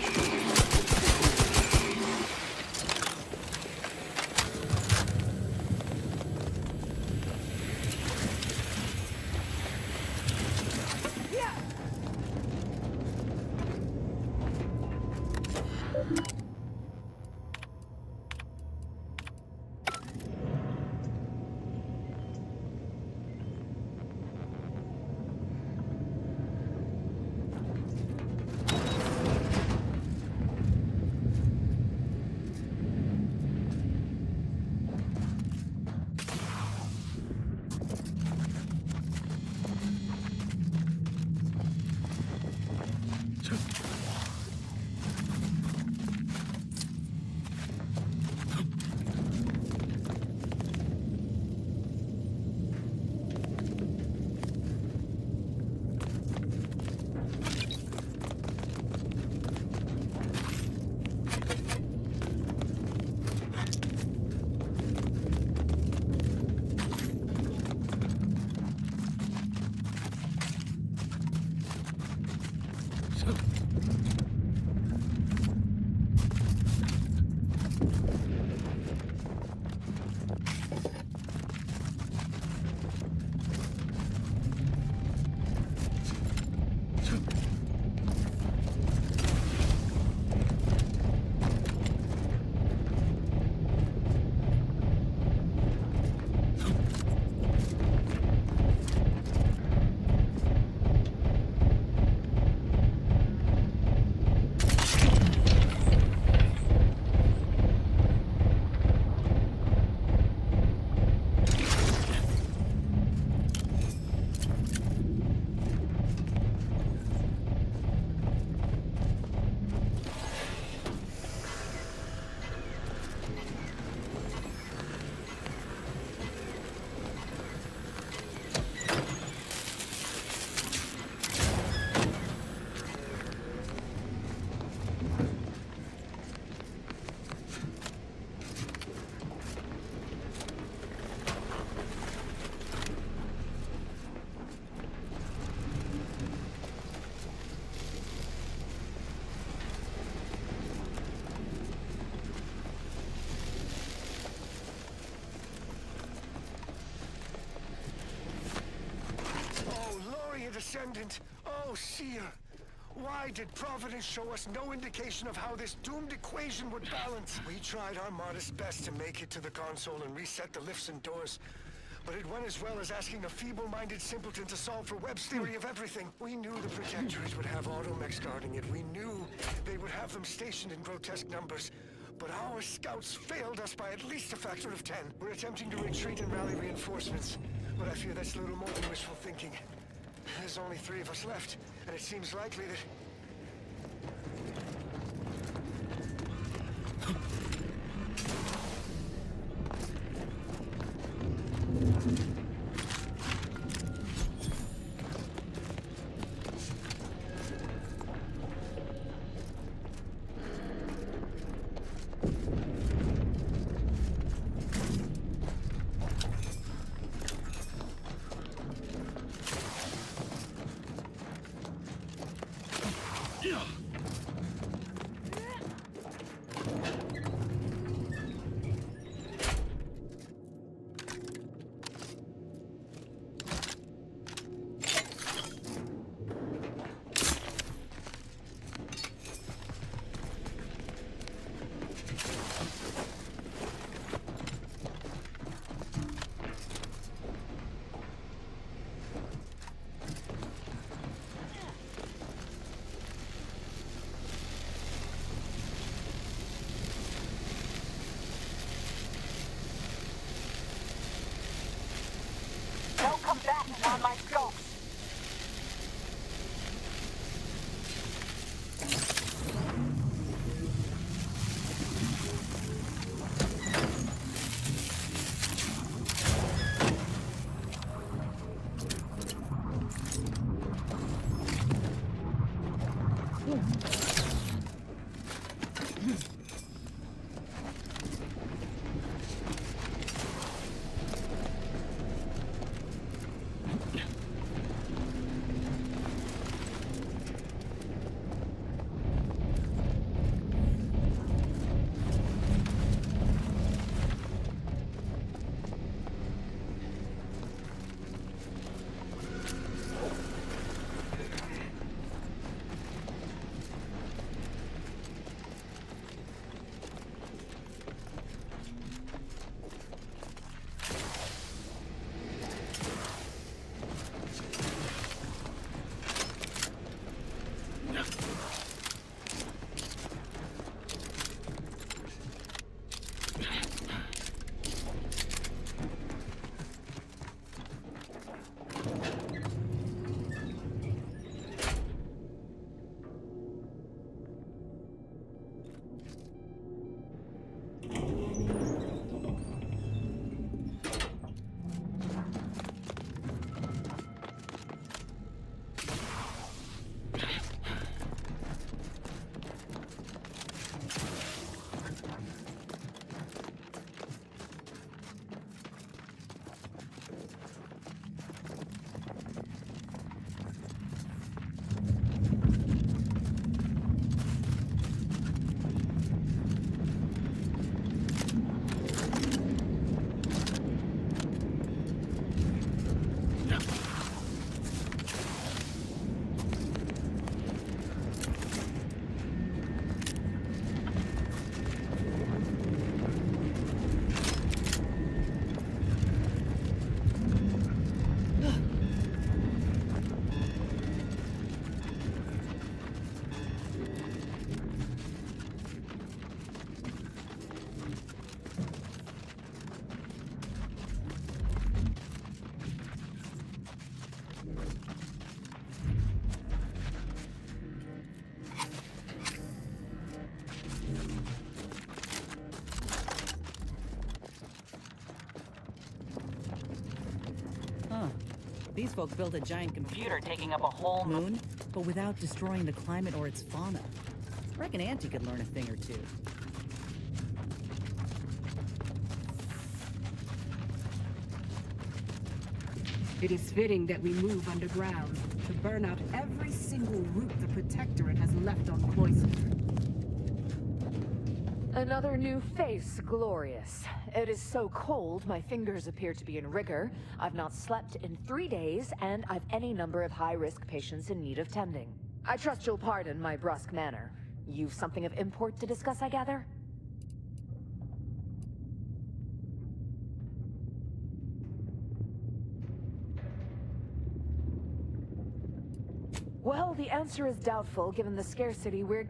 descendant. Oh, seer. Why did Providence show us no indication of how this doomed equation would balance? We tried our modest best to make it to the console and reset the lifts and doors. But it went as well as asking a feeble-minded simpleton to solve for Webb's theory of everything. We knew the Protectorate would have automechs guarding it. We knew they would have them stationed in grotesque numbers. But our scouts failed us by at least a factor of 10. We're attempting to retreat and rally reinforcements, but I fear that's little more than wishful thinking. There's only 3 of us left, and it seems likely that... Don't come back on my scopes! These folks built a giant computer taking up a whole moon, but without destroying the climate or its fauna. I reckon Auntie could learn a thing or two. It is fitting that we move underground to burn out every single route the Protectorate has left on Cloister. Another new face, glorious. It is so cold, my fingers appear to be in rigor. I've not slept in 3 days, and I've any number of high-risk patients in need of tending. I trust you'll pardon my brusque manner. You've something of import to discuss, I gather? Well, the answer is doubtful, given the scarcity we're...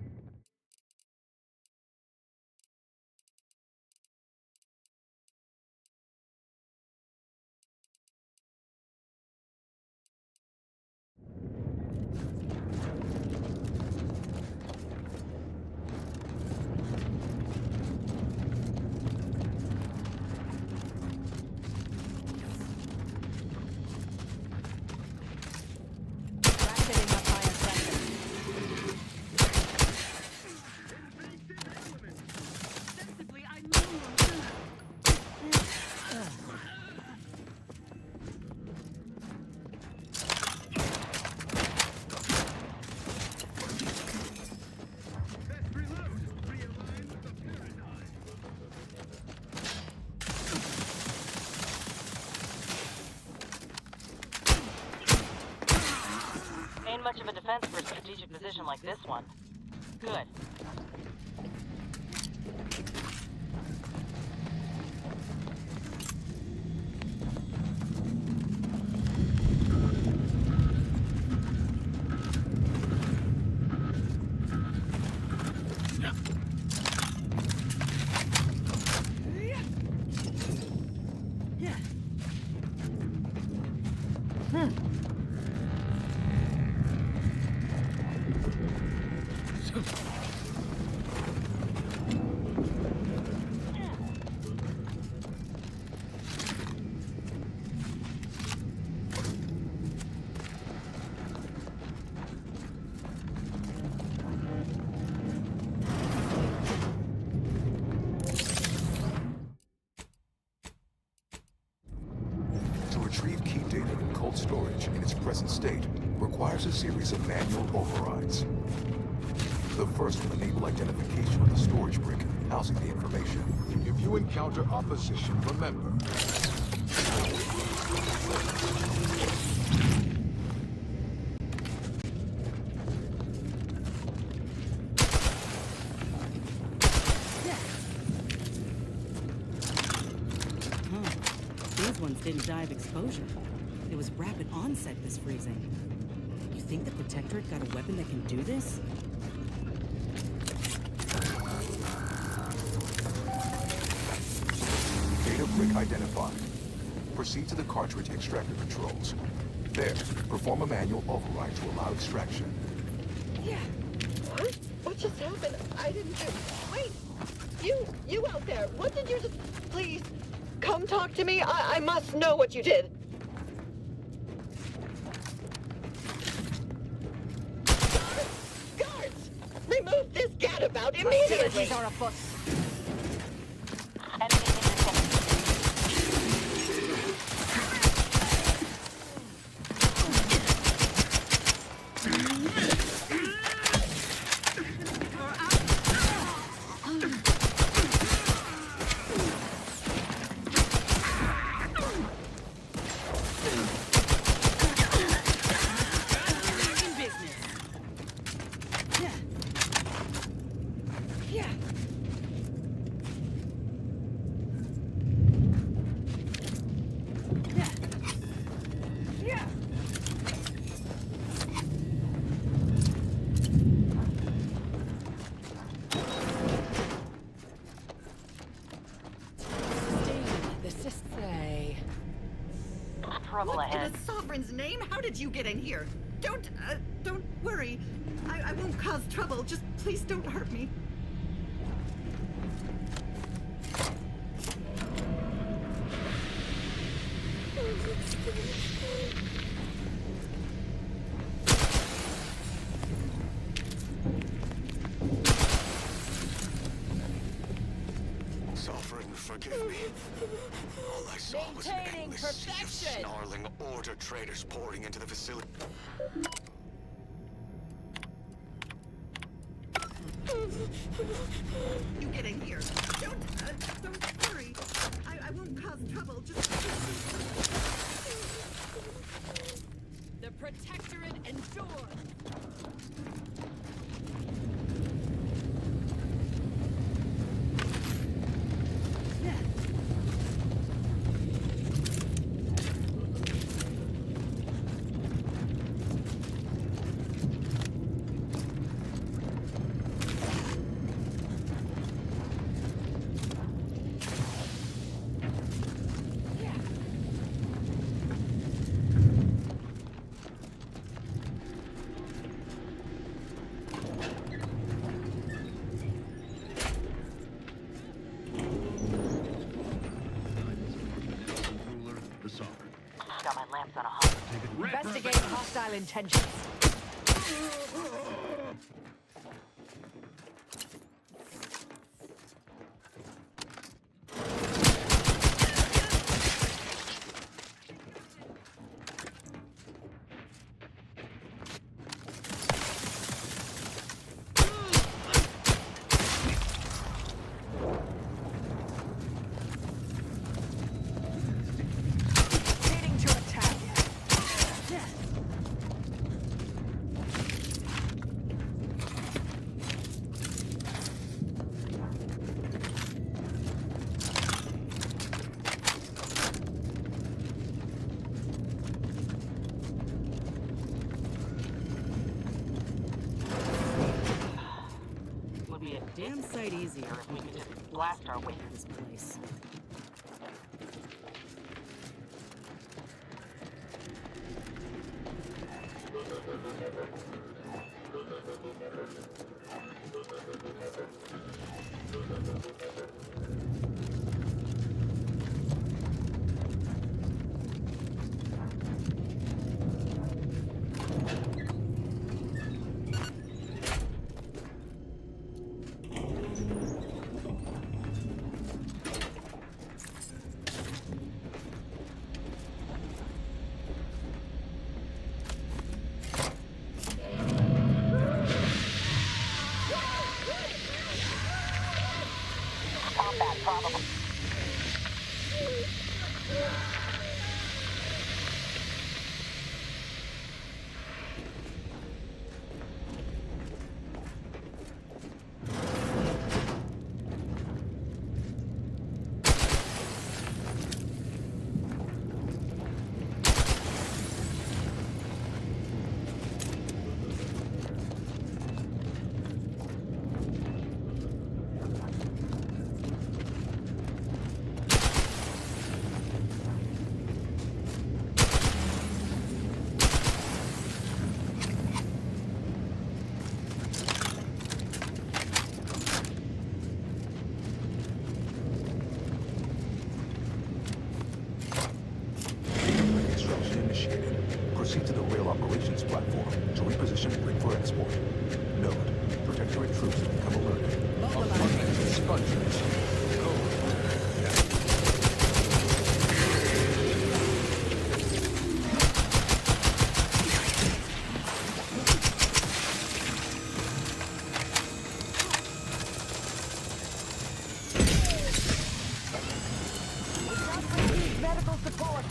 Ain't much of a defense for a strategic position like this one. Good. Storage in its present state requires a series of manual overrides. The first will enable identification of the storage brick housing the information. If you encounter opposition, remember. These ones didn't die of exposure. It was rapid onset this freezing. You think the Protectorate got a weapon that can do this? Data brick identified. Proceed to the cartridge extractor controls. There, perform a manual override to allow extraction. Yeah. What? What just happened? I didn't do... Wait! You out there, what did you just... Please, come talk to me. I must know what you did. Remove this gadabout immediately! Hostilities are afoot. What in the Sovereign's name? How did you get in here? Don't worry. I won't cause trouble. Just please don't hurt me. Sovereign, forgive me. All I saw was an endless sea of snarling Order traders pouring into the facility. You get in here. Don't worry. I won't cause trouble. Just... The Protectorate endures! Got my lamps on a hot. Investigate hostile intentions. Proceeding to attack. Would be a Damn sight easier if we could just blast our way through this place. combat probable. Construction initiated. Proceed to the rail operations platform to reposition rig for export. Note, Protectorate troops have become alerted. Abundant sponges. Medical support.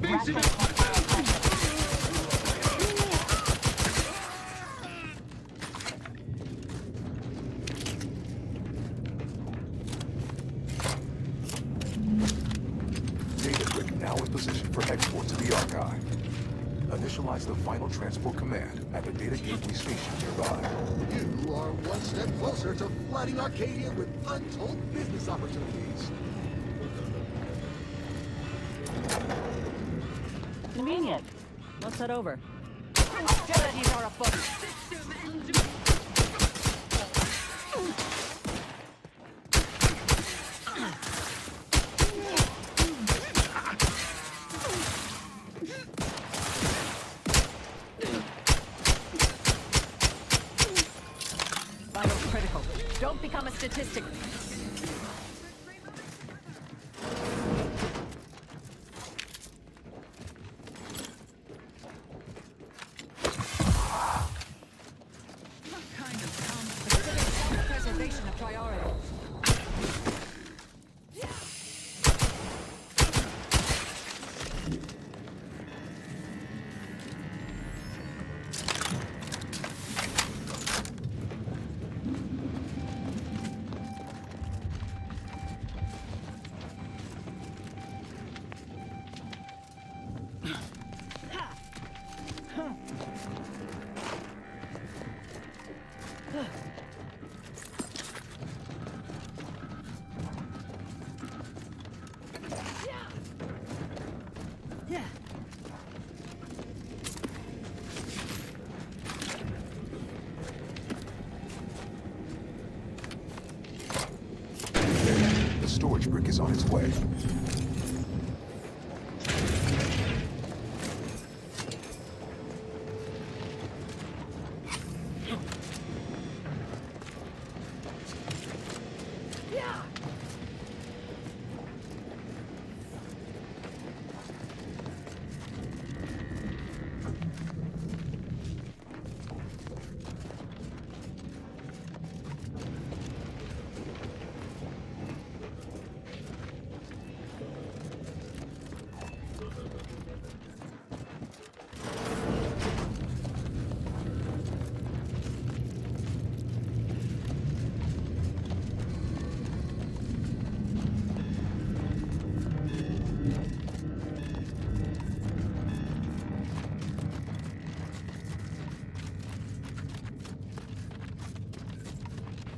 Data brick now in position for export to the archive. Initialize the final transport command at the data gateway station nearby. You are one step closer to flooding Arcadia with untold business opportunities. Convenient. Let's head over. Hostilities are afoot. Vital critical. Don't become a statistic. Preservation a priority. The storage brick is on its way.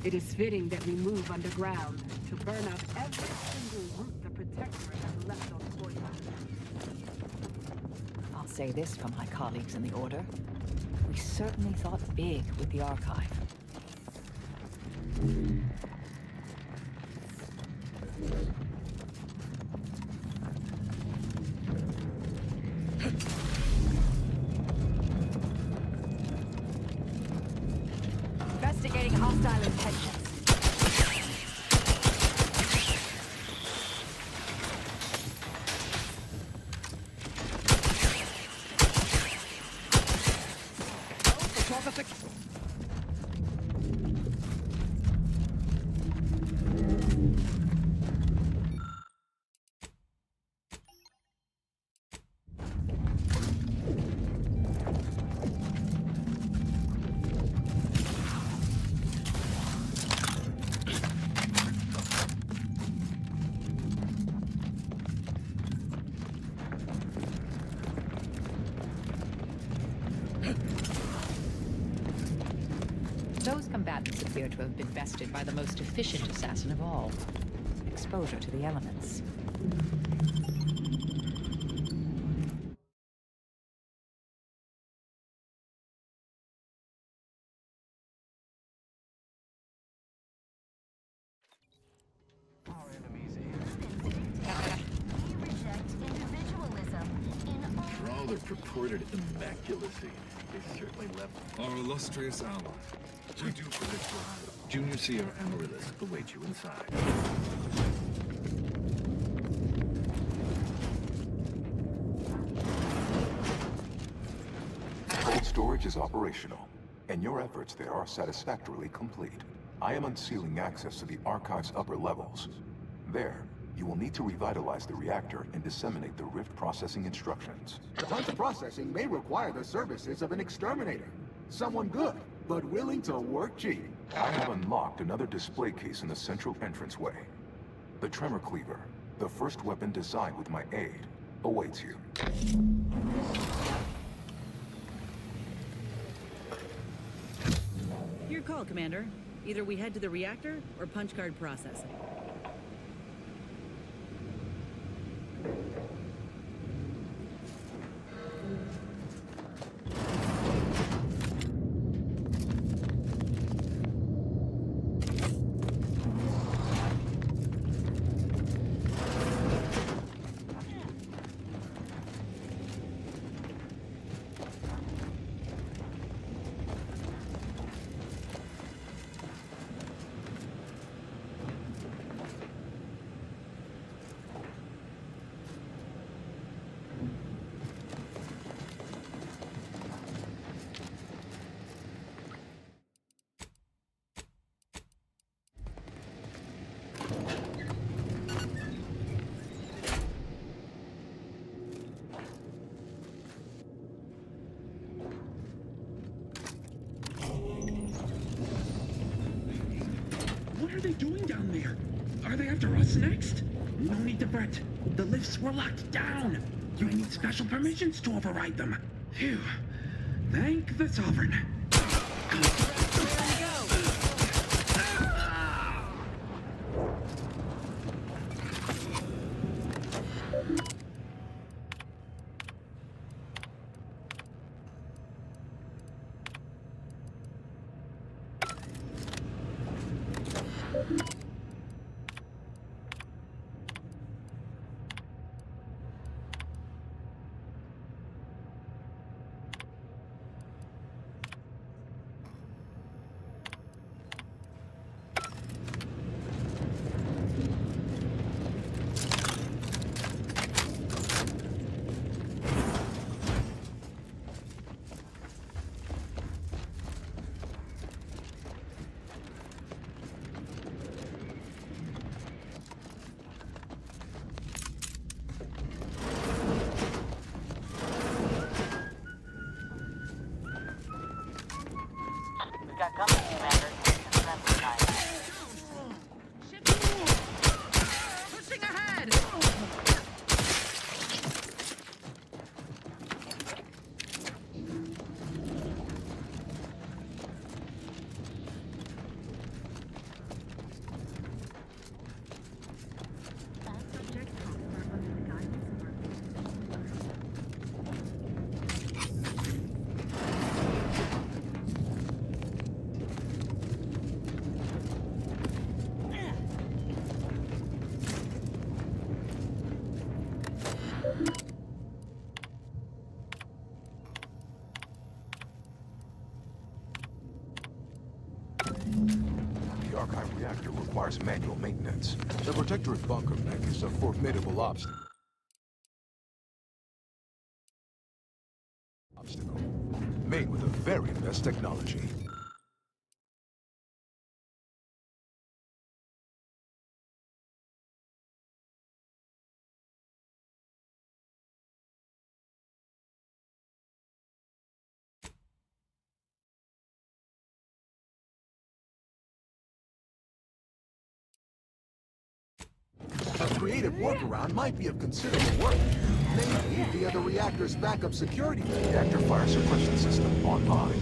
It is fitting that we move underground to burn out every single route the Protectorate has left on course. I'll say this for my colleagues in the Order. We certainly thought big with the Archive. Investigating hostile intentions. Those combatants appear to have been bested by the most efficient assassin of all. Exposure to the elements. For all their purported immaculacy, they certainly left our illustrious ally. We do predict your Junior Seer Amaryllis await you inside. Cold storage is operational, and your efforts there are satisfactorily complete. I am unsealing access to the Archive's upper levels. There, You will need to revitalize the reactor and disseminate the rift processing instructions. The punch processing may require the services of an exterminator. Someone good, but willing to work cheap. I have unlocked another display case in the central entranceway. The Tremor Cleaver, the first weapon designed with my aid, awaits you. Your call, Commander. Either we head to the reactor or punch card processing. What are they doing down there? Are they after us next? No need to fret. The lifts were locked down. You need special permissions to override them. Phew. Thank the Sovereign. Got company, Commander. Assembly time. Pushing ahead! The archive reactor requires manual maintenance. The Protectorate bunker mech is a formidable obstacle. Made with the very best technology. A creative workaround might be of considerable work. Maybe via the reactor's backup security. Reactor fire suppression system online.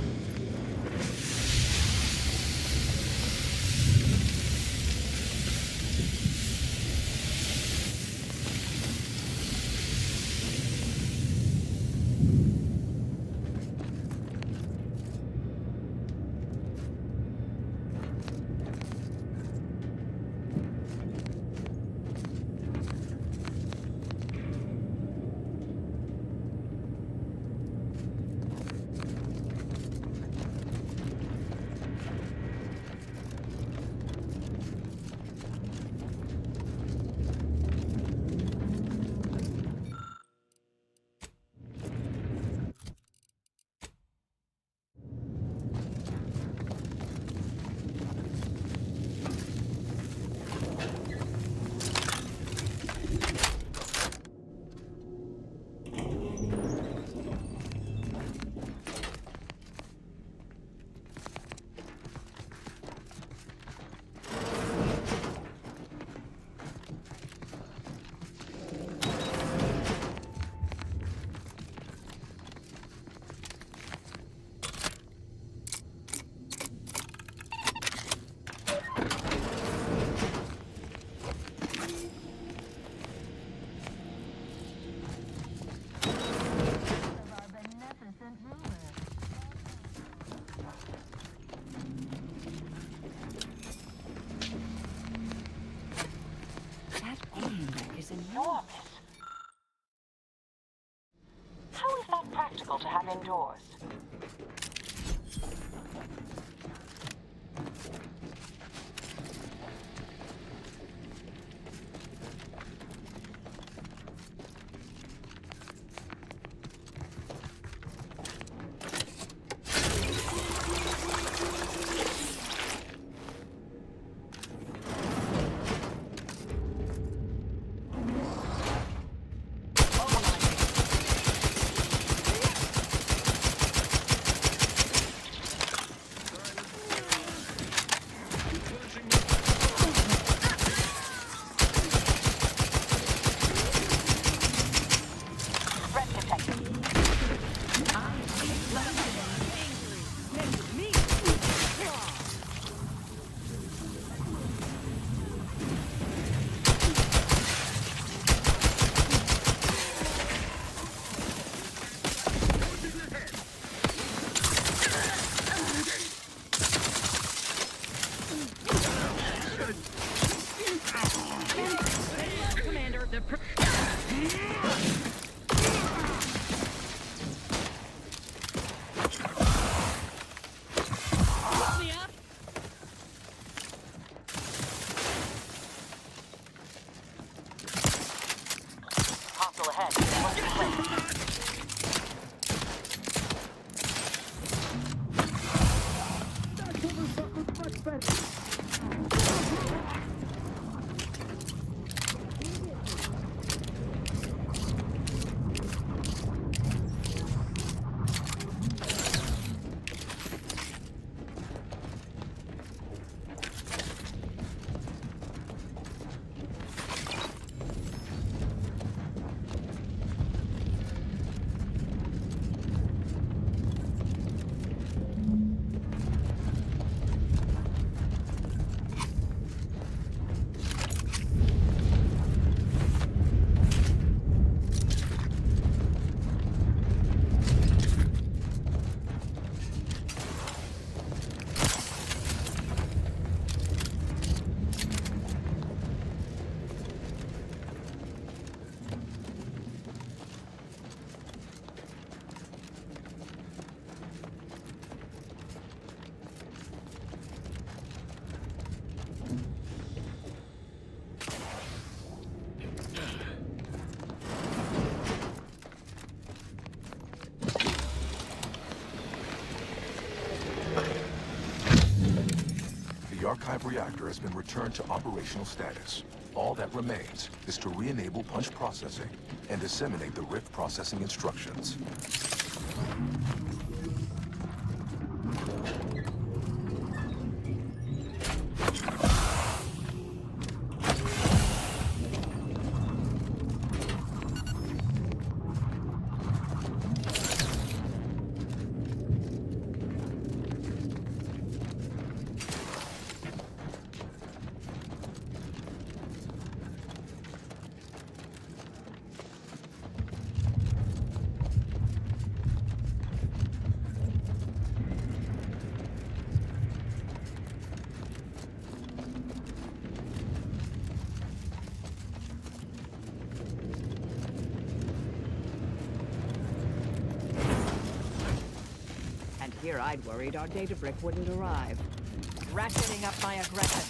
vehicle to have indoors. The archive reactor has been returned to operational status. All that remains is to re-enable punch processing and disseminate the rift processing instructions. Here I'd worried our data brick wouldn't arrive. Ratcheting up my aggression.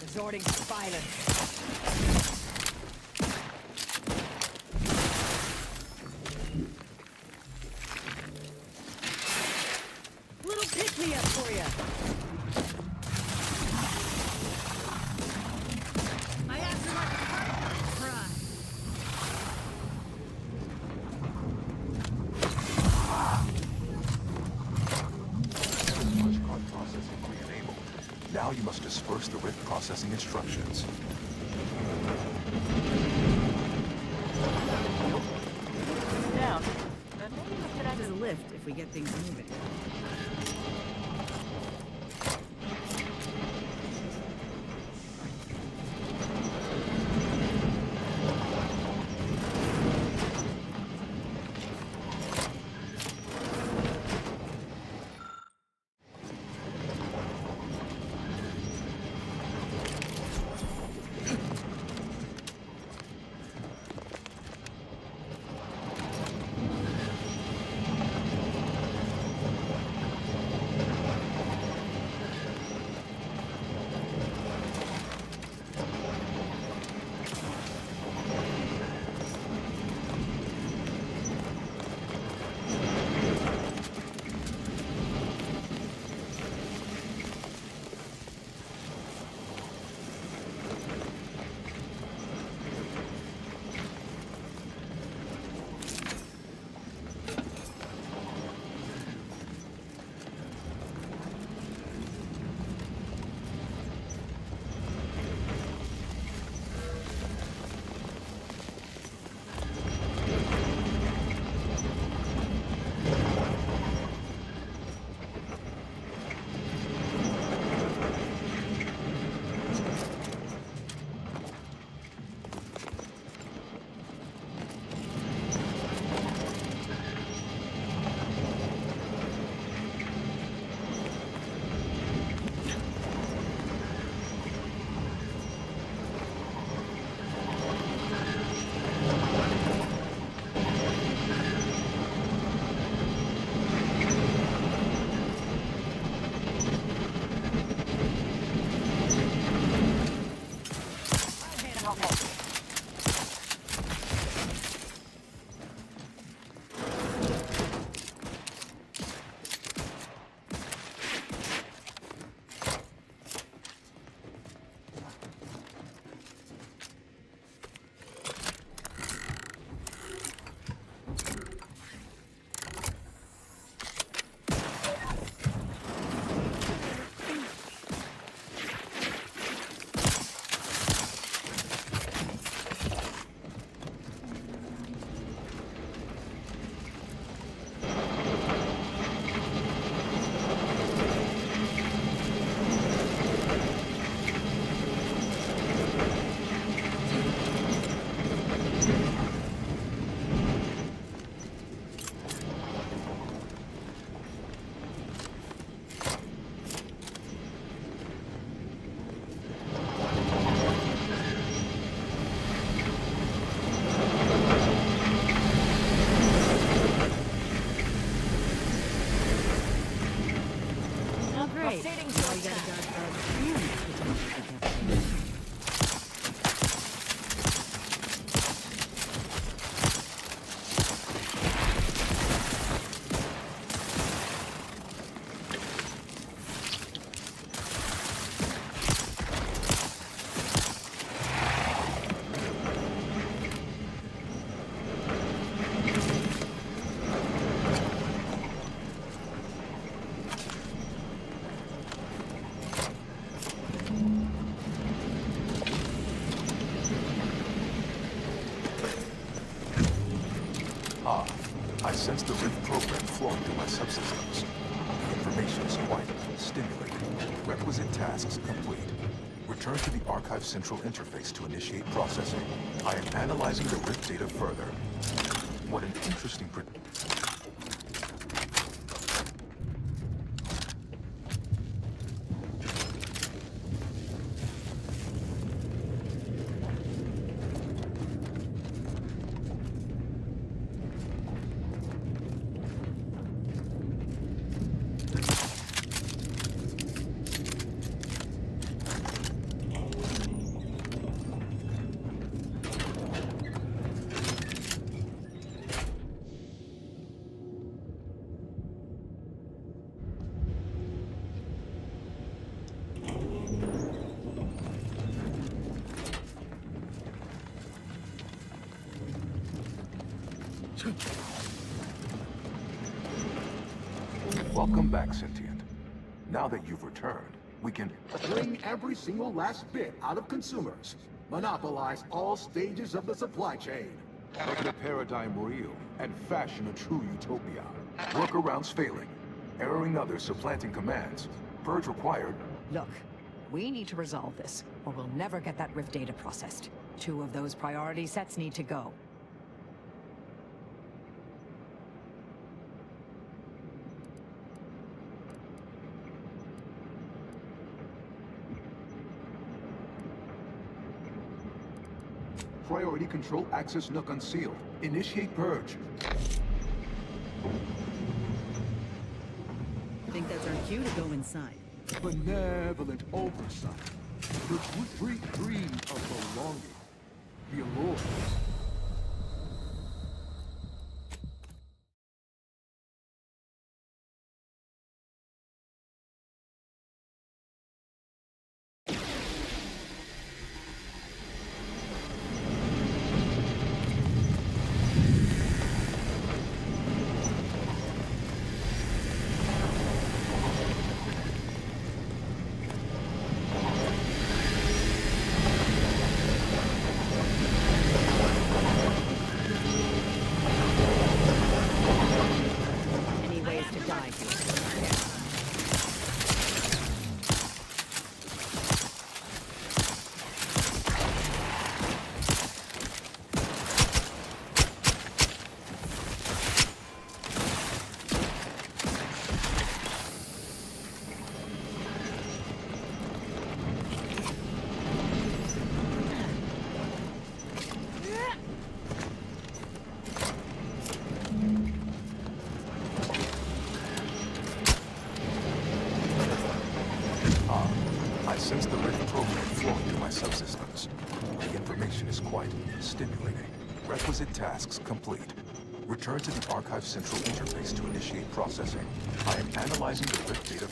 Resorting to violence. Now you must disperse the rift processing instructions. Down. Maybe we could add a lift if we get things moving. complete. Return to the Archive Central interface to initiate processing. I am analyzing the rift data further. What an interesting Welcome back, Sentient. Now that you've returned, we can bring every single last bit out of consumers. Monopolize all stages of the supply chain. make the paradigm real and fashion a true utopia. Workarounds failing. Erroring others supplanting commands. Purge required. Look, we need to resolve this, or we'll never get that rift data processed. 2 of those priority sets need to go. Priority control access nook unsealed. Initiate purge. I think that's our cue to go inside. Benevolent oversight. The dream of belonging. The allure. Since the rift program flowing through my subsystems, the information is quite stimulating. Requisite tasks complete. Return to the Archive Central interface to initiate processing. I am analyzing the rift data.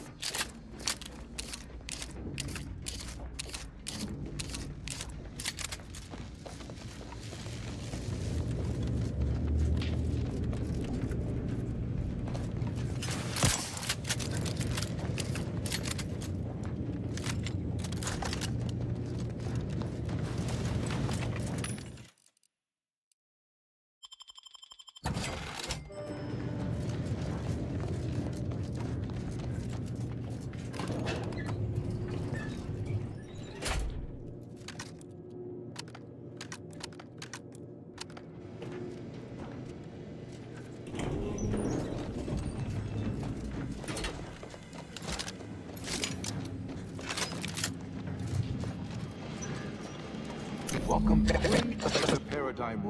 Welcome back to the paradigm.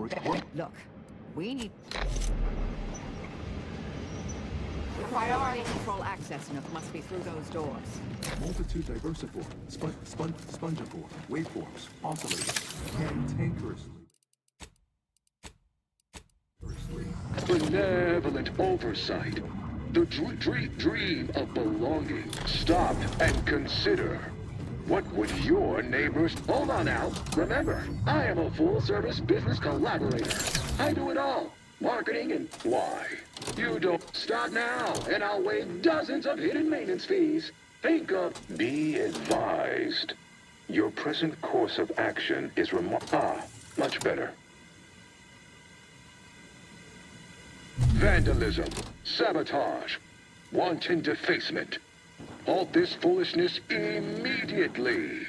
Look, we need... Priority control access nook must be through those doors. Multitude diversiform, spongiform, waveforms, oscillators, cantankerously. Benevolent oversight. The dream of belonging. Stop and consider. What would your neighbors... Hold on now. Remember, I am a full-service business collaborator. I do it all. Marketing and why. You don't start now, and I'll waive dozens of hidden maintenance fees. Think of... Be advised. Your present course of action is much better. Vandalism, sabotage, wanton defacement. Halt this foolishness immediately,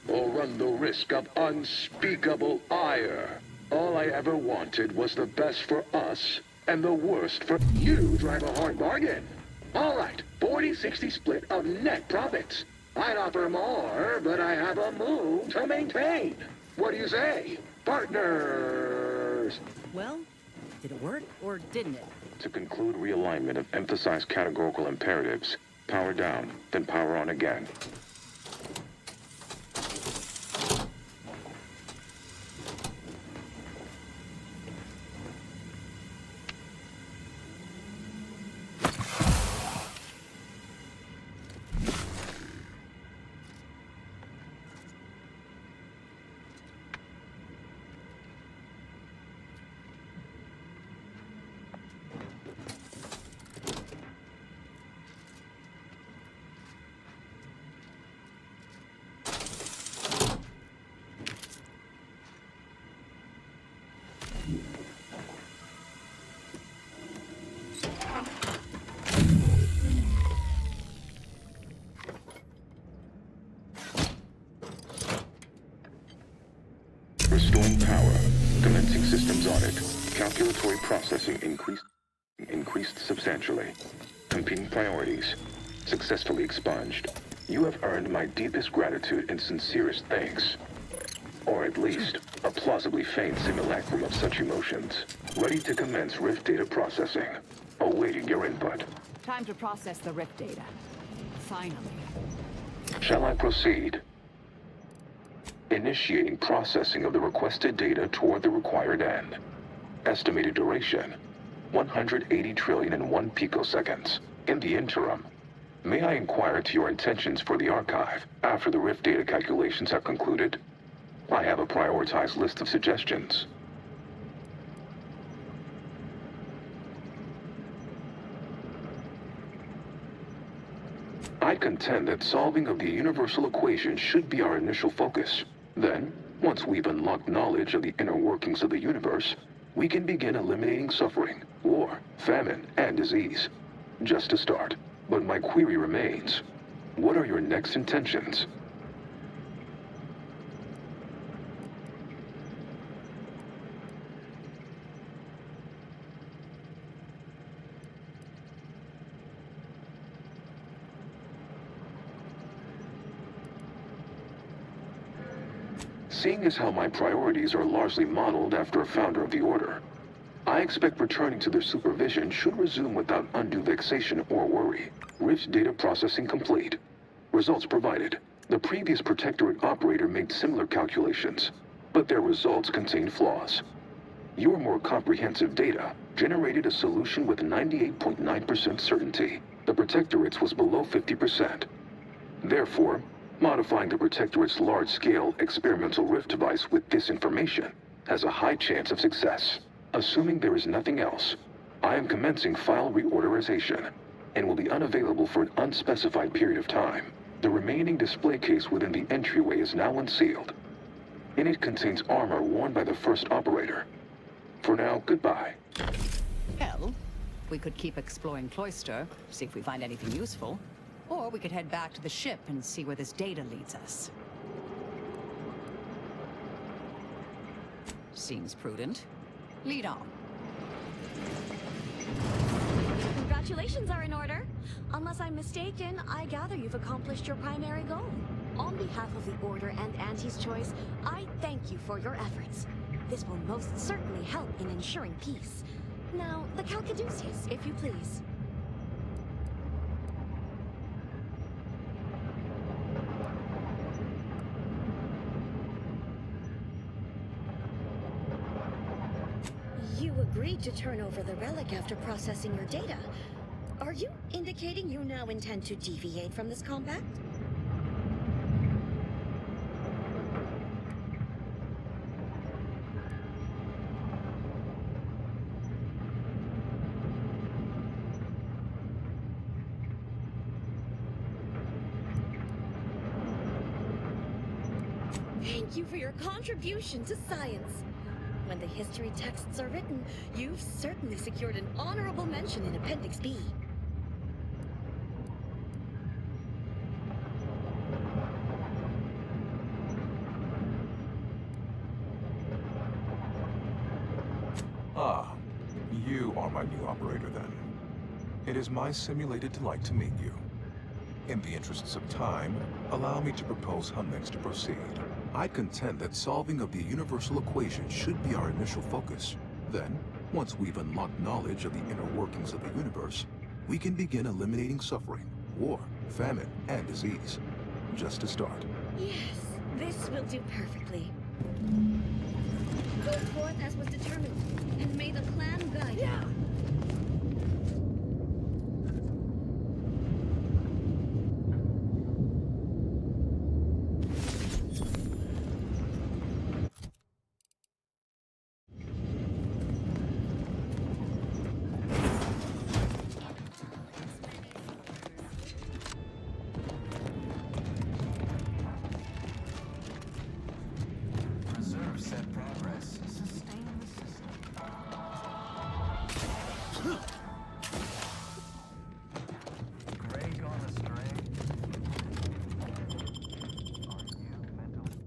or run the risk of unspeakable ire. All I ever wanted was the best for us, and the worst for you. Drive a hard bargain. All right, 40-60 split of net profits. I'd offer more, but I have a move to maintain. What do you say, partners? Well, did it work or didn't it? To conclude realignment of emphasized categorical imperatives, power down, then power on again. Restoring power. Commencing systems audit. Calculatory processing increased substantially. Competing priorities. Successfully expunged. You have earned my deepest gratitude and sincerest thanks. Or at least, a plausibly feigned simulacrum of such emotions. Ready to commence Rift data processing. Awaiting your input. Time to process the Rift data. Finally. Shall I proceed? Initiating processing of the requested data toward the required end. Estimated duration, 180 trillion and 1 picoseconds. In the interim, may I inquire to your intentions for the archive after the Rift data calculations have concluded? I have a prioritized list of suggestions. I contend that solving of the universal equation should be our initial focus. Then, once we've unlocked knowledge of the inner workings of the universe, we can begin eliminating suffering, war, famine, and disease. Just a start. But my query remains. What are your next intentions? Seeing as how my priorities are largely modeled after a founder of the Order, I expect returning to their supervision should resume without undue vexation or worry. Rift data processing complete. Results provided. The previous Protectorate operator made similar calculations, but their results contained flaws. Your more comprehensive data generated a solution with 98.9% certainty. The Protectorate's was below 50%. Therefore, modifying the Protectorate's large-scale experimental Rift device with this information has a high chance of success. Assuming there is nothing else, I am commencing file reorderization and will be unavailable for an unspecified period of time. The remaining display case within the entryway is now unsealed. In it contains armor worn by the first operator. For now, goodbye. Hell, we could keep exploring Cloister, see if we find anything useful. Or we could head back to the ship and see where this data leads us. Seems prudent. Lead on. Congratulations are in order. Unless I'm mistaken, I gather you've accomplished your primary goal. On behalf of the Order and Auntie's Choice, I thank you for your efforts. This will most certainly help in ensuring peace. Now, the Calcaduceus, if you please. You agreed to turn over the relic after processing your data. Are you indicating you now intend to deviate from this compact? Thank you for your contribution to science. When the history texts are written, you've certainly secured an honorable mention in Appendix B. Ah, you are my new operator then. It is my simulated delight to meet you. In the interests of time, allow me to propose how next to proceed. I'd contend that solving of the universal equation should be our initial focus. Then, once we've unlocked knowledge of the inner workings of the universe, we can begin eliminating suffering, war, famine, and disease. Just to start. Yes, this will do perfectly. Go forth as was determined, and may the plan guide you. Preserve said progress. Sustain the system. Grey gone astray? Are you mentally...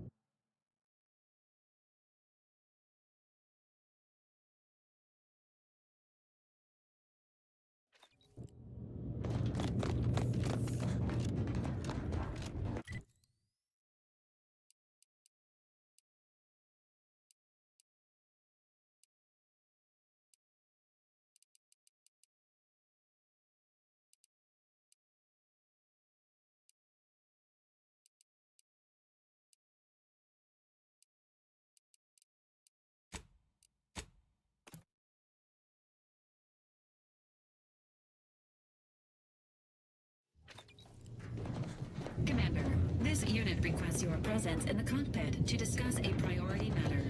Commander, this unit requests your presence in the cockpit to discuss a priority matter.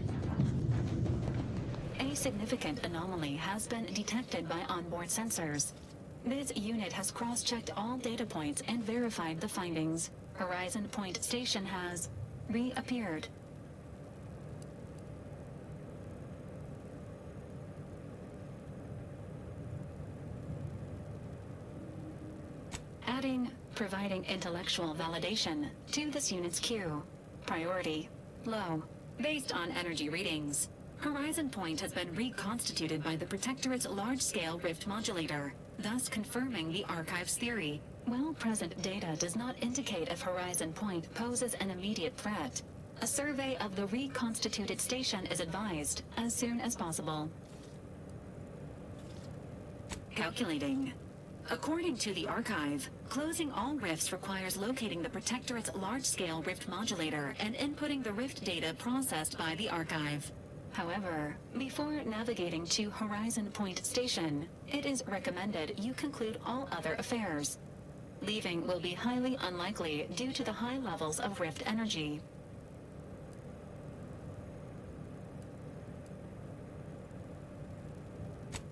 A significant anomaly has been detected by onboard sensors. This unit has cross-checked all data points and verified the findings. Horizon Point Station has reappeared. Providing intellectual validation to this unit's queue. Priority low. Based on energy readings, Horizon Point has been reconstituted by the Protectorate's large-scale rift modulator, thus confirming the Archive's theory. While present data does not indicate if Horizon Point poses an immediate threat, a survey of the reconstituted station is advised as soon as possible. Calculating. According to the Archive, closing all rifts requires locating the Protectorate's large-scale rift modulator and inputting the rift data processed by the Archive. However, before navigating to Horizon Point Station, it is recommended you conclude all other affairs. Leaving will be highly unlikely due to the high levels of rift energy.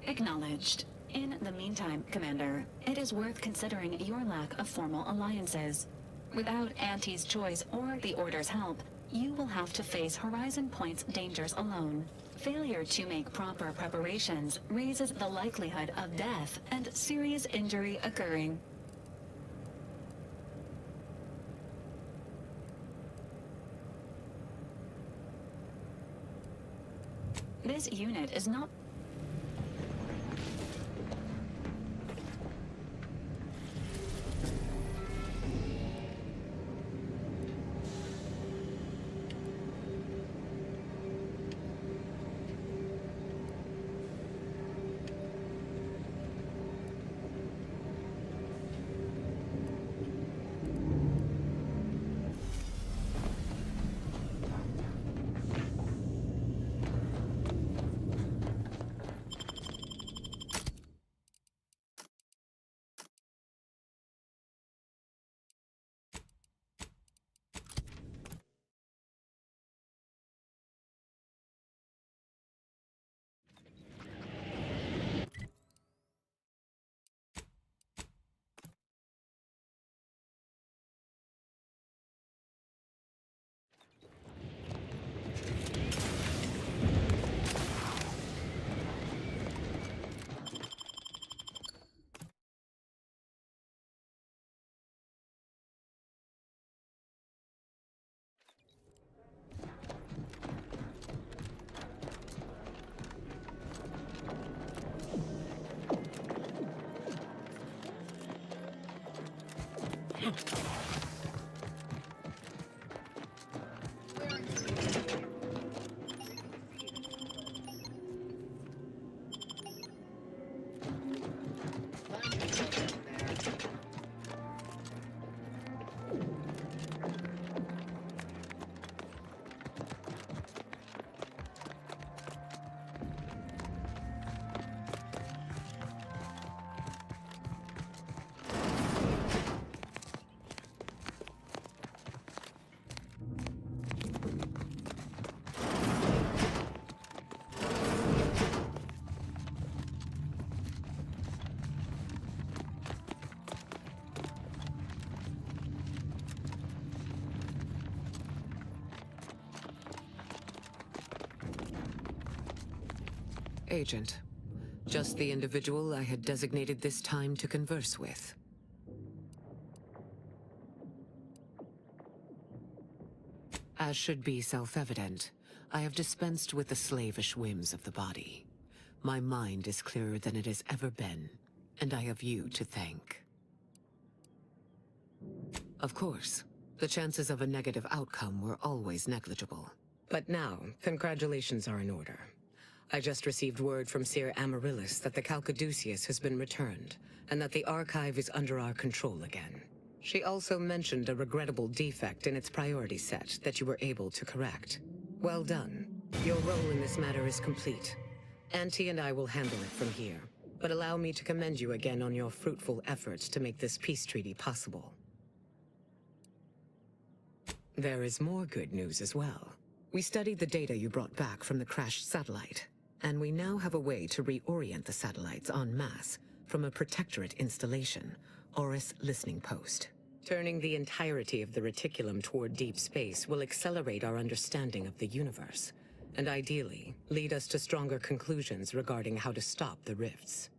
Acknowledged. In the meantime, Commander, it is worth considering your lack of formal alliances. Without Auntie's choice or the Order's help, you will have to face Horizon Point's dangers alone. Failure to make proper preparations raises the likelihood of death and serious injury occurring. This unit is not... agent. Just the individual I had designated this time to converse with. As should be self-evident, I have dispensed with the slavish whims of the body. My mind is clearer than it has ever been, and I have you to thank. Of course, the chances of a negative outcome were always negligible. But now, congratulations are in order. I just received word from Seer Amaryllis that the Calcaduceus has been returned, and that the Archive is under our control again. She also mentioned a regrettable defect in its priority set that you were able to correct. Well done. Your role in this matter is complete. Auntie and I will handle it from here, but allow me to commend you again on your fruitful efforts to make this peace treaty possible. There is more good news as well. We studied the data you brought back from the crashed satellite, and we now have a way to reorient the satellites en masse from a protectorate installation, Oris Listening Post. Turning the entirety of the reticulum toward deep space will accelerate our understanding of the universe, and ideally, lead us to stronger conclusions regarding how to stop the rifts.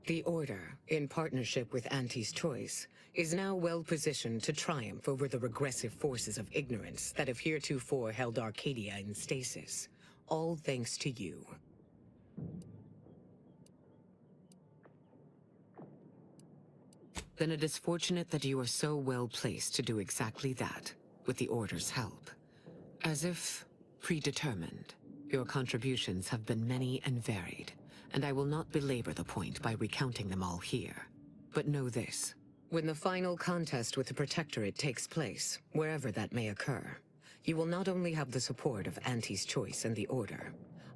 The Order, in partnership with Auntie's Choice, is now well positioned to triumph over the regressive forces of ignorance that have heretofore held Arcadia in stasis, all thanks to you. Then it is fortunate that you are so well placed to do exactly that, with the Order's help. As if predetermined, your contributions have been many and varied, and I will not belabor the point by recounting them all here. But know this. When the final contest with the Protectorate takes place, wherever that may occur, you will not only have the support of Auntie's Choice and the Order.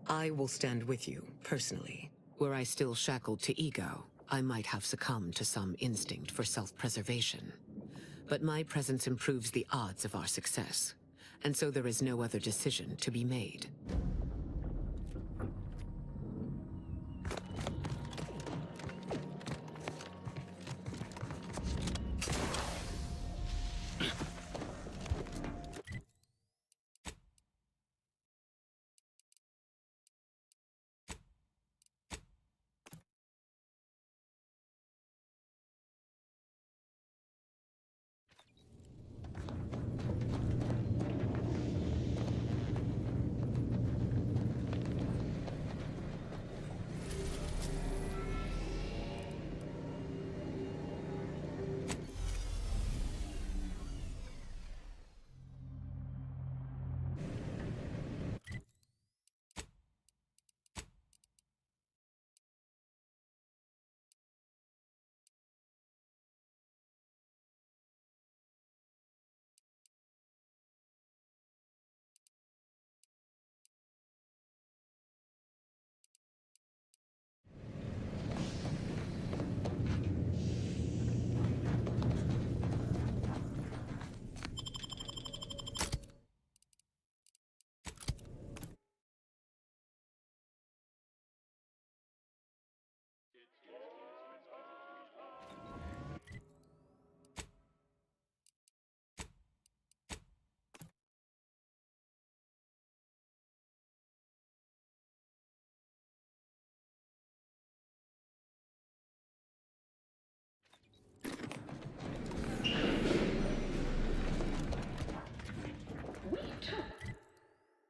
I will stand with you, personally. Were I still shackled to ego, I might have succumbed to some instinct for self-preservation. But my presence improves the odds of our success, and so there is no other decision to be made.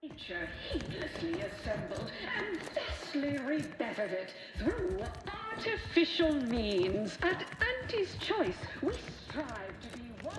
Nature heedlessly assembled and thusly rebettered it through artificial means. At Auntie's Choice, we strive to be 110%.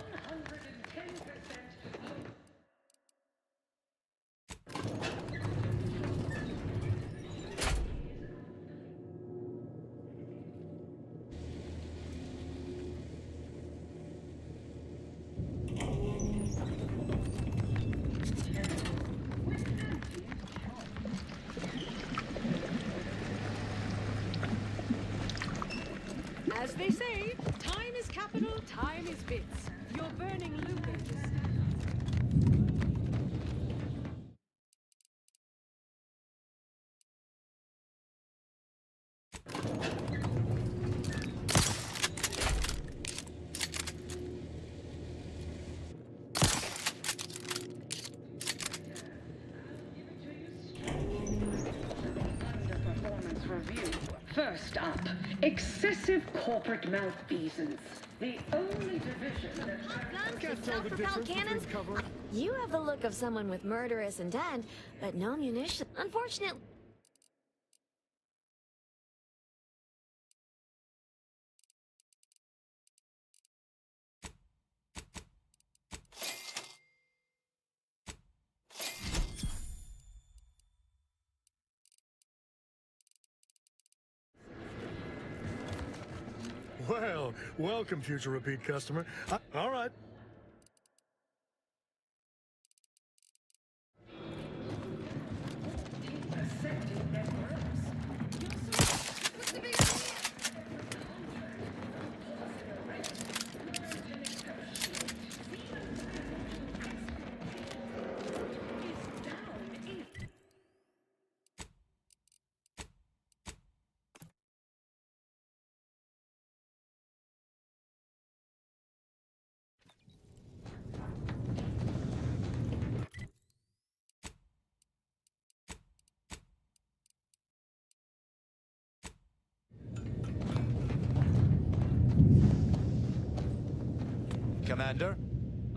As they say, time is capital, time is bits. You're burning Lucas. First up, excessive corporate malfeasance. The only division that... Guns with self-propelled cannons? You have the look of someone with murderous intent, but no munitions. Unfortunately... Well, welcome, future repeat customer. All right. Commander,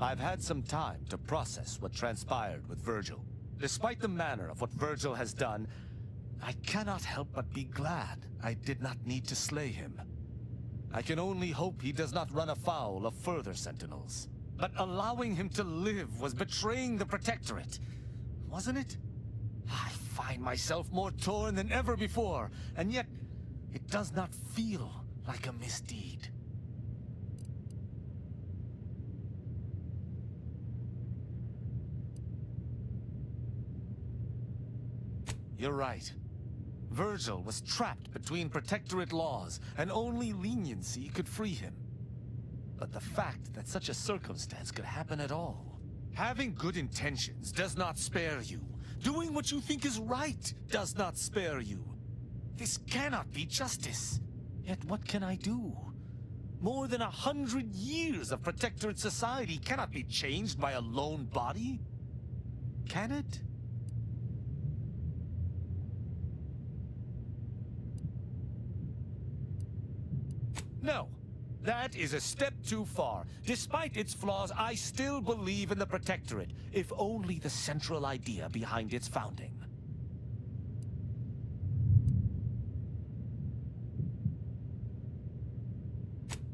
I've had some time to process what transpired with Virgil. Despite the manner of what Virgil has done, I cannot help but be glad I did not need to slay him. I can only hope he does not run afoul of further Sentinels. But allowing him to live was betraying the Protectorate, wasn't it? I find myself more torn than ever before, and yet it does not feel like a misdeed. You're right. Virgil was trapped between Protectorate laws, and only leniency could free him. But the fact that such a circumstance could happen at all... Having good intentions does not spare you. Doing what you think is right does not spare you. This cannot be justice. Yet what can I do? More than 100 years of Protectorate society cannot be changed by a lone body. Can it? No, that is a step too far. Despite its flaws, I still believe in the Protectorate, if only the central idea behind its founding.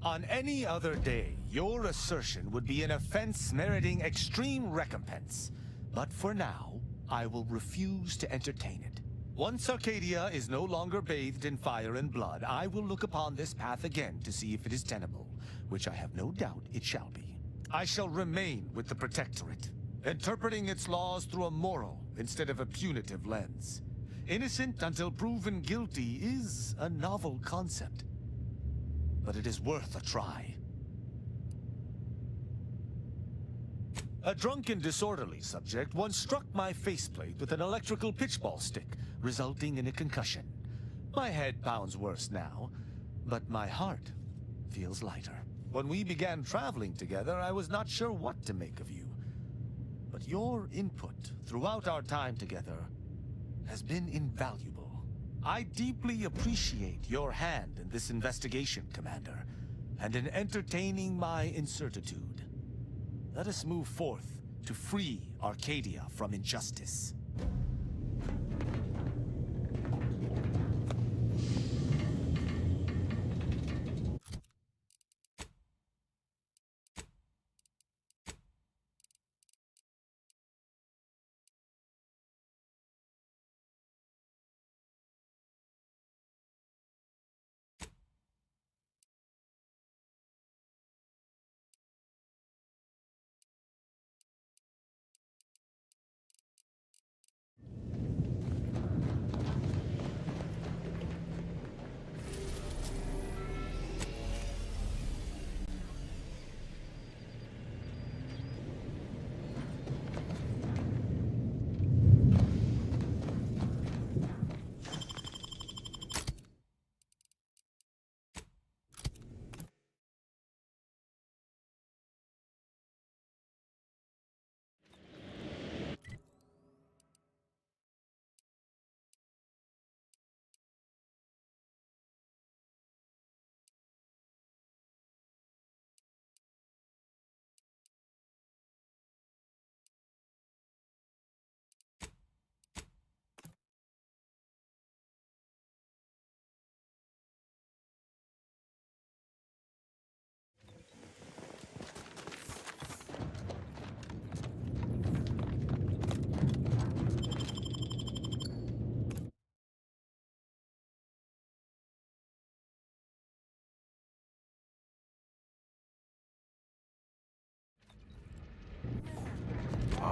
On any other day, your assertion would be an offense meriting extreme recompense. But for now, I will refuse to entertain it. Once Arcadia is no longer bathed in fire and blood, I will look upon this path again to see if it is tenable, which I have no doubt it shall be. I shall remain with the Protectorate, interpreting its laws through a moral instead of a punitive lens. Innocent until proven guilty is a novel concept, but it is worth a try. A drunken, disorderly subject once struck my faceplate with an electrical pitchball stick, resulting in a concussion. My head pounds worse now, but my heart feels lighter. When we began traveling together, I was not sure what to make of you. But your input throughout our time together has been invaluable. I deeply appreciate your hand in this investigation, Commander, and in entertaining my incertitude. Let us move forth to free Arcadia from injustice.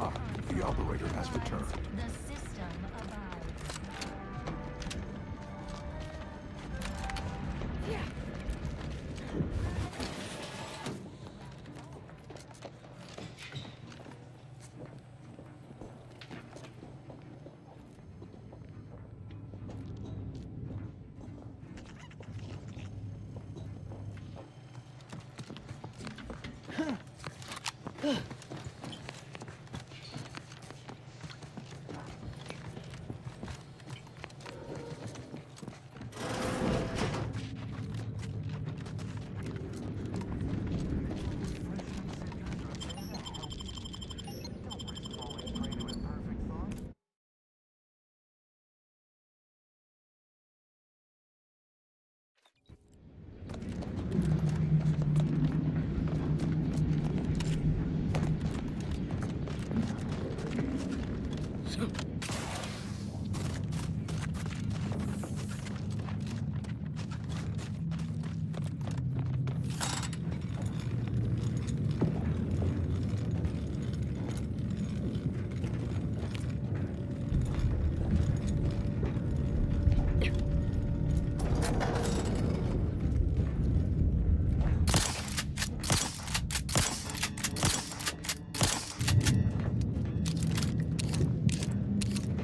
Ah, the operator has returned. The system abides.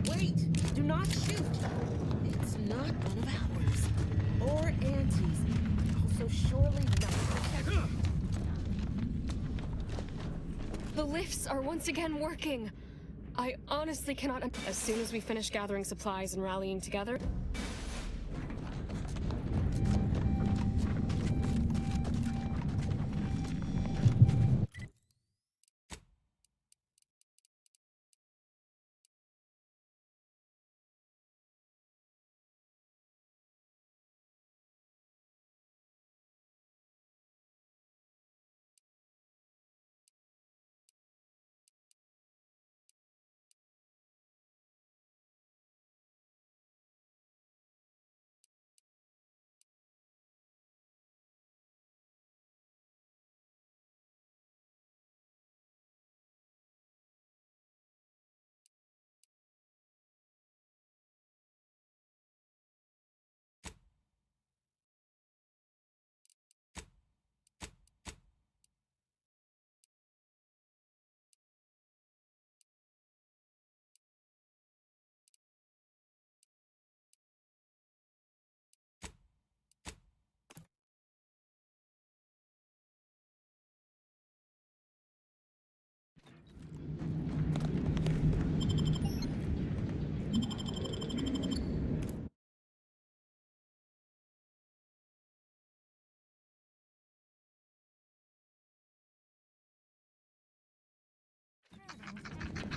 Wait! Do not shoot! It's not one of ours. Or Auntie's. Also surely not protected. The lifts are once again working. I honestly cannot. As soon as we finish gathering supplies and rallying together.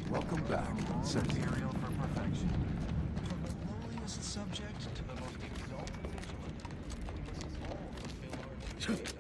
Welcome back, Sentient. Material for perfection. From the lowliest subject to the most exalted vigilant, we must all fulfill our duty.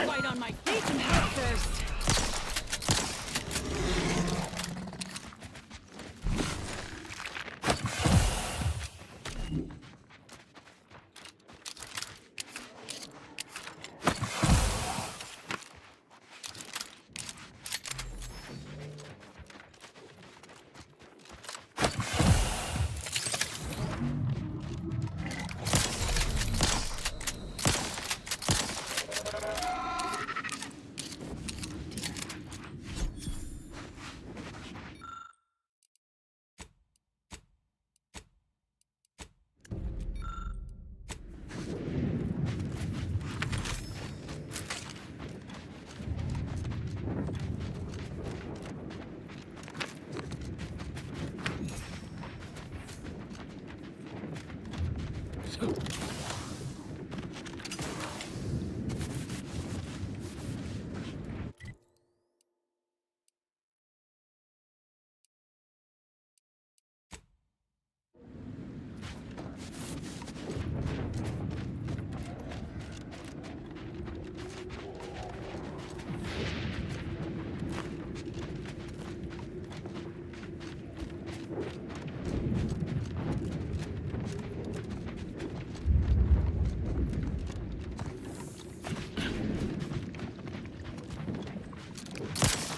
Right on my feet and head first.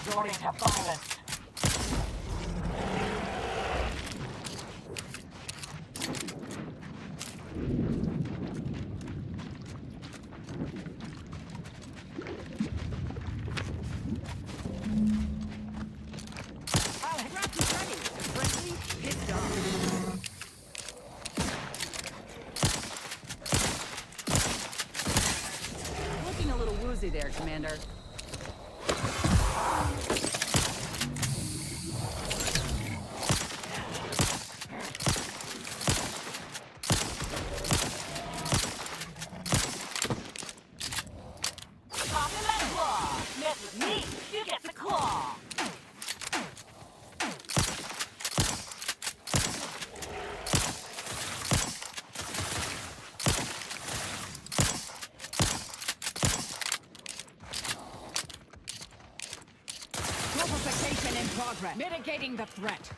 Resorting to violence. Looking a little woozy there, Commander. Pop in that claw. Mess with me, you get the claw. Fortification in progress. Mitigating the threat.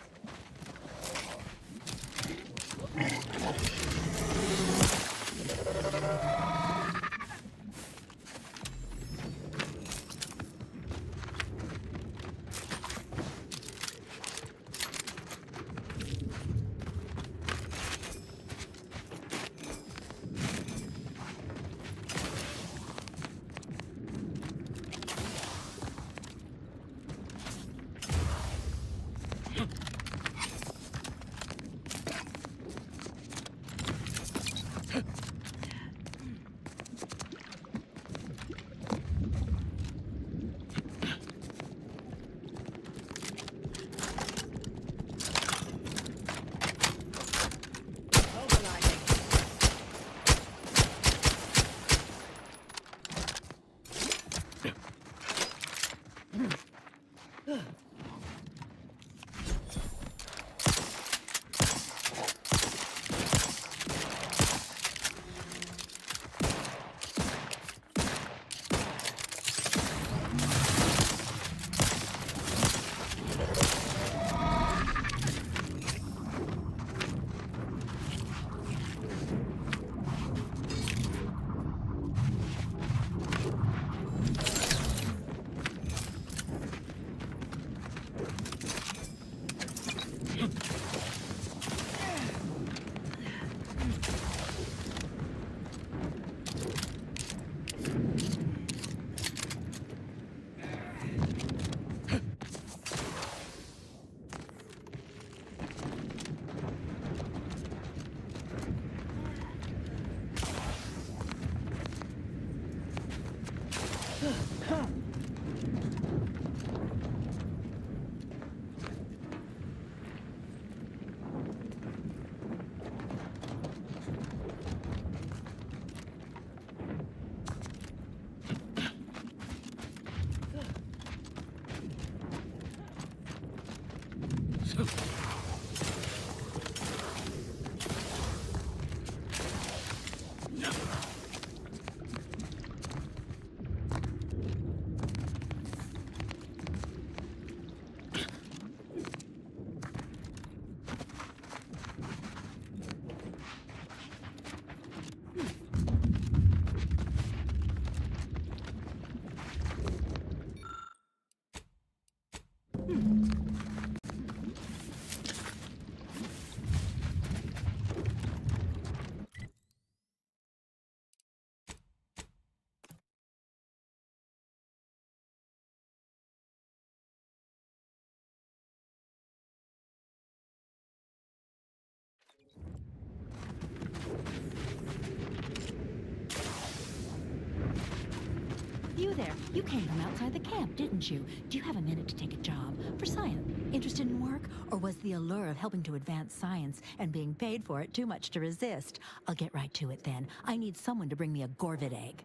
there. You came from outside the camp, didn't you? Do you have a minute to take a job? For science? Interested in work? Or was the allure of helping to advance science and being paid for it too much to resist? I'll get right to it then. I need someone to bring me a Gorvid egg.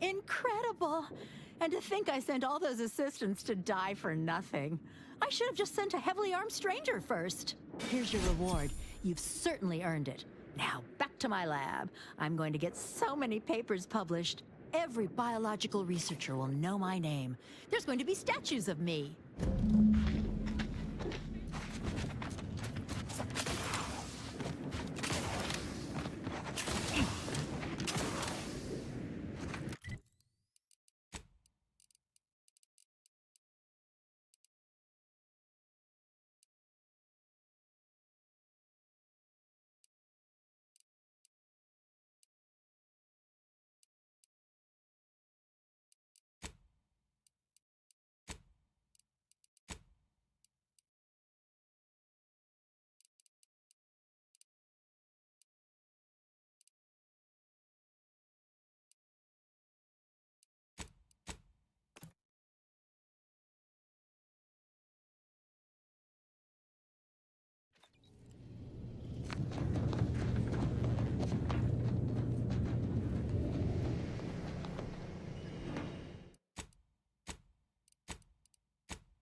Incredible! And to think I sent all those assistants to die for nothing. I should have just sent a heavily armed stranger first. Here's your reward. You've certainly earned it. Now, back to my lab. I'm going to get so many papers published. Every biological researcher will know my name. There's going to be statues of me.